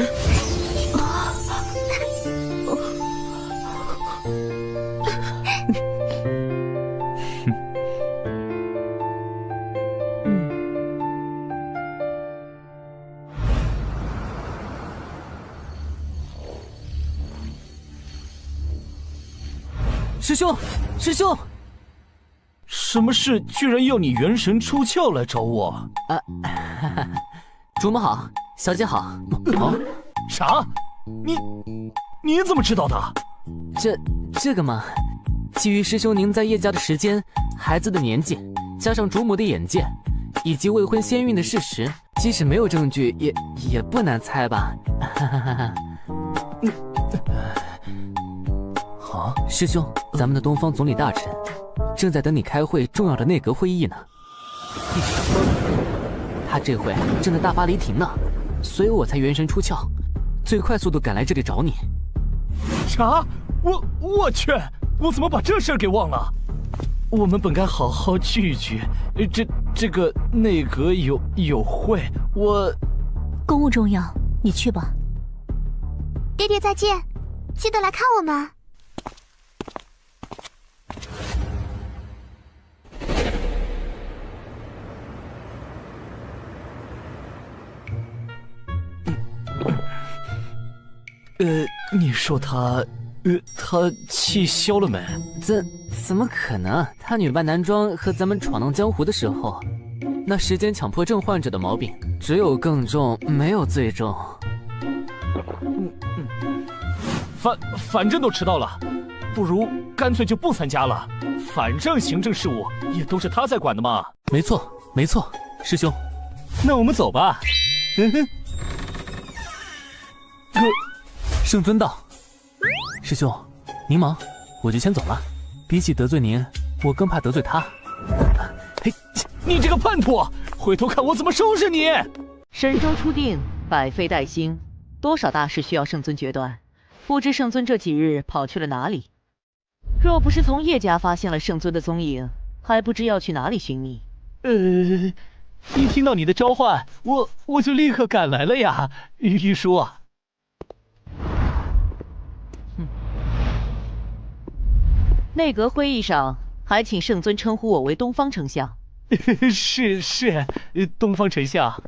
师兄，师兄，什么事居然要你元神出窍来找我？主母好，小姐好。啊？啥？你怎么知道的？这个嘛，基于师兄您在叶家的时间、孩子的年纪，加上主母的眼界，以及未婚先孕的事实，即使没有证据，也不难猜吧。啊，师兄，咱们的东方总理大臣正在等你开会重要的内阁会议呢。他这回正在大发雷霆呢，所以我才元神出窍，最快速度赶来这里找你。啥？我去！我怎么把这事儿给忘了？我们本该好好聚一聚。这个内阁有会，我公务重要，你去吧。爹爹再见，记得来看我们。你说他气消了没？怎么可能？他女扮男装和咱们闯荡江湖的时候，那时间强迫症患者的毛病只有更重，没有最重。反正都迟到了，不如干脆就不参加了。反正行政事务也都是他在管的嘛。没错，没错，师兄，那我们走吧。圣尊道，师兄，您忙，我就先走了。比起得罪您，我更怕得罪他。嘿，你这个叛徒，回头看我怎么收拾你！神州初定，百废待兴，多少大事需要圣尊决断，不知圣尊这几日跑去了哪里？若不是从叶家发现了圣尊的踪影，还不知要去哪里寻觅。一听到你的召唤，我就立刻赶来了呀，玉叔。内阁会议上还请圣尊称呼我为东方丞相。是，东方丞相。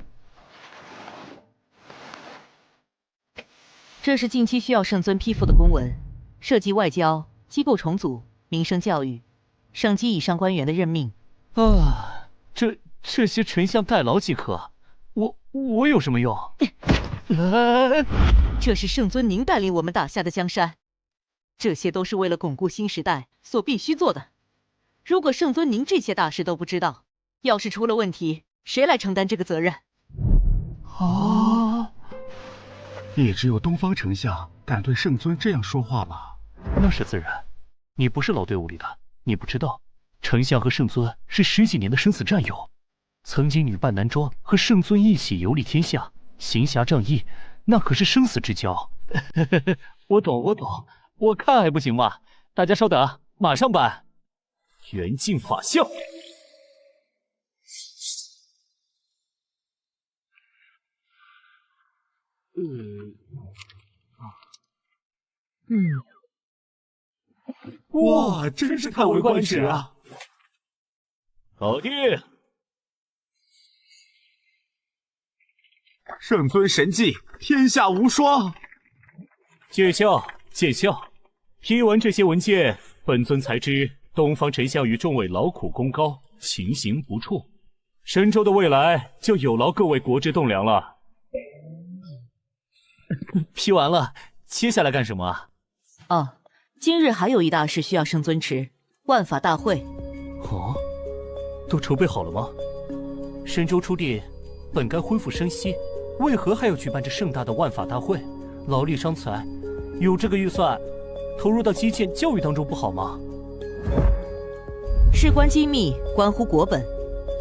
这是近期需要圣尊批复的公文，涉及外交、机构重组、民生教育、省级以上官员的任命。这些丞相代劳即可，我有什么用？这是圣尊您带领我们打下的江山，这些都是为了巩固新时代所必须做的。如果圣尊您这些大事都不知道，要是出了问题，谁来承担这个责任？也只有东方丞相敢对圣尊这样说话吧？那是自然，你不是老队伍里的，你不知道，丞相和圣尊是10几年的生死战友。曾经女扮男装和圣尊一起游历天下，行侠仗义，那可是生死之交。我懂，我看还不行吗？大家稍等，马上办。元镜法相。哇，真是叹为观止啊！搞定。圣尊神迹，天下无双。见笑。批完这些文件，本尊才知东方丞相与众位劳苦功高，情形不错。神州的未来就有劳各位国之栋梁了。批完了，接下来干什么啊？今日还有一大事需要圣尊持，万法大会。都筹备好了吗？神州初定，本该恢复生息，为何还要举办这盛大的万法大会？劳力伤财，有这个预算，投入到基建教育当中不好吗？事关机密，关乎国本，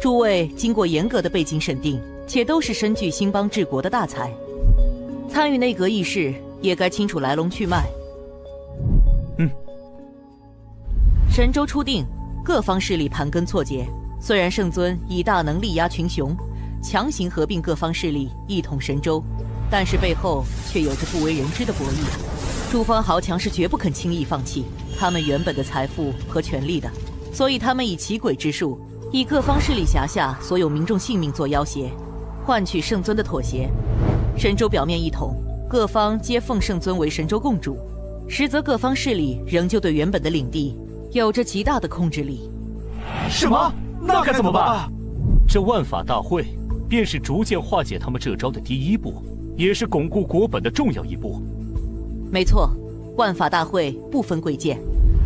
诸位经过严格的背景审定，且都是身具兴邦治国的大才，参与内阁议事也该清楚来龙去脉。神州初定，各方势力盘根错节。虽然圣尊以大能力压群雄，强行合并各方势力一统神州，但是背后却有着不为人知的博弈。诸方豪强是绝不肯轻易放弃他们原本的财富和权力的，所以他们以奇诡之术，以各方势力辖下所有民众性命做要挟，换取圣尊的妥协。神州表面一统，各方皆奉圣尊为神州共主，实则各方势力仍旧对原本的领地有着极大的控制力。什么？那该怎么办？这万法大会便是逐渐化解他们这招的第一步，也是巩固国本的重要一步。没错，万法大会不分贵贱，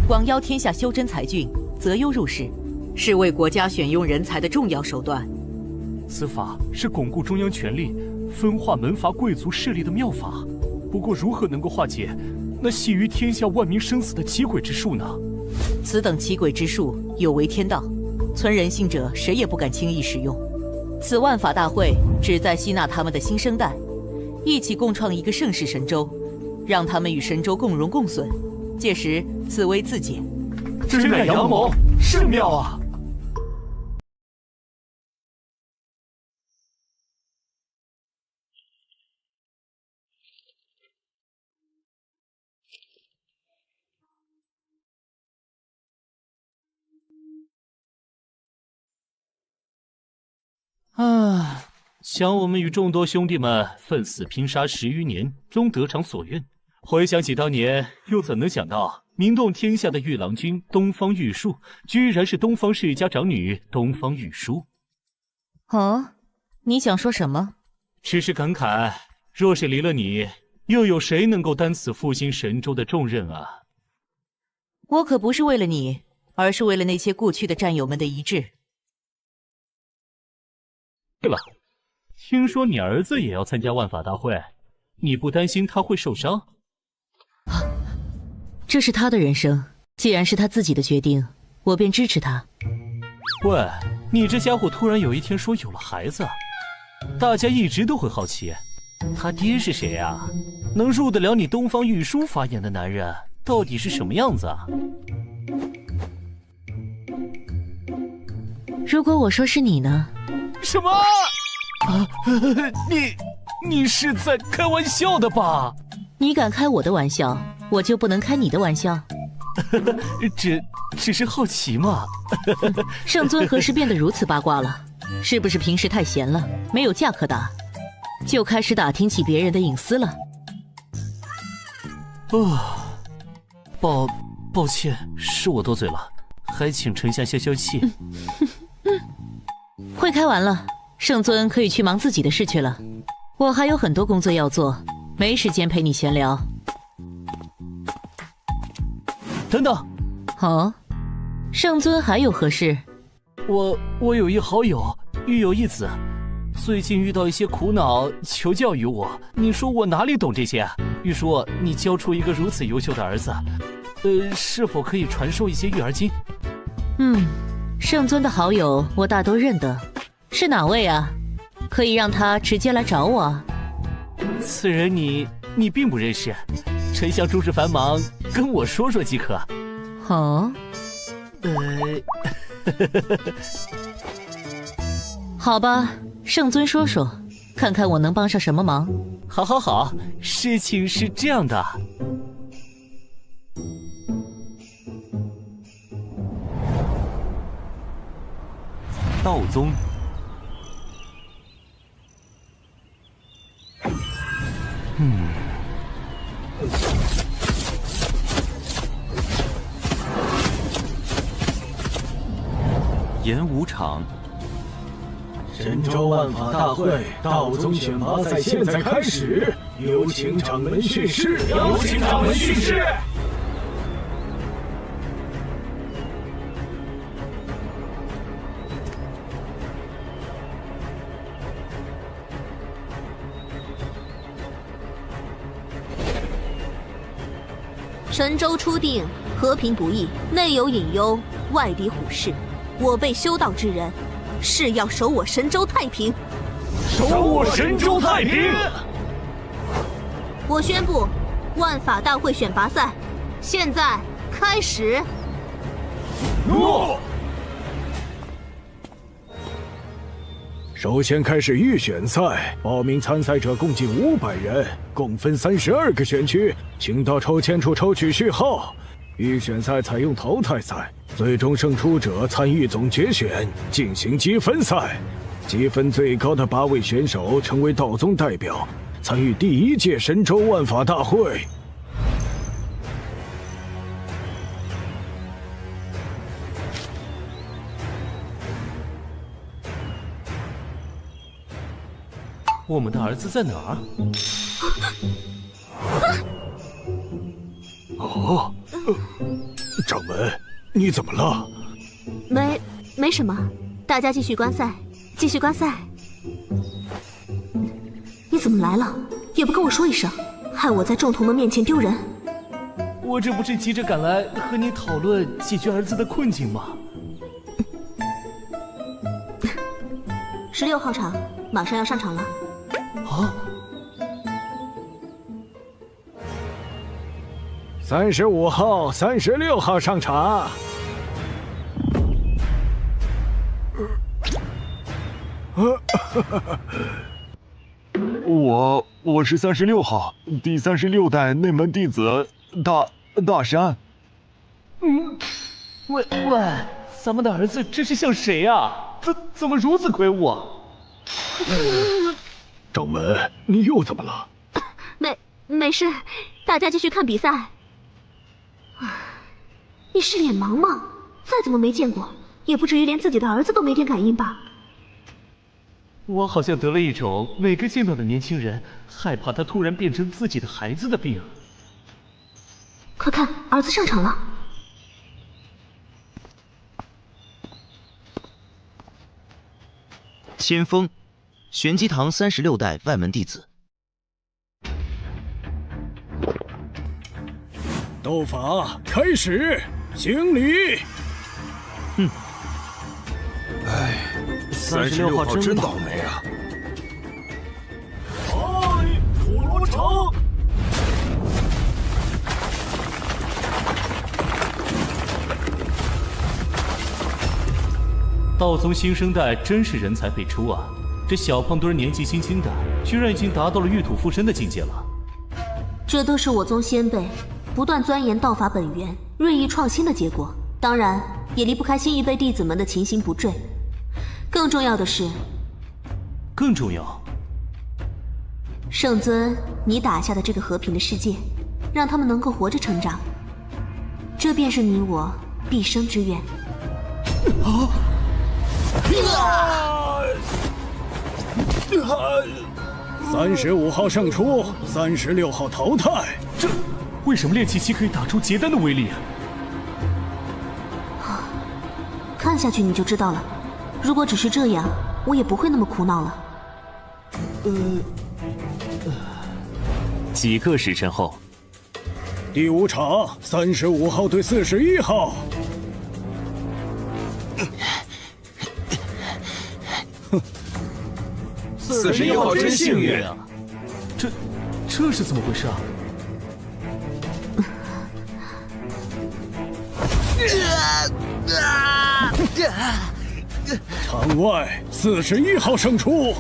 广邀天下修真才俊，择优入仕，是为国家选用人才的重要手段。此法是巩固中央权力、分化门阀贵族势力的妙法。不过，如何能够化解那系于天下万民生死的奇诡之术呢？此等奇诡之术有违天道，存人性者谁也不敢轻易使用。此万法大会旨在吸纳他们的新生代，一起共创一个盛世神州，让他们与神州共荣共损，届时此危自解。真乃阳谋，甚妙啊！想我们与众多兄弟们奋死拼杀10余年，终得偿所愿。回想起当年，又怎能想到名动天下的玉郎君东方玉树，居然是东方世家长女东方玉书。你想说什么？只是感慨，若是离了你，又有谁能够担此复兴神州的重任啊？我可不是为了你，而是为了那些故去的战友们的遗志。对了，听说你儿子也要参加万法大会，你不担心他会受伤？这是他的人生，既然是他自己的决定，我便支持他。喂，你这家伙突然有一天说有了孩子，大家一直都会好奇，他爹是谁啊？能入得了你东方玉书法眼的男人到底是什么样子啊？如果我说是你呢？什么？啊，你是在开玩笑的吧？你敢开我的玩笑，我就不能开你的玩笑？只是好奇嘛。圣尊何时变得如此八卦了？是不是平时太闲了，没有架可打，就开始打听起别人的隐私了？抱歉，是我多嘴了，还请丞相消消气。会开完了，圣尊可以去忙自己的事去了。我还有很多工作要做，没时间陪你闲聊。等等，哦，圣尊还有何事？我有一好友，育有一子，最近遇到一些苦恼，求教于我。你说我哪里懂这些？玉叔，你教出一个如此优秀的儿子，是否可以传授一些育儿经？圣尊的好友我大都认得，是哪位啊？可以让他直接来找我啊。此人你并不认识，丞相诸事繁忙，跟我说说即可。哦，好吧，圣尊说说，看看我能帮上什么忙。好，事情是这样的。道宗。演武场。神州万法大会道宗选拔赛现在开始，有请掌门训示。神州初定，和平不易，内有隐忧，外敌虎视。我辈修道之人，是要守我神州太平。守我神州太平！我宣布，万法大会选拔赛现在开始。诺。首先开始预选赛，报名参赛者共计500人，共分32个选区，请到抽签处抽取序号。预选赛采用淘汰赛，最终胜出者参与总决选，进行积分赛。积分最高的8位选手成为道宗代表，参与第1届神州万法大会。我们的儿子在哪儿？掌门，你怎么了？没什么，大家继续观赛，继续观赛。你怎么来了？也不跟我说一声，害我在众徒们面前丢人。我这不是急着赶来和你讨论解决儿子的困境吗？16号场马上要上场了。啊！35号、36号上场。我是36号，第36代内门弟子大山。喂，咱们的儿子这是像谁啊？怎么如此魁梧啊？掌门，你又怎么了？没事，大家继续看比赛。你是脸盲吗？再怎么没见过，也不至于连自己的儿子都没点感应吧？我好像得了一种每个见到的年轻人害怕他突然变成自己的孩子的病。快看，儿子上场了。千峰，玄机堂36代外门弟子。斗法开始，行礼。哎，36号真倒霉啊！土罗城。道宗新生代真是人才辈出啊！这小胖墩年纪轻轻的，居然已经达到了玉土附身的境界了。这都是我宗先辈不断钻研道法本源、锐意创新的结果，当然也离不开新一辈弟子们的勤行不坠。更重要的是，更重要，圣尊，你打下的这个和平的世界，让他们能够活着成长，这便是你我毕生之愿。35号胜出，36号淘汰。这为什么炼气期可以打出结丹的威力啊？看下去你就知道了。如果只是这样，我也不会那么苦恼了。几个时辰后，第5场，35号对41号。41号真幸运啊！这是怎么回事啊？场外41号胜出。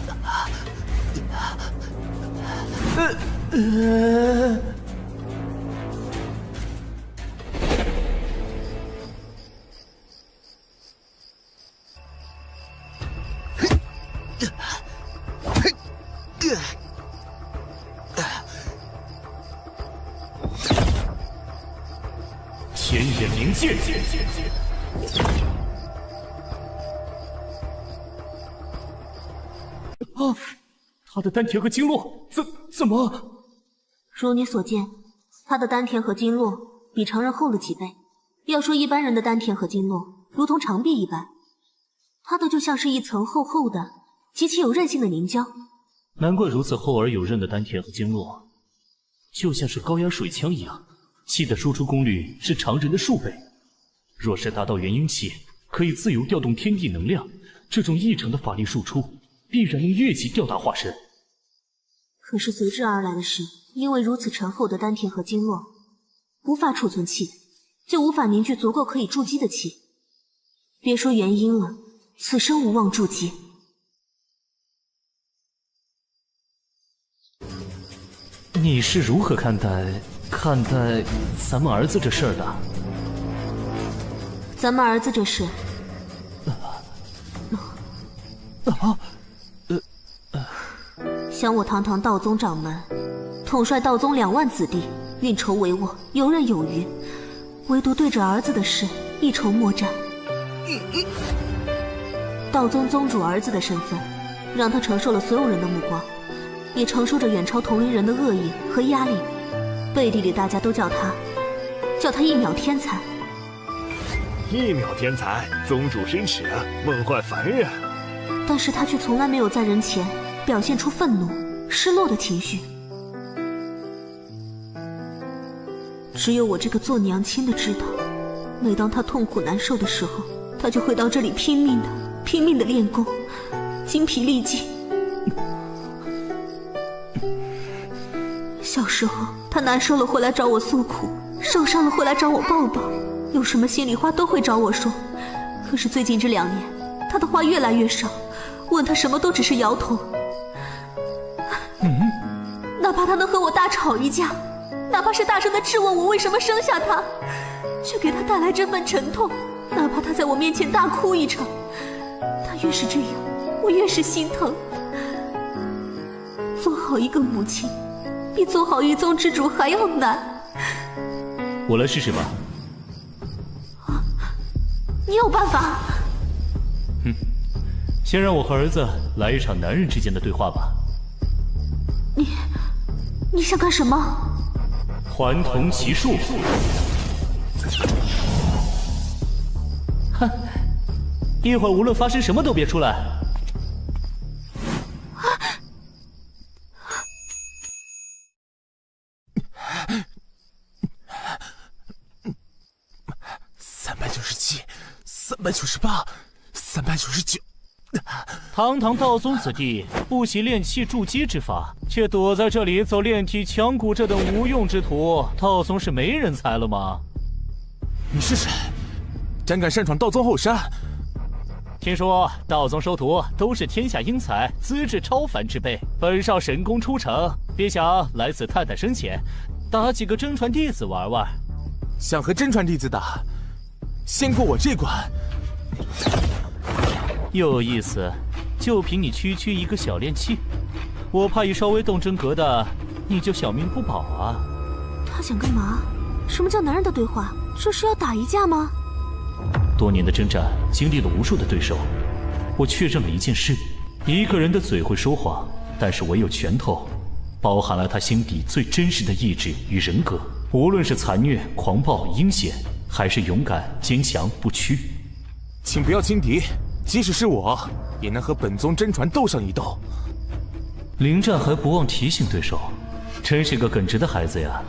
天眼冥剑。啊！他的丹田和经络怎么？如你所见，他的丹田和经络比常人厚了几倍。要说一般人的丹田和经络如同长臂一般，他的就像是一层厚厚的、极其有韧性的凝胶。难怪如此厚而有韧的丹田和经络，就像是高压水枪一样，气的输出功率是常人的数倍。若是达到元婴期，可以自由调动天地能量，这种异常的法力输出，必然能越级吊打化身。可是随之而来的是，因为如此沉厚的丹田和经络无法储存气，就无法凝聚足够可以筑基的气。别说元婴了，此生无望筑基。你是如何看待咱们儿子这事儿的？咱们儿子这事，想我堂堂道宗掌门，统帅道宗2万子弟，运筹帷幄，游刃有余，唯独对着儿子的事一筹莫展。道宗宗主儿子的身份，让他承受了所有人的目光，也承受着远超同龄人的恶意和压力。背地里大家都叫他一秒天才。一秒天才，宗主失尺，梦幻凡人。但是他却从来没有在人前表现出愤怒、失落的情绪。只有我这个做娘亲的知道，每当他痛苦难受的时候，他就会到这里拼命的练功，精疲力尽。小时候他难受了会来找我诉苦，受伤了会来找我抱抱，有什么心里话都会找我说。可是最近这2年，他的话越来越少，问他什么都只是摇头。哪怕他能和我大吵一架，哪怕是大声的质问我为什么生下他，却给他带来这份沉痛，哪怕他在我面前大哭一场，他越是这样，我越是心疼。做好一个母亲，比做好一宗之主还要难。我来试试吧。你有办法？先让我和儿子来一场男人之间的对话吧。你想干什么？还童奇术。哼，一会儿无论发生什么都别出来。397、398、399。堂堂道宗子弟，不习炼气筑基之法，却躲在这里走炼体强骨这等无用之途，道宗是没人才了吗？你是谁？胆敢擅闯道宗后山？听说道宗收徒都是天下英才，资质超凡之辈。本少神功出城，别想来此探探深浅，打几个真传弟子玩玩。想和真传弟子打，先过我这关。有意思，就凭你区区一个小炼器，我怕一稍微动真格的，你就小命不保啊！他想干嘛？什么叫男人的对话？这是要打一架吗？多年的征战，经历了无数的对手，我确认了一件事：一个人的嘴会说谎，但是唯有拳头，包含了他心底最真实的意志与人格。无论是残虐、狂暴、阴险，还是勇敢、坚强、不屈，请不要轻敌。即使是我，也能和本宗真传斗上一斗。临战还不忘提醒对手，真是个耿直的孩子呀！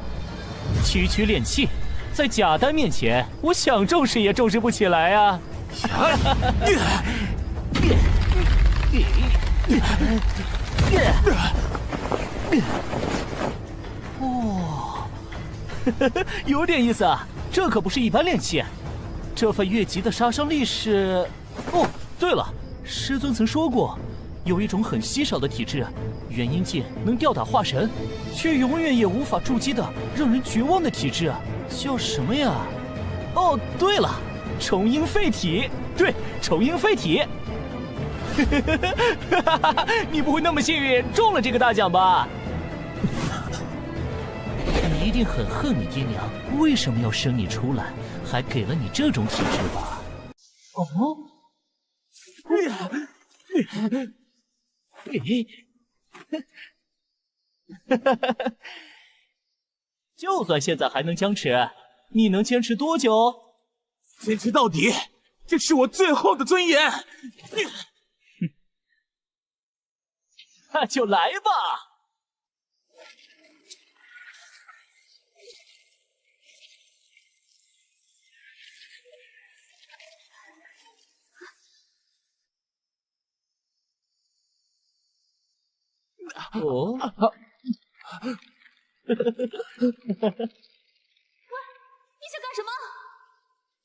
区区炼气，在假丹面前，我想重视也重视不起来啊！哦，有点意思啊！这可不是一般炼气，这份越级的杀伤力是……哦。对了，师尊曾说过，有一种很稀少的体质，元婴界能吊打化神，却永远也无法筑基的让人绝望的体质，叫什么呀？哦，对了，重阴废体。对，重阴废体。你不会那么幸运中了这个大奖吧？你一定很恨你爹娘为什么要生你出来，还给了你这种体质吧？哦。就算现在还能僵持，你能坚持多久？坚持到底，这是我最后的尊严。那就来吧。哦，喂，你想干什么？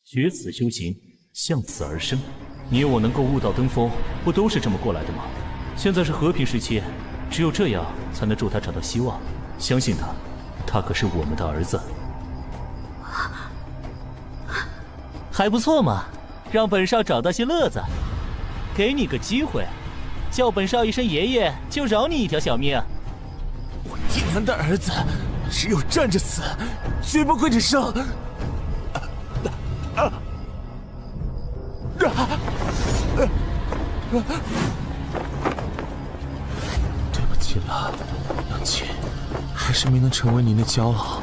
决此修行，向此而生。你我能够悟道登峰，不都是这么过来的吗？现在是和平时期，只有这样才能助他找到希望。相信他，他可是我们的儿子。还不错嘛，让本少找到些乐子。给你个机会，叫本少一声爷爷，就饶你一条小命。我爹娘的儿子，只有站着死，绝不跪着生。对不起了，娘亲，还是没能成为您的骄傲。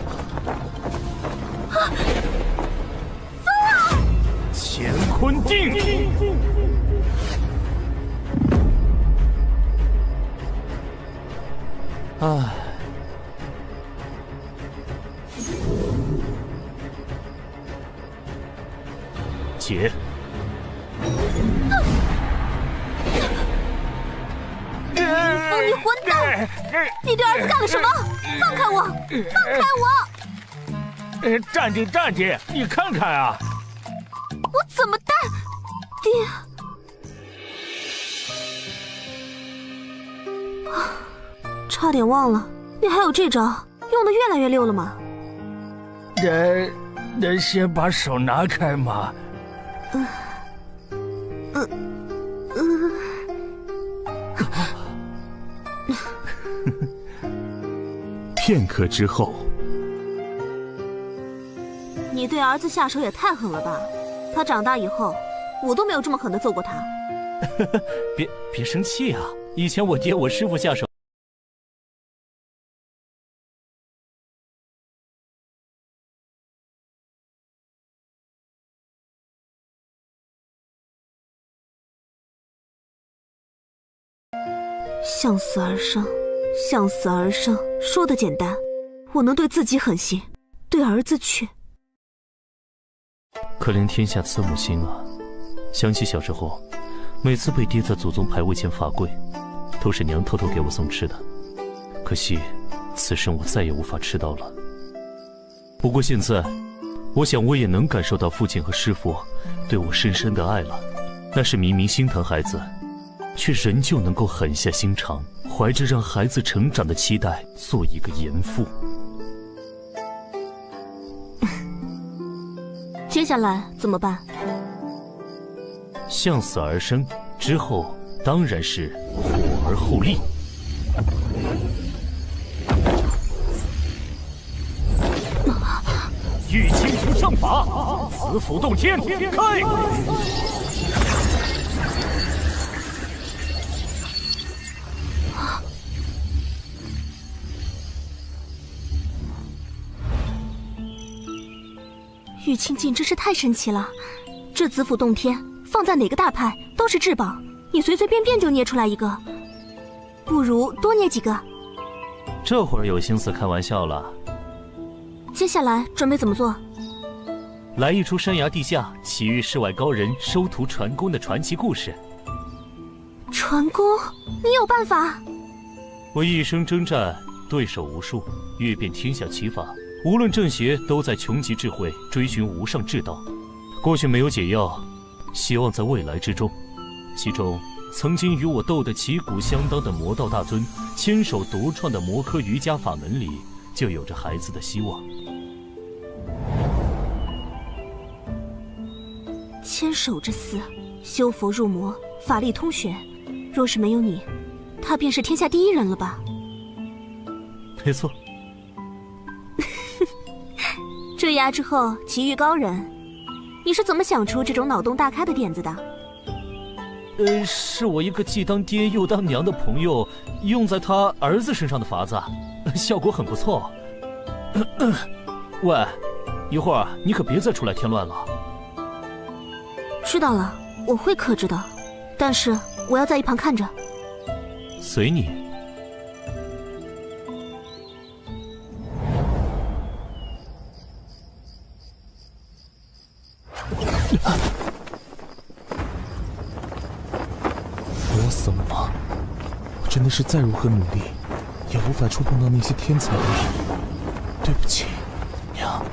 乾坤定。唉，姐，你混蛋！你对儿子干了什么？放开我！放开我！站定，站定！你看看啊！我怎么带？爹！差点忘了，你还有这招，用的越来越溜了吗？能先把手拿开吗？片刻之后，你对儿子下手也太狠了吧！他长大以后，我都没有这么狠的揍过他。别生气啊！以前我爹我师傅下手。向死而生，向死而生，说的简单，我能对自己狠心，对儿子却……可怜天下慈母心啊！想起小时候，每次被爹在祖宗牌位前罚跪，都是娘偷偷给我送吃的。可惜，此生我再也无法吃到了。不过现在，我想我也能感受到父亲和师父对我深深的爱了。那是明明心疼孩子，却仍旧能够狠下心肠，怀着让孩子成长的期待，做一个严父。接下来怎么办？向死而生，之后当然是火而后立。玉蜻蜓上法，子府洞天，开！玉清镜真是太神奇了，这子府洞天放在哪个大派都是至宝，你随随便便就捏出来一个，不如多捏几个。这会儿有心思开玩笑了。接下来准备怎么做？来一出山崖地下奇遇世外高人收徒传功的传奇故事。传功？你有办法？我一生征战，对手无数，阅遍天下奇法，无论正邪，都在穷极智慧追寻无上至道。过去没有解药，希望在未来之中。其中曾经与我斗得旗鼓相当的魔道大尊，亲手独创的魔科瑜伽法门里，就有着孩子的希望。千手之嗣，修佛入魔，法力通玄。若是没有你，他便是天下第一人了吧？没错。坠崖之后奇遇高人，你是怎么想出这种脑洞大开的点子的？是我一个既当爹又当娘的朋友用在他儿子身上的法子，效果很不错。喂，一会儿你可别再出来添乱了。知道了，我会克制的，但是我要在一旁看着。随你。我要死了吗？我真的是再如何努力，也无法触碰到那些天才的人。对不起，娘。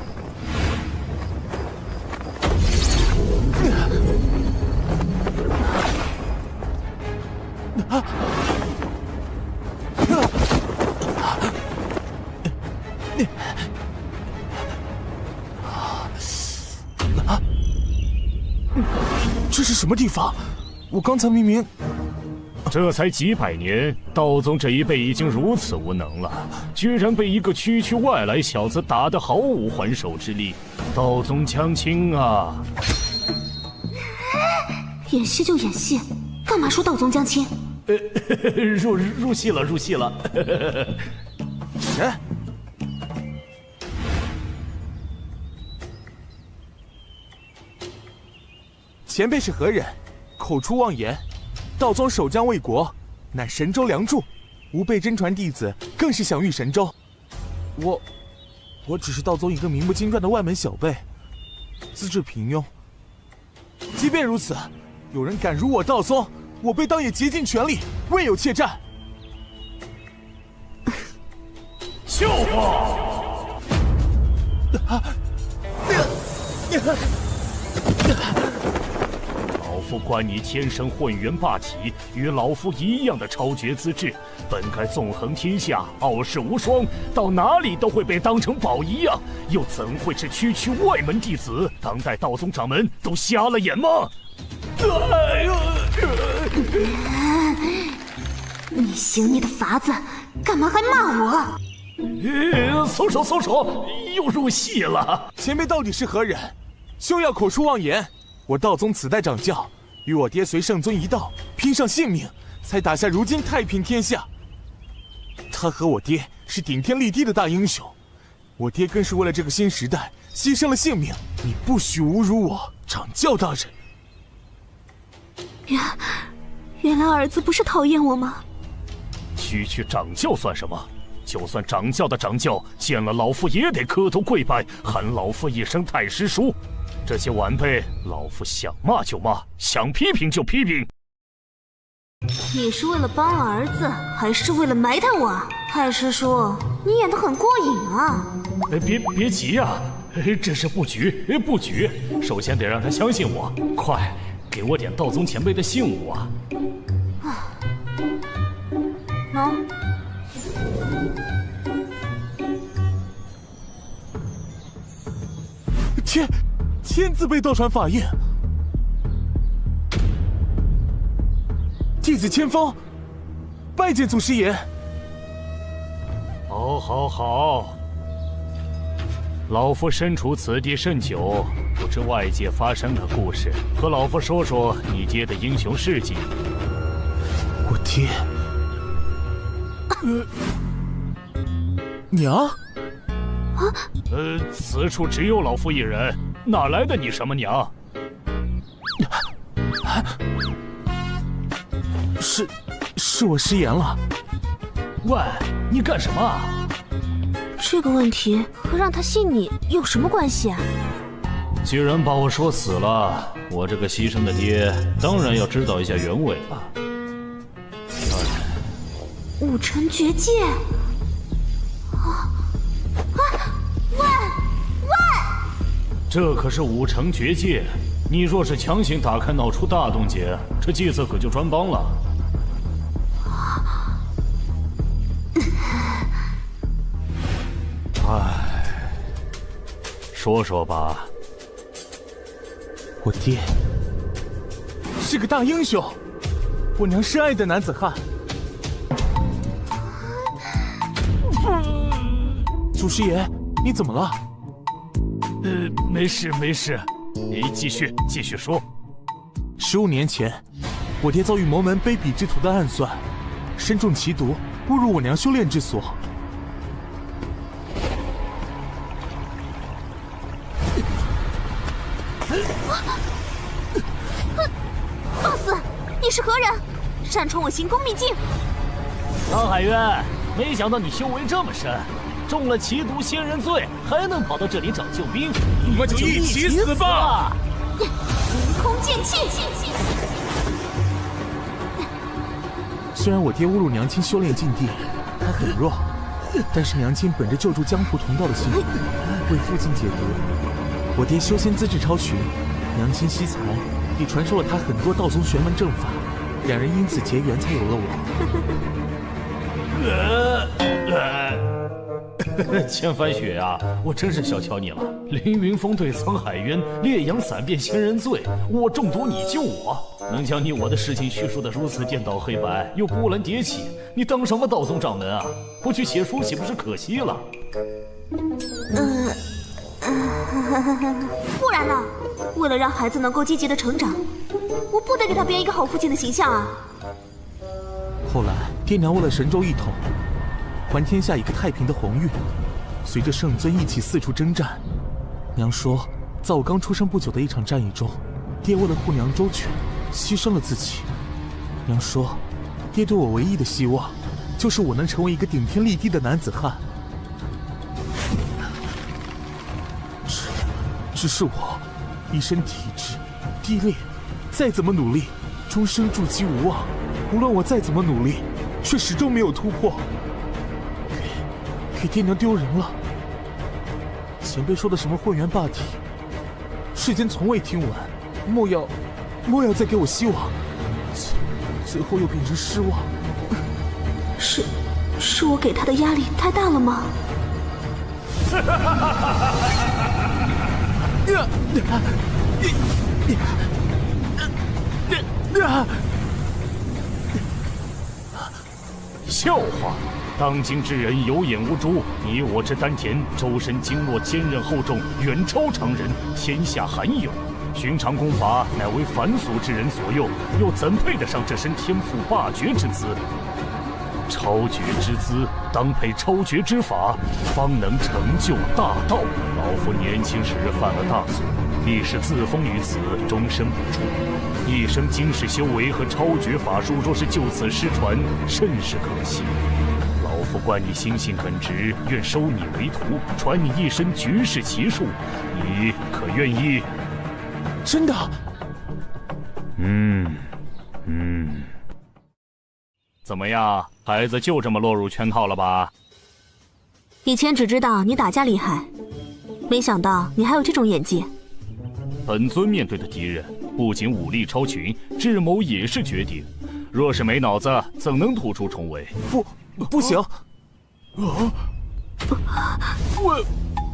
这是什么地方？我刚才明明……这才几百年，道宗这一辈已经如此无能了，居然被一个区区外来小子打得毫无还手之力。道宗将倾啊！演戏就演戏，干嘛说道宗将倾？入戏了，入戏了。哎，前辈是何人？口出妄言。道宗守将卫国，乃神州梁柱，吾辈真传弟子更是享誉神州。我只是道宗一个名不经传的外门小辈，资质平庸。即便如此，有人敢辱我道宗，我辈当也竭尽全力，未有怯战。笑话！老夫观你天生混元霸体，与老夫一样的超绝资质，本该纵横天下，傲视无双，到哪里都会被当成宝一样，又怎会是区区外门弟子？当代道宗掌门都瞎了眼吗？你行你的法子，干嘛还骂我？松手松手，又入戏了。前辈到底是何人？休要口出妄言。我道宗此代掌教，与我爹随圣尊一道，拼上性命，才打下如今太平天下。他和我爹是顶天立地的大英雄，我爹更是为了这个新时代牺牲了性命。你不许侮辱我，掌教大人。原来儿子不是讨厌我吗？区区掌教算什么？就算掌教的掌教，见了老夫也得磕头跪拜，喊老夫一声太师叔。这些晚辈，老夫想骂就骂，想批评就批评。你是为了帮儿子，还是为了埋汰我？太师叔，你演得很过瘾啊！别急呀，这是布局，布局。首先得让他相信我，快给我点道宗前辈的信物啊！能。千字辈道传法印，弟子千方拜见祖师爷。好，老夫身处此地甚久，不知外界发生的故事，和老夫说说你爹的英雄事迹。我爹，娘。此处只有老夫一人，哪来的你什么娘？是我失言了。喂，你干什么？这个问题和让他信你有什么关系啊？既然把我说死了，我这个牺牲的爹当然要知道一下原委了。武臣绝技。这可是5成绝技，你若是强行打开，闹出大动静，这计策可就穿帮了。说说吧。我爹是个大英雄，我娘深爱的男子汉。祖师爷，你怎么了？没事，你继续说。15年前，我爹遭遇魔门卑鄙之徒的暗算，身中奇毒，误入我娘修炼之所。放肆！你是何人？擅闯我行宫秘境！苍海渊，没想到你修为这么深。中了奇毒仙人罪，还能跑到这里找救兵，我们就一起死吧！凌空剑气！虽然我爹误入娘亲修炼禁地，他很弱，但是娘亲本着救助江湖同道的心意，为父亲解毒。我爹修仙资质超群，娘亲惜才，也传授了他很多道宗玄门正法，两人因此结缘，才有了我。千帆雪啊，我真是小瞧你了。凌云峰对沧海渊，烈阳伞变仙人罪，我中毒你救我，能将你我的事情叙述得如此颠倒黑白，又波澜迭起，你当什么道宗掌门啊？不去写书岂不是可惜了？不然呢？为了让孩子能够积极的成长，我不得给他编一个好父亲的形象啊！后来，爹娘为了神州一统，还天下一个太平的宏运，随着圣尊一起四处征战。娘说，在我刚出生不久的一场战役中，爹为了护娘周全，牺牲了自己。娘说，爹对我唯一的希望，就是我能成为一个顶天立地的男子汉。只是我一身体质低劣，再怎么努力，终生筑基无望。无论我再怎么努力，却始终没有突破，给爹娘丢人了。前辈说的什么混元霸体，世间从未听闻，莫要再给我希望，最后又变成失望。是我给他的压力太大了吗？笑话！当今之人有眼无珠，你我之丹田，周身经络坚韧厚重，远超常人，天下罕有。寻常功法乃为凡俗之人所用，又怎配得上这身天赋霸绝之姿？超绝之姿，当配超绝之法，方能成就大道。老夫年轻时犯了大错，历史自封于此，终身不出。一生经世修为和超绝法术，若是就此失传，甚是可惜。老夫冠你心性耿直，愿收你为徒，传你一身绝世奇术，你可愿意？真的？怎么样，孩子就这么落入圈套了吧？以前只知道你打架厉害，没想到你还有这种演技。本尊面对的敌人不仅武力超群，智谋也是绝顶。若是没脑子，怎能突出重围？不行！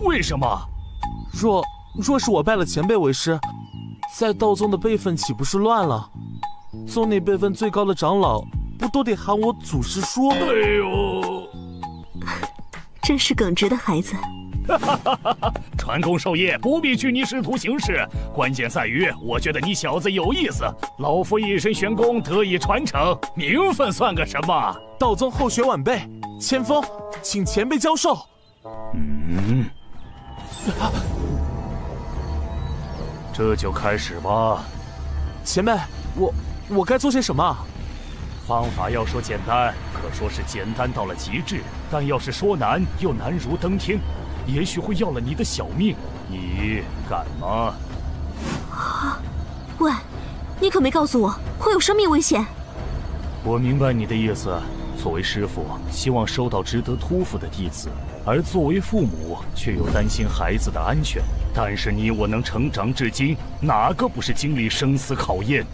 为什么？若是我拜了前辈为师，在道宗的辈分岂不是乱了？宗内辈分最高的长老，不都得喊我祖师叔？哎呦，真是耿直的孩子。传功授业不必拘泥师徒形式，关键在于我觉得你小子有意思。老夫一身玄功得以传承，名分算个什么？道宗后学晚辈，千锋，请前辈教授。这就开始吧。前辈，我该做些什么？方法要说简单，可说是简单到了极致；但要是说难，又难如登天。也许会要了你的小命，你敢吗？喂，你可没告诉我会有生命危险。我明白你的意思。作为师傅，希望收到值得托付的弟子，而作为父母，却又担心孩子的安全。但是你我能成长至今，哪个不是经历生死考验？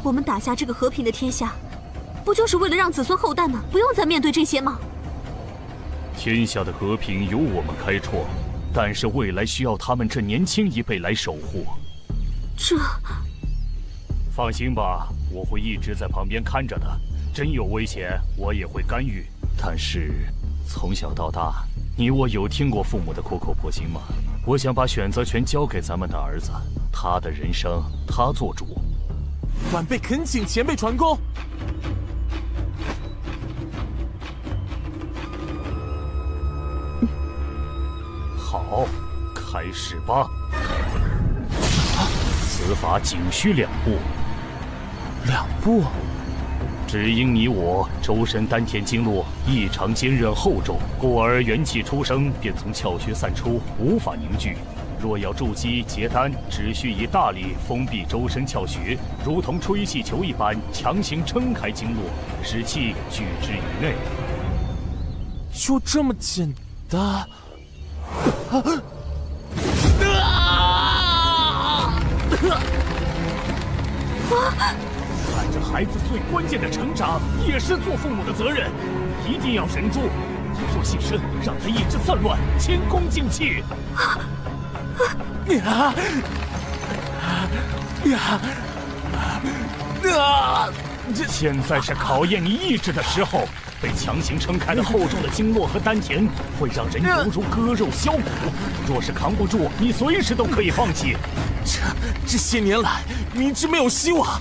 我们打下这个和平的天下，不就是为了让子孙后代们不用再面对这些吗？天下的和平由我们开创，但是未来需要他们这年轻一辈来守护。这……放心吧，我会一直在旁边看着的。真有危险，我也会干预。但是，从小到大，你我有听过父母的苦口婆心吗？我想把选择权交给咱们的儿子，他的人生他做主。晚辈恳请前辈传功。好，开始吧。此法仅需2步。2步？只因你我周身丹田经络异常坚韧厚重，故而元气出生便从窍穴散出，无法凝聚。若要筑基结丹，只需以大力封闭周身窍穴，如同吹气球一般，强行撑开经络，使气聚之于内。就这么简单？看着孩子最关键的成长，也是做父母的责任，一定要忍住。若现身，让他意志散乱，前功尽弃。现在是考验你意志的时候。被强行撑开的厚重的经络和丹田，会让人犹如割肉削骨。若是扛不住，你随时都可以放弃。这些年来，明知没有希望，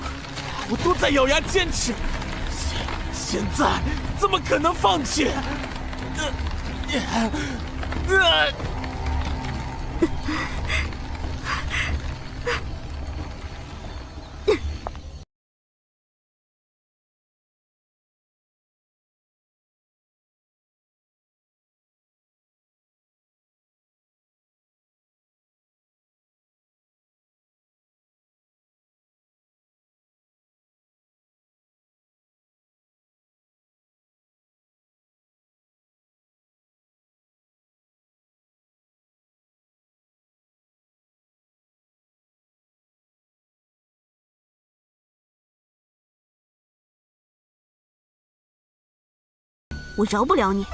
我都在咬牙坚持。现在怎么可能放弃？我饶不了你！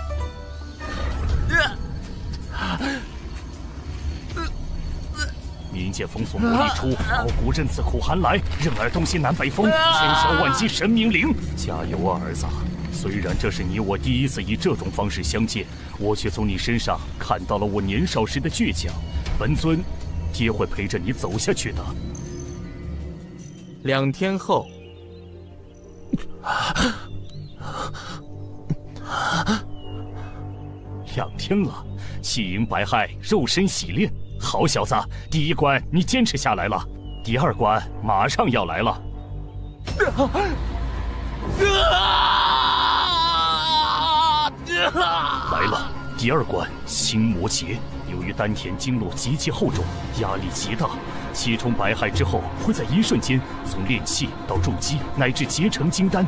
冥界封锁魔力出，傲骨刃刺苦寒来，任尔东西南北风，千烧万击神明灵。加油啊，儿子！虽然这是你我第一次以这种方式相见，我却从你身上看到了我年少时的倔强。本尊，爹会陪着你走下去的。2天后。2天了，气盈百害，肉身洗炼。好小子，第1关你坚持下来了，第2关马上要来了。来了，第2关心魔劫。由于丹田经络极其厚重，压力极大，气冲百骸之后，会在一瞬间从炼气到筑基，乃至结成金丹。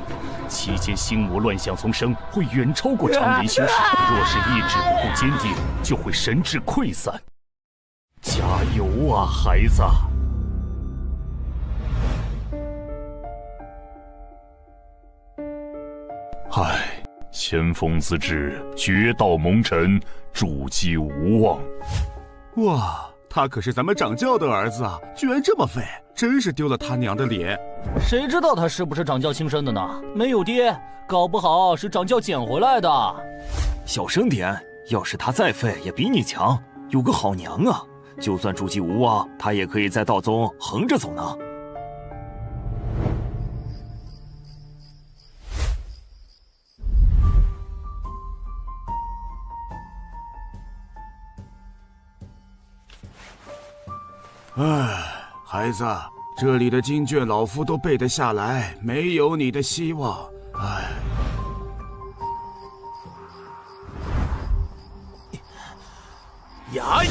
期间心魔乱象丛生，会远超过常人修士。若是意志不够坚定，就会神志溃散。加油啊，孩子！唉，千锋自至，绝道蒙尘，筑基无望。哇，他可是咱们掌教的儿子啊，居然这么废，真是丢了他娘的脸。谁知道他是不是掌教亲生的呢？没有爹，搞不好是掌教捡回来的。小声点，要是他再废，也比你强，有个好娘啊！就算筑基无望，他也可以在道宗横着走呢。唉，孩子，这里的经卷老夫都背得下来，没有你的希望。唉。呀！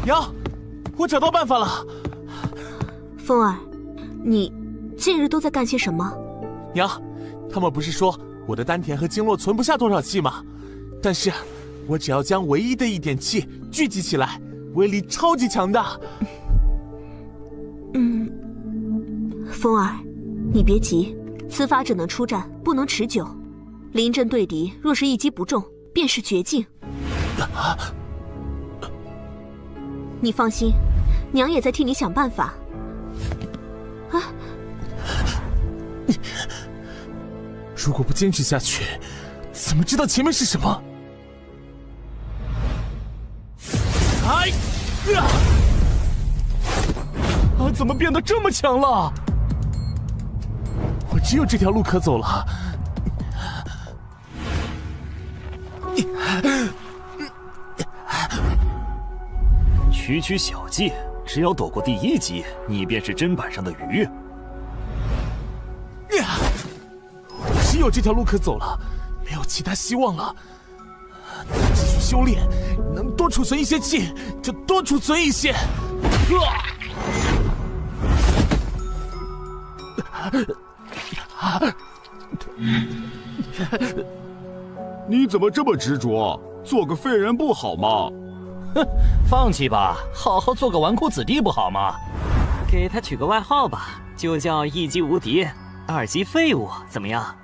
娘，我找到办法了。风儿，你近日都在干些什么？娘，他们不是说我的丹田和经络存不下多少气吗？但是，我只要将唯一的一点气聚集起来，威力超级强大。风儿，你别急，此法只能出战，不能持久。临阵对敌，若是一击不中，便是绝境。你放心，娘也在替你想办法。啊！如果不坚持下去，怎么知道前面是什么？哎！啊！怎么变得这么强了？我只有这条路可走了。区区小技，只要躲过第1击，你便是砧板上的鱼。只有这条路可走了，没有其他希望了。继续修炼，能多储存一些气就多储存一些。你怎么这么执着？做个废人不好吗？哼，放弃吧，好好做个纨绔子弟不好吗？给他取个外号吧，就叫1级无敌，2级废物，怎么样？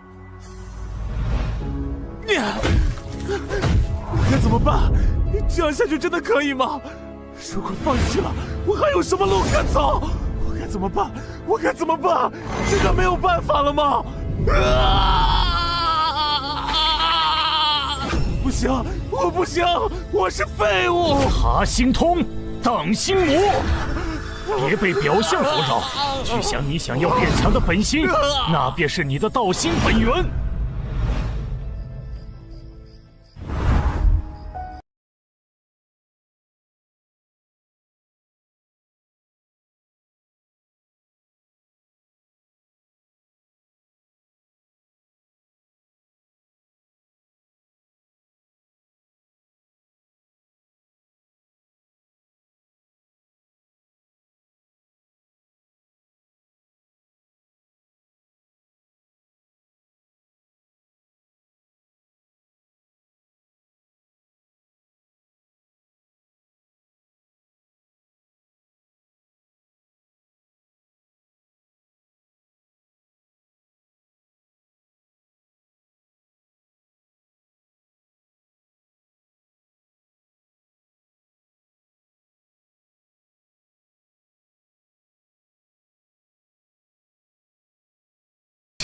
该怎么办？这样下去真的可以吗？如果放弃了，我还有什么路可走？我该怎么办？我该怎么办？真的没有办法了吗？不行，我不行，我是废物！爬心通，荡心魔，别被表象所扰，去想你想要变强的本心，那便是你的道心本源。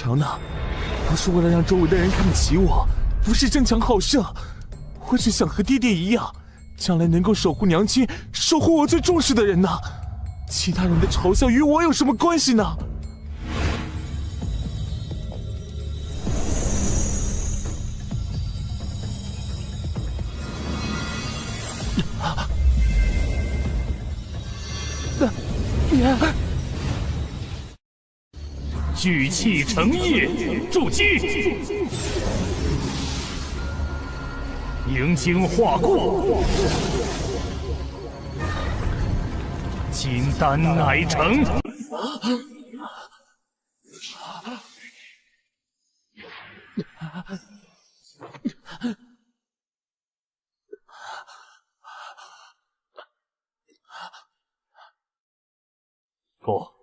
强呢，不是为了让周围的人看不起我，不是争强好胜，我只想和爹爹一样，将来能够守护娘亲，守护我最重视的人呢？其他人的嘲笑与我有什么关系呢？聚气成液，筑基；凝精化固，金丹乃成。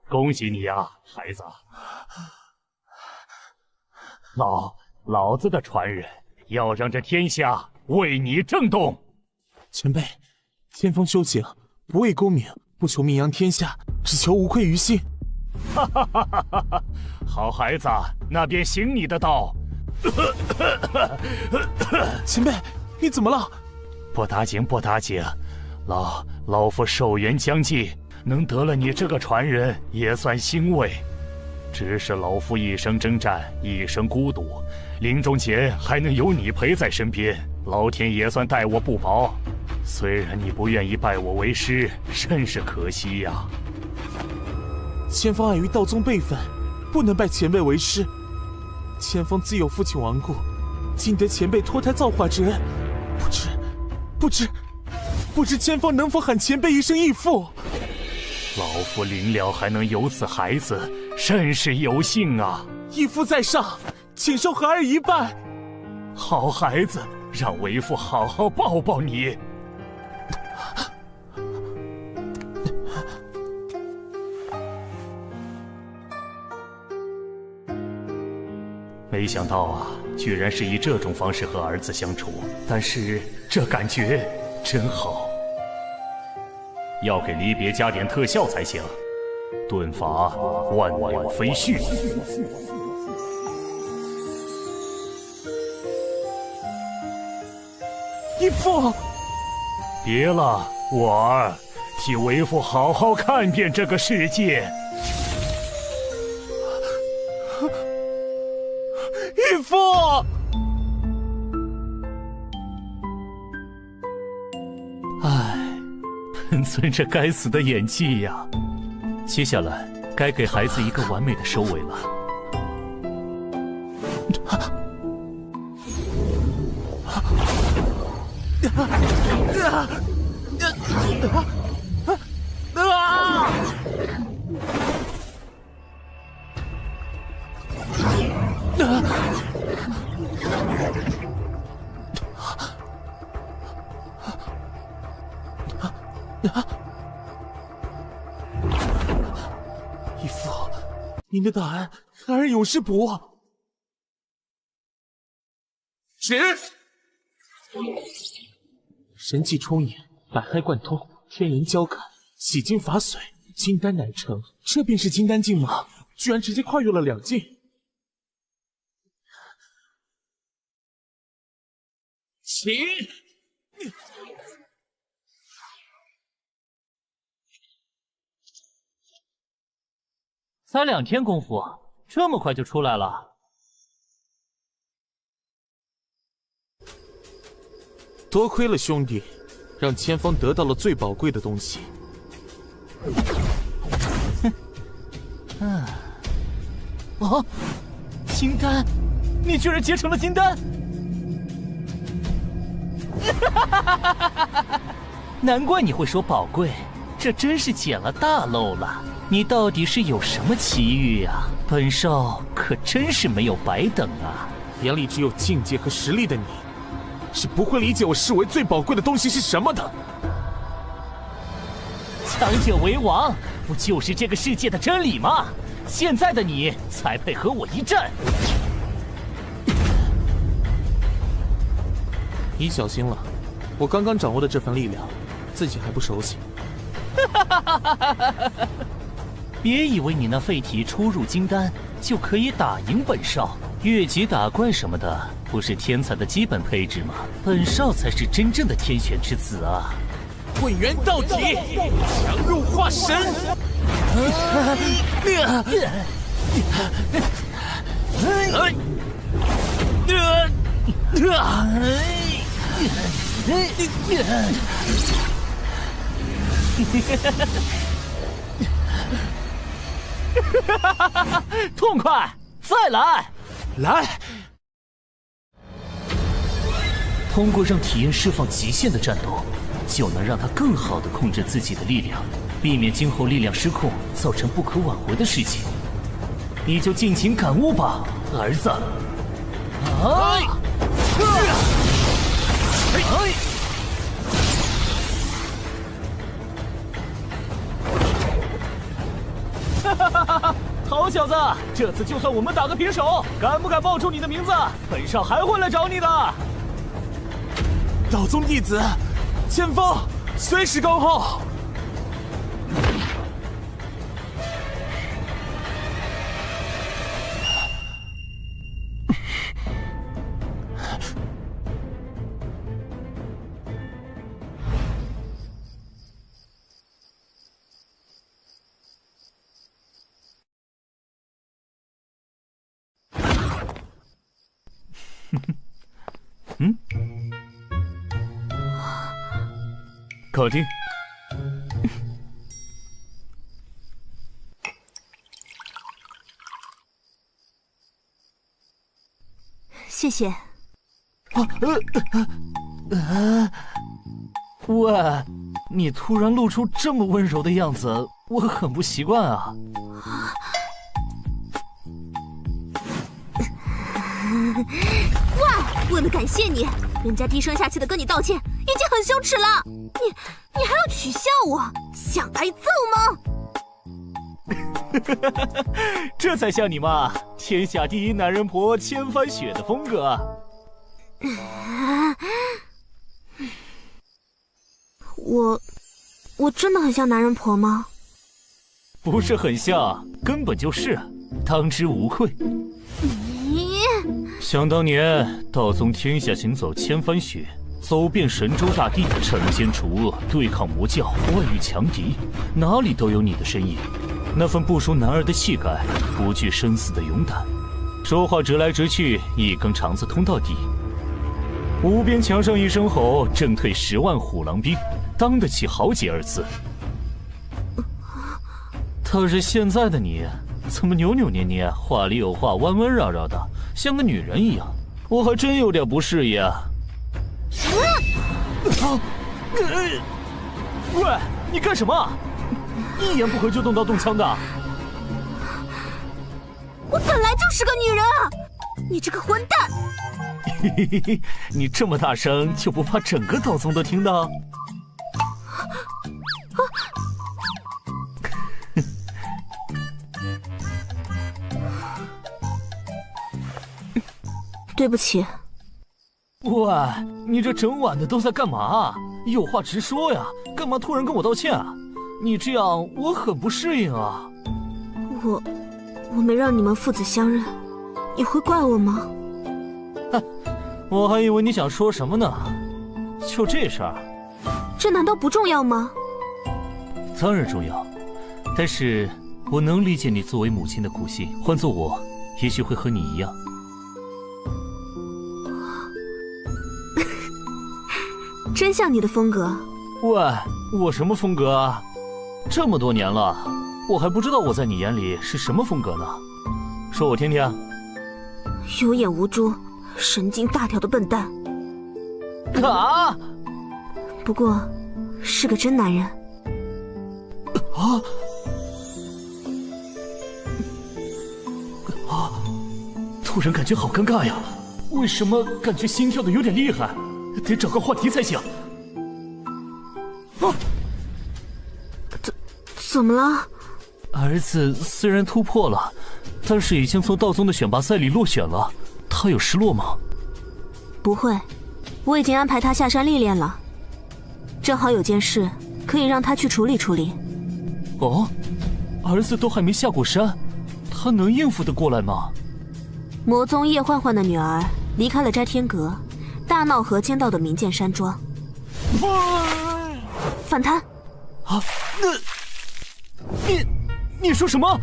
恭喜你呀，孩子！老子的传人要让这天下为你震动。前辈，天风修行，不为功名，不求名扬天下，只求无愧于心。哈哈哈哈哈！好孩子，那便行你的道。前辈，你怎么了？不打紧，不打紧。老夫寿元将近。能得了你这个传人，也算欣慰。只是老夫一生征战，一生孤独，临终前还能有你陪在身边，老天也算待我不薄。虽然你不愿意拜我为师，甚是可惜呀。千方碍于道宗辈分，不能拜前辈为师。千方自有父亲亡故，今得前辈脱胎造化之恩，不知千方能否喊前辈一声义父？老夫临了还能有此孩子，甚是有幸啊！义父在上，请受孩儿一拜。好孩子，让为父好好抱抱你。没想到啊，居然是以这种方式和儿子相处，但是这感觉真好。要给离别加点特效才行，遁法万鸟飞絮。义父，别了，我儿，替为父好好看遍这个世界。义父。本尊这该死的演技呀！接下来该给孩子一个完美的收尾了。义父，您的大恩，孩儿永世不忘。止！神迹充盈，百骸贯通，天人交感，洗精法髓，金丹乃成。这便是金丹境吗？居然直接跨越了2境。起！才2天功夫，这么快就出来了？多亏了兄弟，让千方得到了最宝贵的东西。哦，金丹，你居然结成了金丹！难怪你会说宝贵，这真是捡了大漏了。你到底是有什么奇遇啊？本少可真是没有白等啊！眼里只有境界和实力的你，是不会理解我视为最宝贵的东西是什么的。强者为王，不就是这个世界的真理吗？现在的你才配和我一战。你小心了，我刚刚掌握的这份力量，自己还不熟悉。别以为你那废体初入金丹就可以打赢本少，越级打怪什么的不是天才的基本配置吗？本少才是真正的天选之子啊！混元到底，强入化神。痛快，再来！来！通过让体验释放极限的战斗，就能让他更好地控制自己的力量，避免今后力量失控造成不可挽回的事情。你就尽情感悟吧，儿子。好小子，这次就算我们打个平手，敢不敢报出你的名字？本少还会来找你的。道宗弟子，前锋，随时恭候。客厅。谢谢。喂，你突然露出这么温柔的样子，我很不习惯啊。哇，为了感谢你，人家低声下气的跟你道歉，已经很羞耻了。你还要取笑我，想挨揍吗？这才像你嘛，天下第一男人婆千帆雪的风格。我真的很像男人婆吗？不是很像，根本就是，当之无愧。想当年，道宗天下行走千帆雪，走遍神州大地，惩奸除恶，对抗魔教，外御强敌，哪里都有你的身影。那份不输男儿的气概，不惧生死的勇敢，说话直来直去，一根肠子通到底。无边墙上一声吼，震退10万虎狼兵，当得起豪杰二字。可是现在的你，怎么扭扭捏捏，话里有话，弯弯绕绕的，像个女人一样？我还真有点不适应啊！喂，你干什么？一言不合就动刀动枪的。我本来就是个女人啊！你这个混蛋！嘿嘿嘿，你这么大声，就不怕整个道宗都听到？对不起。喂，你这整晚的都在干嘛？有话直说呀，干嘛突然跟我道歉啊？你这样我很不适应啊。我没让你们父子相认，你会怪我吗？我还以为你想说什么呢。就这事儿，这难道不重要吗？当然重要，但是我能理解你作为母亲的苦心，换做我，也许会和你一样。真像你的风格。喂，我什么风格啊？这么多年了，我还不知道我在你眼里是什么风格呢？说我听听。有眼无珠，神经大条的笨蛋。啊！不过，是个真男人。啊！啊！突然感觉好尴尬呀，为什么感觉心跳的有点厉害？得找个话题才行。啊！怎么了？儿子虽然突破了，但是已经从道宗的选拔赛里落选了，他有失落吗？不会，我已经安排他下山历练了。正好有件事可以让他去处理处理。哦，儿子都还没下过山，他能应付得过来吗？魔宗叶焕焕的女儿离开了斋天阁，大闹河间道的明剑山庄。反贪！啊，你说什么？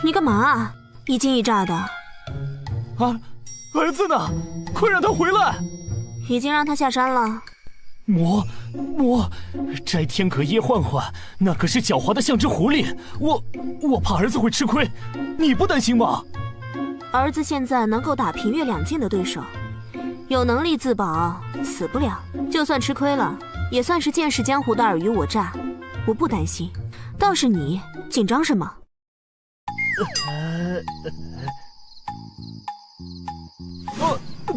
你干嘛啊？一惊一乍的。啊，儿子呢？快让他回来！已经让他下山了。斋天阁叶焕焕，那可是狡猾的像只狐狸，我怕儿子会吃亏，你不担心吗？儿子现在能够打平越两境的对手，有能力自保，死不了。就算吃亏了，也算是见识江湖的尔虞我诈，我不担心。倒是你紧张什么？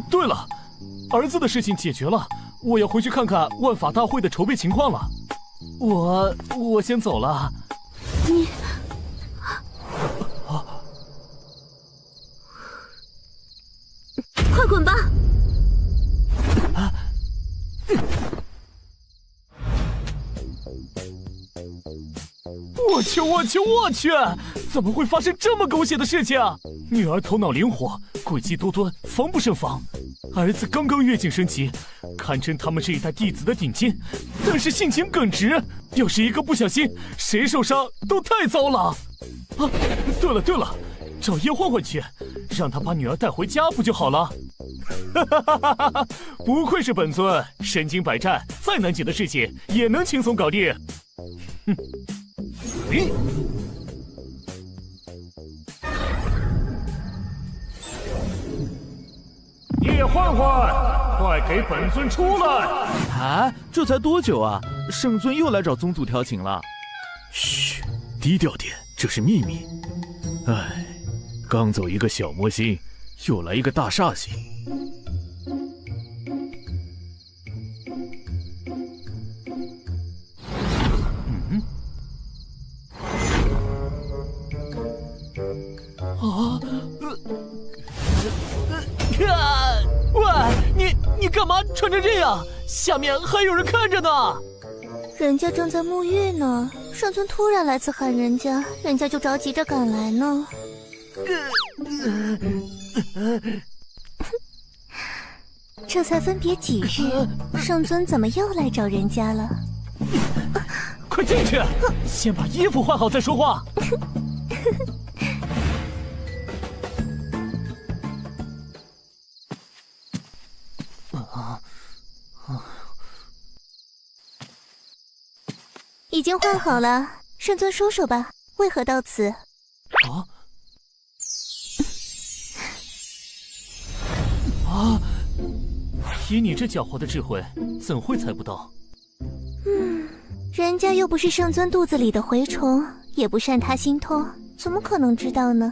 对了，儿子的事情解决了，我要回去看看万法大会的筹备情况了。我先走了。你，快滚吧！我去！怎么会发生这么狗血的事情？女儿头脑灵活，诡计多端，防不胜防。儿子刚刚跃进升级，堪称他们这一代弟子的顶尖，但是性情耿直，要是一个不小心，谁受伤都太糟了。啊，对了，找叶焕焕去，让他把女儿带回家不就好了？哈，不愧是本尊，身经百战，再难解的事情也能轻松搞定。哼。叶焕焕，快给本尊出来！啊，这才多久啊？圣尊又来找宗祖调情了。嘘，低调点，这是秘密。唉，刚走一个小魔星，又来一个大煞星。喂，你干嘛穿成这样？下面还有人看着呢。人家正在沐浴呢，圣尊突然来此喊人家，人家就着急着赶来呢。这才分别几日，圣尊怎么又来找人家了？快进去，先把衣服换好再说话。已经换好了，圣尊说说吧，为何到此？以你这狡猾的智慧，怎会猜不到？人家又不是圣尊肚子里的蛔虫，也不善他心通，怎么可能知道呢？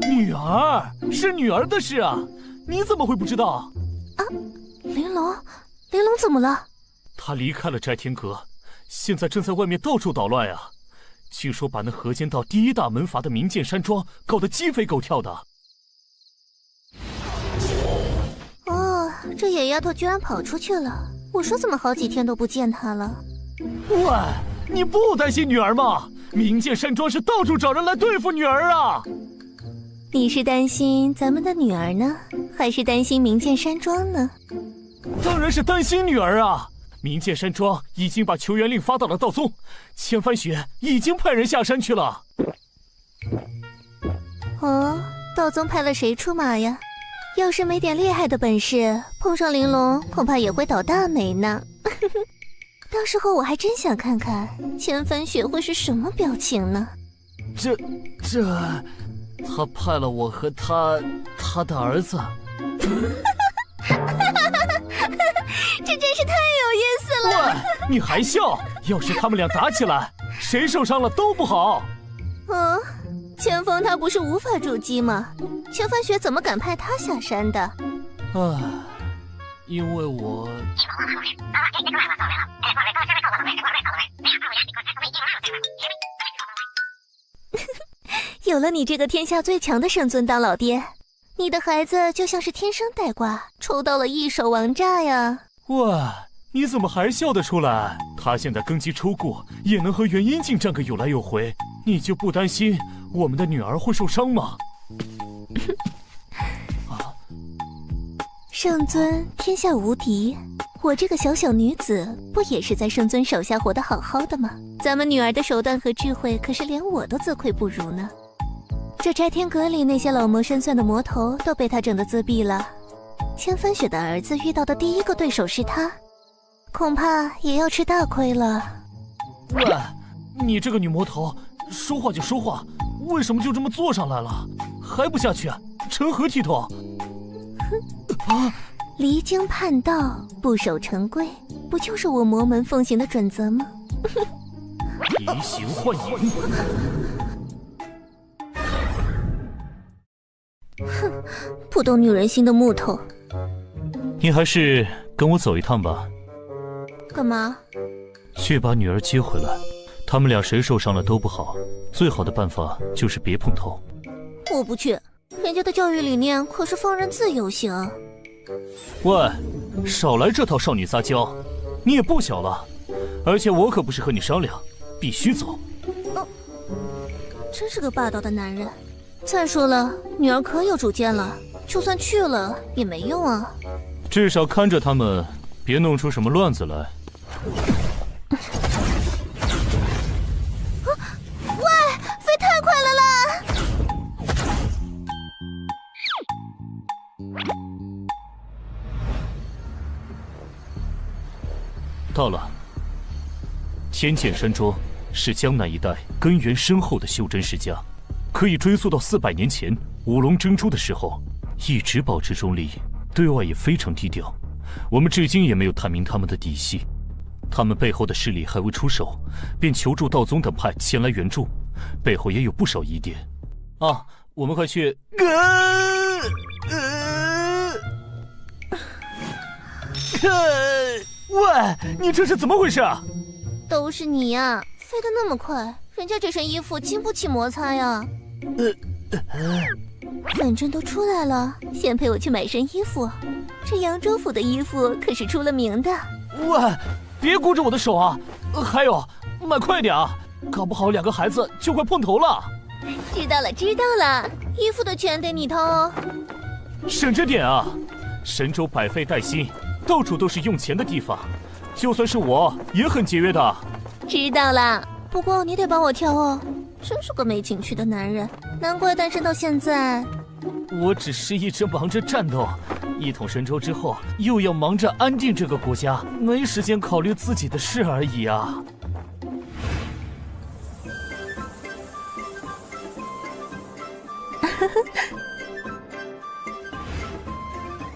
女儿是女儿的事啊，你怎么会不知道？啊，玲珑怎么了？她离开了斋天阁，现在正在外面到处捣乱啊！据说把那河间道第一大门阀的明剑山庄搞得鸡飞狗跳的。哦，这野丫头居然跑出去了！我说怎么好几天都不见她了？喂，你不担心女儿吗？明剑山庄是到处找人来对付女儿啊！你是担心咱们的女儿呢，还是担心明剑山庄呢？当然是担心女儿啊！明剑山庄已经把求援令发到了道宗，千帆雪已经派人下山去了。哦，道宗派了谁出马呀？要是没点厉害的本事，碰上玲珑恐怕也会倒大霉呢。到时候我还真想看看千帆雪会是什么表情呢。他派了我和他的儿子。这真是太有意思了！喂，你还笑？要是他们俩打起来，谁受伤了都不好。千峰他不是无法筑基吗？千帆雪怎么敢派他下山的？因为我……有了你这个天下最强的圣尊当老爹，你的孩子就像是天生带挂，抽到了一手王炸呀！喂，你怎么还笑得出来？他现在根基抽过，也能和元阴镜战个有来有回，你就不担心我们的女儿会受伤吗？圣尊天下无敌，我这个小小女子不也是在圣尊手下活得好好的吗？咱们女儿的手段和智慧可是连我都自愧不如呢。这摘天阁里那些老谋深算的魔头都被他整得自闭了，千帆雪的儿子遇到的第一个对手是他，恐怕也要吃大亏了。喂，你这个女魔头，说话就说话，为什么就这么坐上来了？还不下去？成何体统？哼，离经叛道，不守成规，不就是我魔门奉行的准则吗？移形换影。哼，不懂女人心的木头。你还是跟我走一趟吧。干嘛？去把女儿接回来。他们俩谁受伤了都不好，最好的办法就是别碰头。我不去，人家的教育理念可是放任自由型。喂，少来这套少女撒娇，你也不小了，而且我可不是和你商量，必须走。真是个霸道的男人。再说了，女儿可有主见了，就算去了也没用啊。至少看着他们，别弄出什么乱子来。喂，飞太快了啦！到了。天剑山庄是江南一带根源深厚的修真世家，可以追溯到400年前五龙争珠的时候，一直保持中立，对外也非常低调。我们至今也没有探明他们的底细，他们背后的势力还未出手，便求助道宗等派前来援助，背后也有不少疑点。啊，我们快去！喂，你这是怎么回事啊？都是你呀，飞得那么快，人家这身衣服经不起摩擦呀。反正都出来了，先陪我去买身衣服。这扬州府的衣服可是出了名的。喂，别箍着我的手啊！还有，买快点啊，搞不好2个孩子就快碰头了。知道了，知道了，衣服的钱得你掏哦。省着点啊！神州百废待兴，到处都是用钱的地方，就算是我也很节约的。知道了，不过你得帮我挑哦。真是个没情趣的男人，难怪单身到现在。我只是一直忙着战斗，一统神州之后，又要忙着安定这个国家，没时间考虑自己的事而已啊。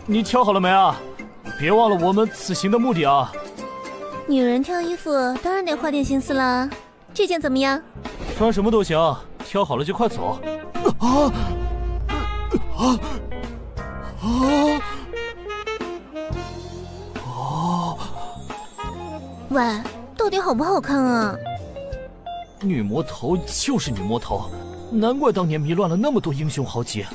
你挑好了没啊？别忘了我们此行的目的啊！女人挑衣服当然得花点心思啦。这件怎么样？穿什么都行，挑好了就快走。喂，到底好不好看啊？女魔头就是女魔头，难怪当年迷乱了那么多英雄豪杰。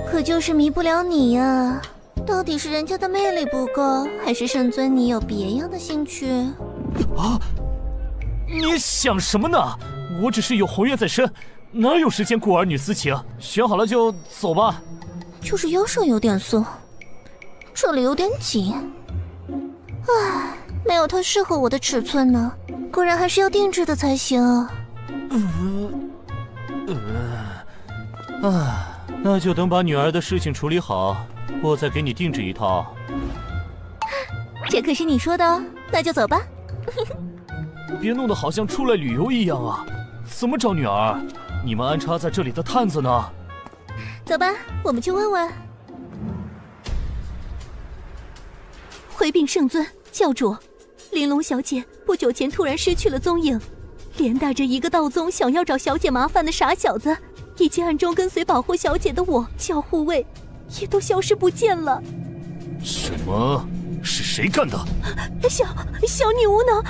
可就是迷不了你呀。到底是人家的魅力不够，还是圣尊你有别样的兴趣？啊！你想什么呢？我只是有宏愿在身，哪有时间顾儿女私情？选好了就走吧。就是腰上有点松，这里有点紧。唉，没有它适合我的尺寸呢，果然还是要定制的才行。那就等把女儿的事情处理好，我再给你定制一套。这可是你说的哦，那就走吧。别弄得好像出来旅游一样啊！怎么找女儿？你们安插在这里的探子呢？走吧，我们去问问。回禀圣尊，教主，玲珑小姐不久前突然失去了踪影，连带着一个道宗想要找小姐麻烦的傻小子，以及暗中跟随保护小姐的我教护卫，也都消失不见了。什么？是谁干的？小女无能，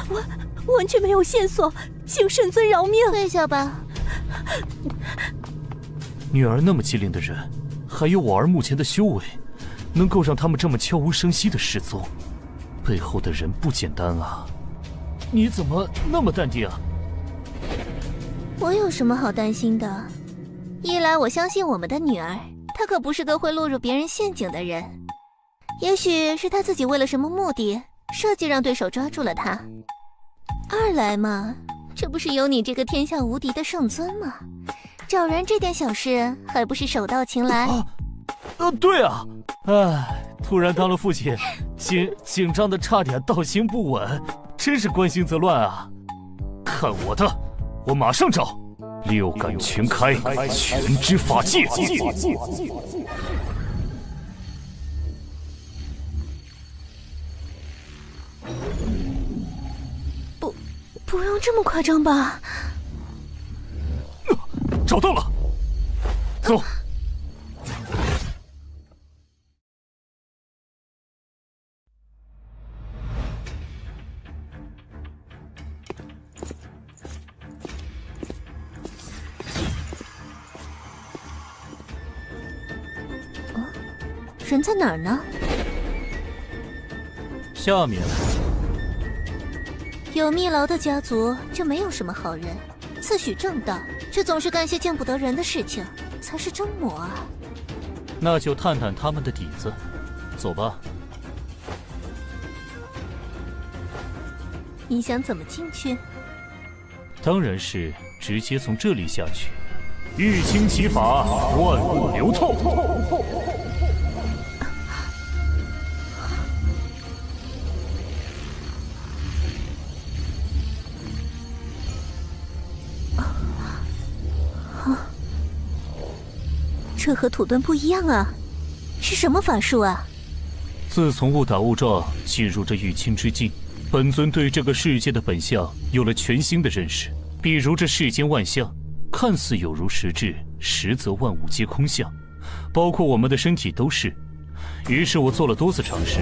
我完全没有线索，请圣尊饶命。退下吧。女儿那么机灵的人，还有我儿目前的修为，能够让他们这么悄无声息的失踪，背后的人不简单啊！你怎么那么淡定啊？我有什么好担心的？一来我相信我们的女儿，她可不是个会落入别人陷阱的人；也许是他自己为了什么目的设计让对手抓住了他。二来嘛，这不是有你这个天下无敌的圣尊吗？找人这点小事还不是手到擒来？对啊，突然当了父亲，紧张的差点道心不稳，真是关心则乱啊！看我的，我马上找，六感全开，全知法界。不用这么夸张吧？找到了，走。人在哪儿呢？下面。有密劳的家族就没有什么好人，自诩正道，却总是干些见不得人的事情，才是真魔啊！那就探探他们的底子，走吧。你想怎么进去？当然是直接从这里下去。欲清其法，万物流透。这和土遁不一样啊，是什么法术啊？自从误打误撞进入这玉清之境，本尊对这个世界的本相有了全新的认识。比如这世间万象，看似有如实质，实则万物皆空相，包括我们的身体都是。于是我做了多次尝试，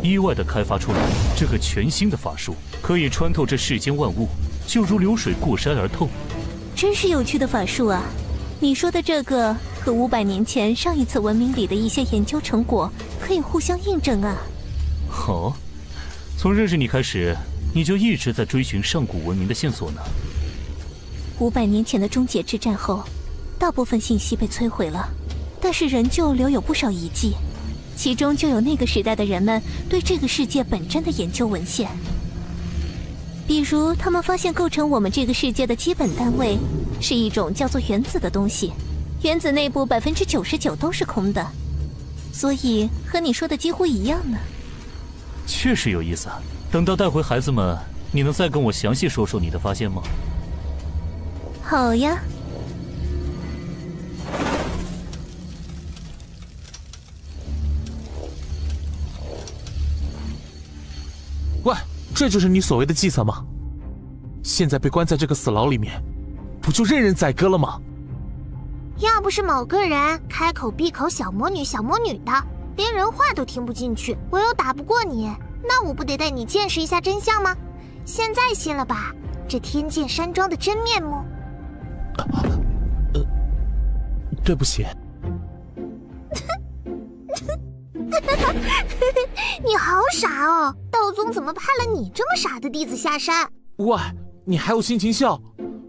意外地开发出来这个全新的法术，可以穿透这世间万物，就如流水过山而透。真是有趣的法术啊！你说的这个和500年前上一次文明里的一些研究成果可以互相印证啊。哦，从认识你开始，你就一直在追寻上古文明的线索呢。500年前的终结之战后，大部分信息被摧毁了，但是仍旧留有不少遗迹，其中就有那个时代的人们对这个世界本真的研究文献。比如，他们发现构成我们这个世界的基本单位是一种叫做原子的东西，原子内部99%都是空的，所以和你说的几乎一样呢。确实有意思啊！等到带回孩子们，你能再跟我详细说说你的发现吗？好呀。喂，这就是你所谓的计策吗？现在被关在这个死牢里面，不就任人宰割了吗？要不是某个人开口闭口小魔女小魔女的，连人话都听不进去，我又打不过你，那我不得带你见识一下真相吗？现在信了吧，这天剑山庄的真面目。对不起。你好傻哦，道宗怎么派了你这么傻的弟子下山？喂，你还有心情笑？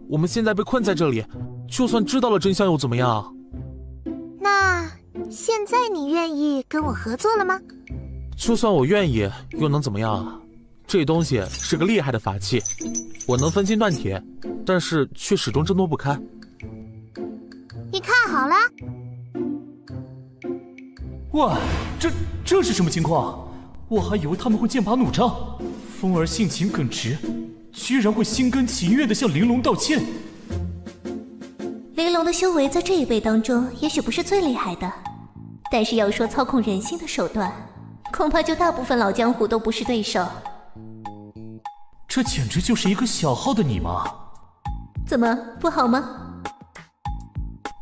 我们现在被困在这里，就算知道了真相又怎么样？那现在你愿意跟我合作了吗？就算我愿意，又能怎么样啊？这东西是个厉害的法器，我能分金断铁，但是却始终挣脱不开。你看好了。哇，这是什么情况？我还以为他们会剑拔弩张，风儿性情耿直，居然会心甘情愿地向玲珑道歉。玲珑的修为在这一辈当中也许不是最厉害的，但是要说操控人心的手段，恐怕就大部分老江湖都不是对手。这简直就是一个小号的你嘛！怎么不好吗？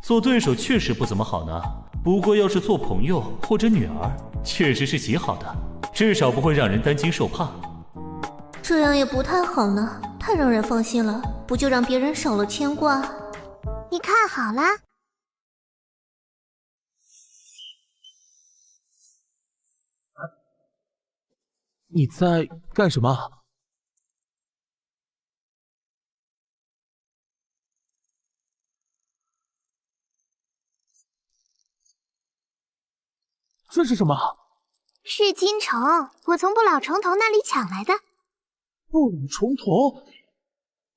做对手确实不怎么好呢，不过要是做朋友或者女儿，确实是极好的，至少不会让人担惊受怕。这样也不太好呢，太让人放心了，不就让别人少了牵挂？你看好了。你在干什么？这是什么？是金虫，我从不老虫头那里抢来的。不老虫头，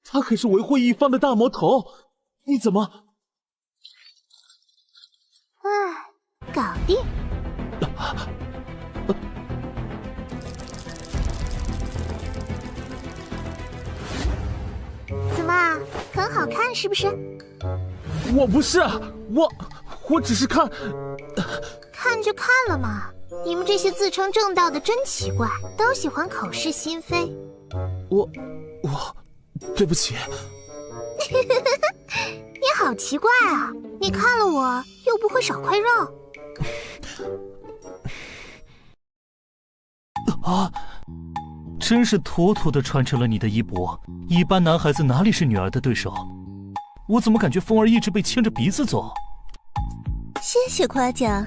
他可是维护一方的大魔头，你怎么？搞定。怎么，很好看是不是？我不是，我只是看就看了嘛。你们这些自称正道的真奇怪，都喜欢口是心非。我，对不起。你好奇怪啊！你看了我又不会少块肉。啊！真是妥妥的传承了你的衣钵。一般男孩子哪里是女儿的对手？我怎么感觉风儿一直被牵着鼻子走？谢谢夸奖。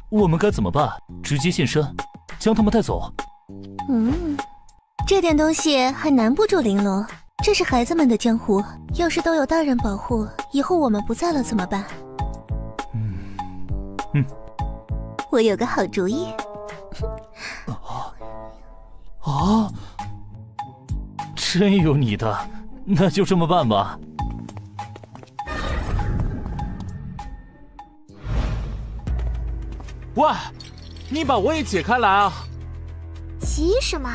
我们该怎么办？直接现身，将他们带走？这点东西还难不住玲珑。这是孩子们的江湖，要是都有大人保护，以后我们不在了怎么办？我有个好主意。真有你的，那就这么办吧。喂，你把我也解开来啊！急什么？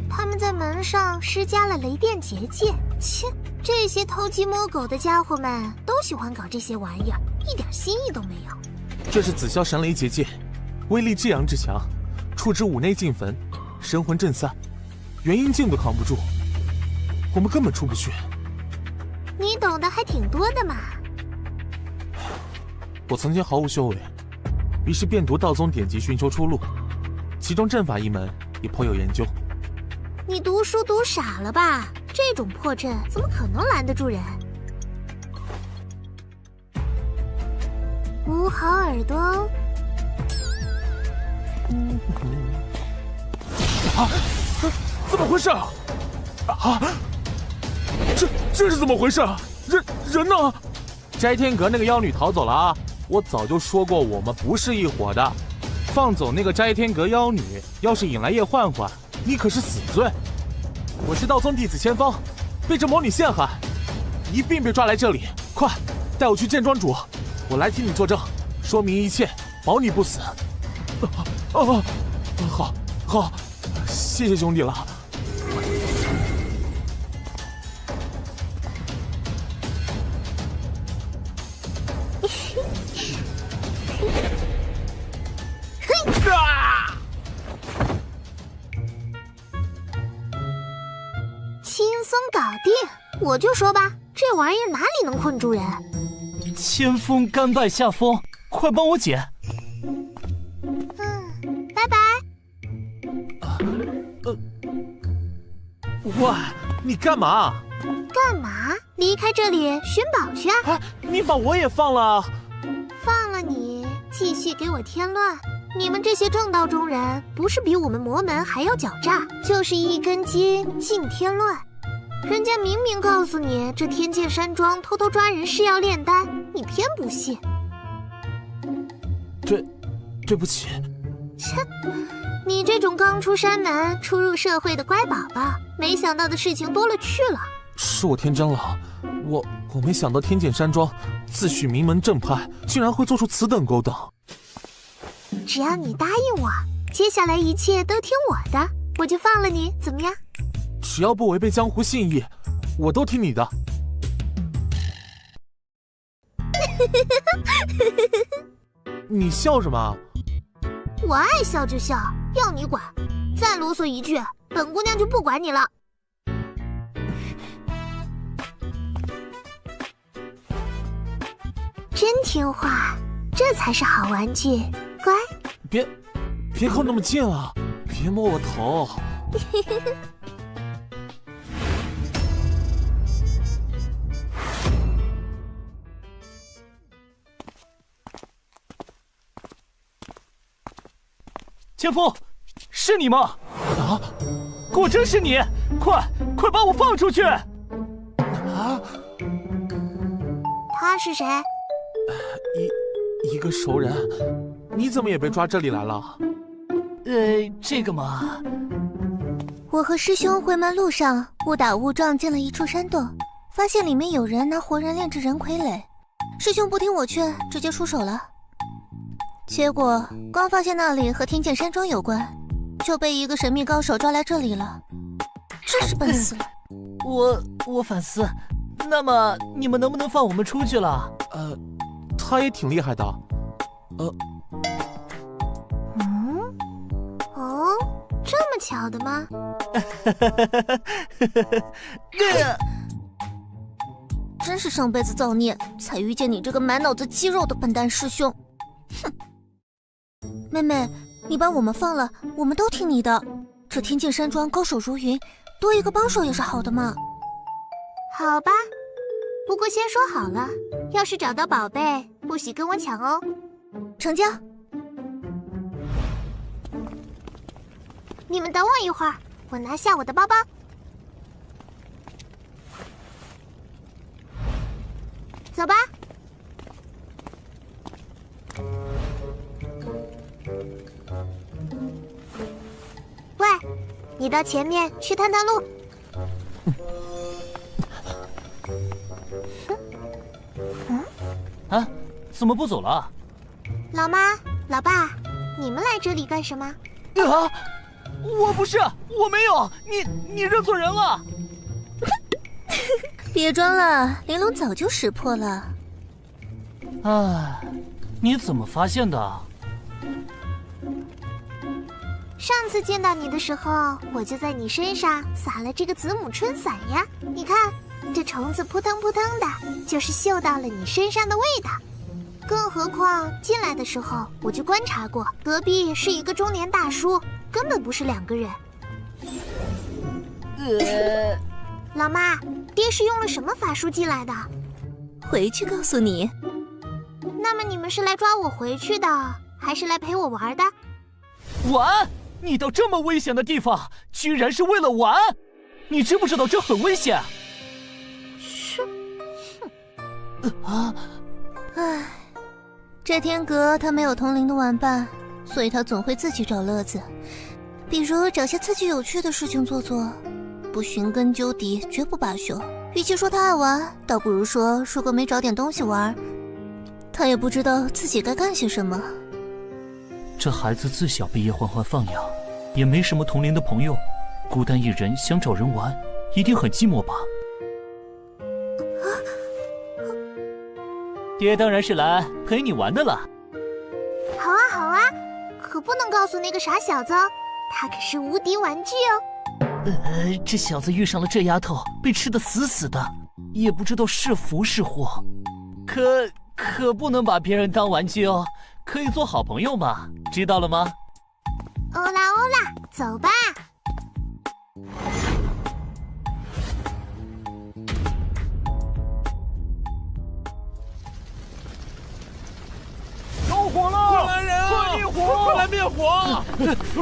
他们在门上施加了雷电结界。切，这些偷鸡摸狗的家伙们都喜欢搞这些玩意儿，一点新意都没有。这是紫霄神雷结界，威力至阳至强，触之五内进坟，神魂震散，元婴境都扛不住，我们根本出不去。你懂得还挺多的嘛。我曾经毫无修为，于是便读道宗典籍寻求出路，其中阵法一门也颇有研究。你读书读傻了吧？这种破阵怎么可能拦得住人？捂好耳朵哦。怎么回事？这是怎么回事？人呢？斋天阁那个妖女逃走了啊！我早就说过我们不是一伙的。放走那个斋天阁妖女，要是引来叶焕焕，你可是死罪。我是道宗弟子千方，被这魔女陷害，一并被抓来这里。快，带我去见庄主，我来替你作证，说明一切，保你不死。好，谢谢兄弟了。轻松搞定，我就说吧，这玩意儿哪里能困住人？千锋甘拜下风，快帮我解。拜拜。喂，你干嘛？干嘛？离开这里寻宝去啊！你把我也放了。放了你，继续给我添乱。你们这些正道中人，不是比我们魔门还要狡诈，就是一根筋尽添乱。人家明明告诉你，这天剑山庄偷偷抓人是要炼丹，你偏不信。对不起。切，你这种刚出山门、初入社会的乖宝宝，没想到的事情多了去了。是我天真了，我没想到天剑山庄自诩名门正派，竟然会做出此等勾当。只要你答应我，接下来一切都听我的，我就放了你，怎么样？只要不违背江湖信义，我都听你的。你笑什么？我爱笑就笑，要你管。再啰嗦一句，本姑娘就不管你了。真听话，这才是好玩具，乖。别靠那么近啊！别摸我头。千锋，是你吗？啊，果真是你！快把我放出去！他是谁？一个熟人，你怎么也被抓这里来了？这个嘛，我和师兄回门路上误打误撞进了一处山洞，发现里面有人拿活人炼制人傀儡，师兄不听我劝，直接出手了。结果刚发现那里和天剑山庄有关，就被一个神秘高手抓来这里了，真是笨死了。我反思，那么你们能不能放我们出去了？他也挺厉害的。哦，这么巧的吗？真是上辈子造孽，才遇见你这个满脑子肌肉的笨蛋师兄。哼！妹妹，你把我们放了，我们都听你的。这天剑山庄高手如云，多一个帮手也是好的嘛。好吧，不过先说好了，要是找到宝贝，不许跟我抢哦。成交。你们等我一会儿，我拿下我的包包。走吧。喂，你到前面去探探路。啊，怎么不走了？老妈，老爸，你们来这里干什么？啊！我不是，我没有，你认错人了。别装了，玲珑早就识破了。哎，你怎么发现的？上次见到你的时候，我就在你身上撒了这个子母春伞呀。你看，这虫子扑腾扑腾的，就是嗅到了你身上的味道。更何况进来的时候我就观察过，隔壁是一个中年大叔，根本不是两个人。老妈，爹是用了什么法术进来的？回去告诉你。那么你们是来抓我回去的，还是来陪我玩的？玩？你到这么危险的地方，居然是为了玩？你知不知道这很危险？是。唉，这天阁他没有同龄的玩伴，所以他总会自己找乐子，比如找些刺激有趣的事情做做。不寻根究底，绝不罢休。与其说他爱玩，倒不如说如果没找点东西玩，他也不知道自己该干些什么。这孩子自小被叶欢欢放养，也没什么同龄的朋友，孤单一人想找人玩，一定很寂寞吧？爹当然是来陪你玩的了。好啊好啊，可不能告诉那个傻小子哦，他可是无敌玩具哦。这小子遇上了这丫头，被吃得死死的，也不知道是福是祸。可不能把别人当玩具哦，可以做好朋友嘛，知道了吗？欧啦欧啦，走吧。着火了！过来人啊！快灭火！快来灭火！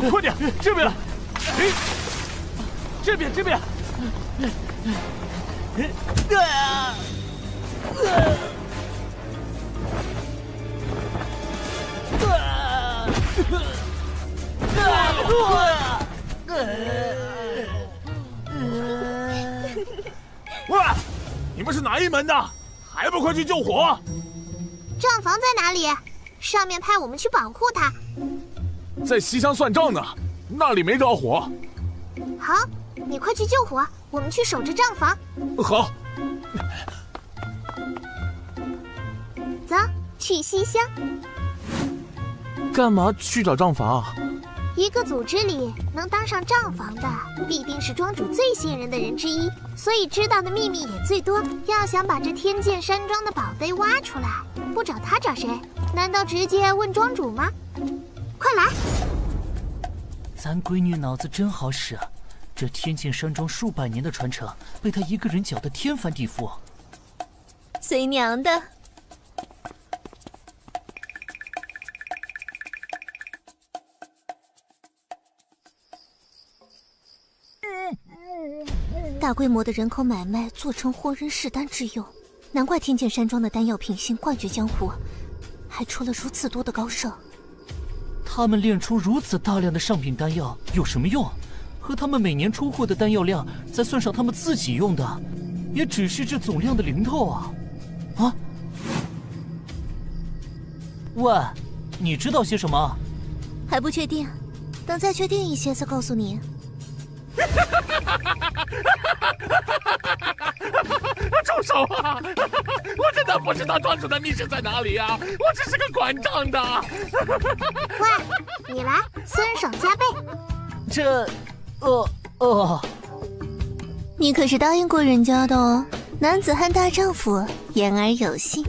快点，这边来！这边！喂，你们是哪一门的？还不快去救火！账房在哪里？上面派我们去保护他。在西厢算账呢，那里没着火。好，你快去救火，我们去守着账房。好。走，去西厢。干嘛去找账房啊？一个组织里能当上账房的，必定是庄主最信任的人之一，所以知道的秘密也最多。要想把这天剑山庄的宝贝挖出来，不找他找谁？难道直接问庄主吗？快来！咱闺女脑子真好使，这天剑山庄数百年的传承，被她一个人搅得天翻地覆。随娘的。大规模的人口买卖做成活人试丹之用，难怪天剑山庄的丹药品性冠绝江湖，还出了如此多的高手。他们炼出如此大量的上品丹药有什么用？和他们每年出货的丹药量，再算上他们自己用的，也只是这总量的零头啊！啊？喂，你知道些什么？还不确定，等再确定一些再告诉你。住手啊！我真的不知道庄主的密室在哪里啊！我只是个管账的。喂，你来，酸爽加倍。这，你可是答应过人家的哦，男子汉大丈夫，言而有信。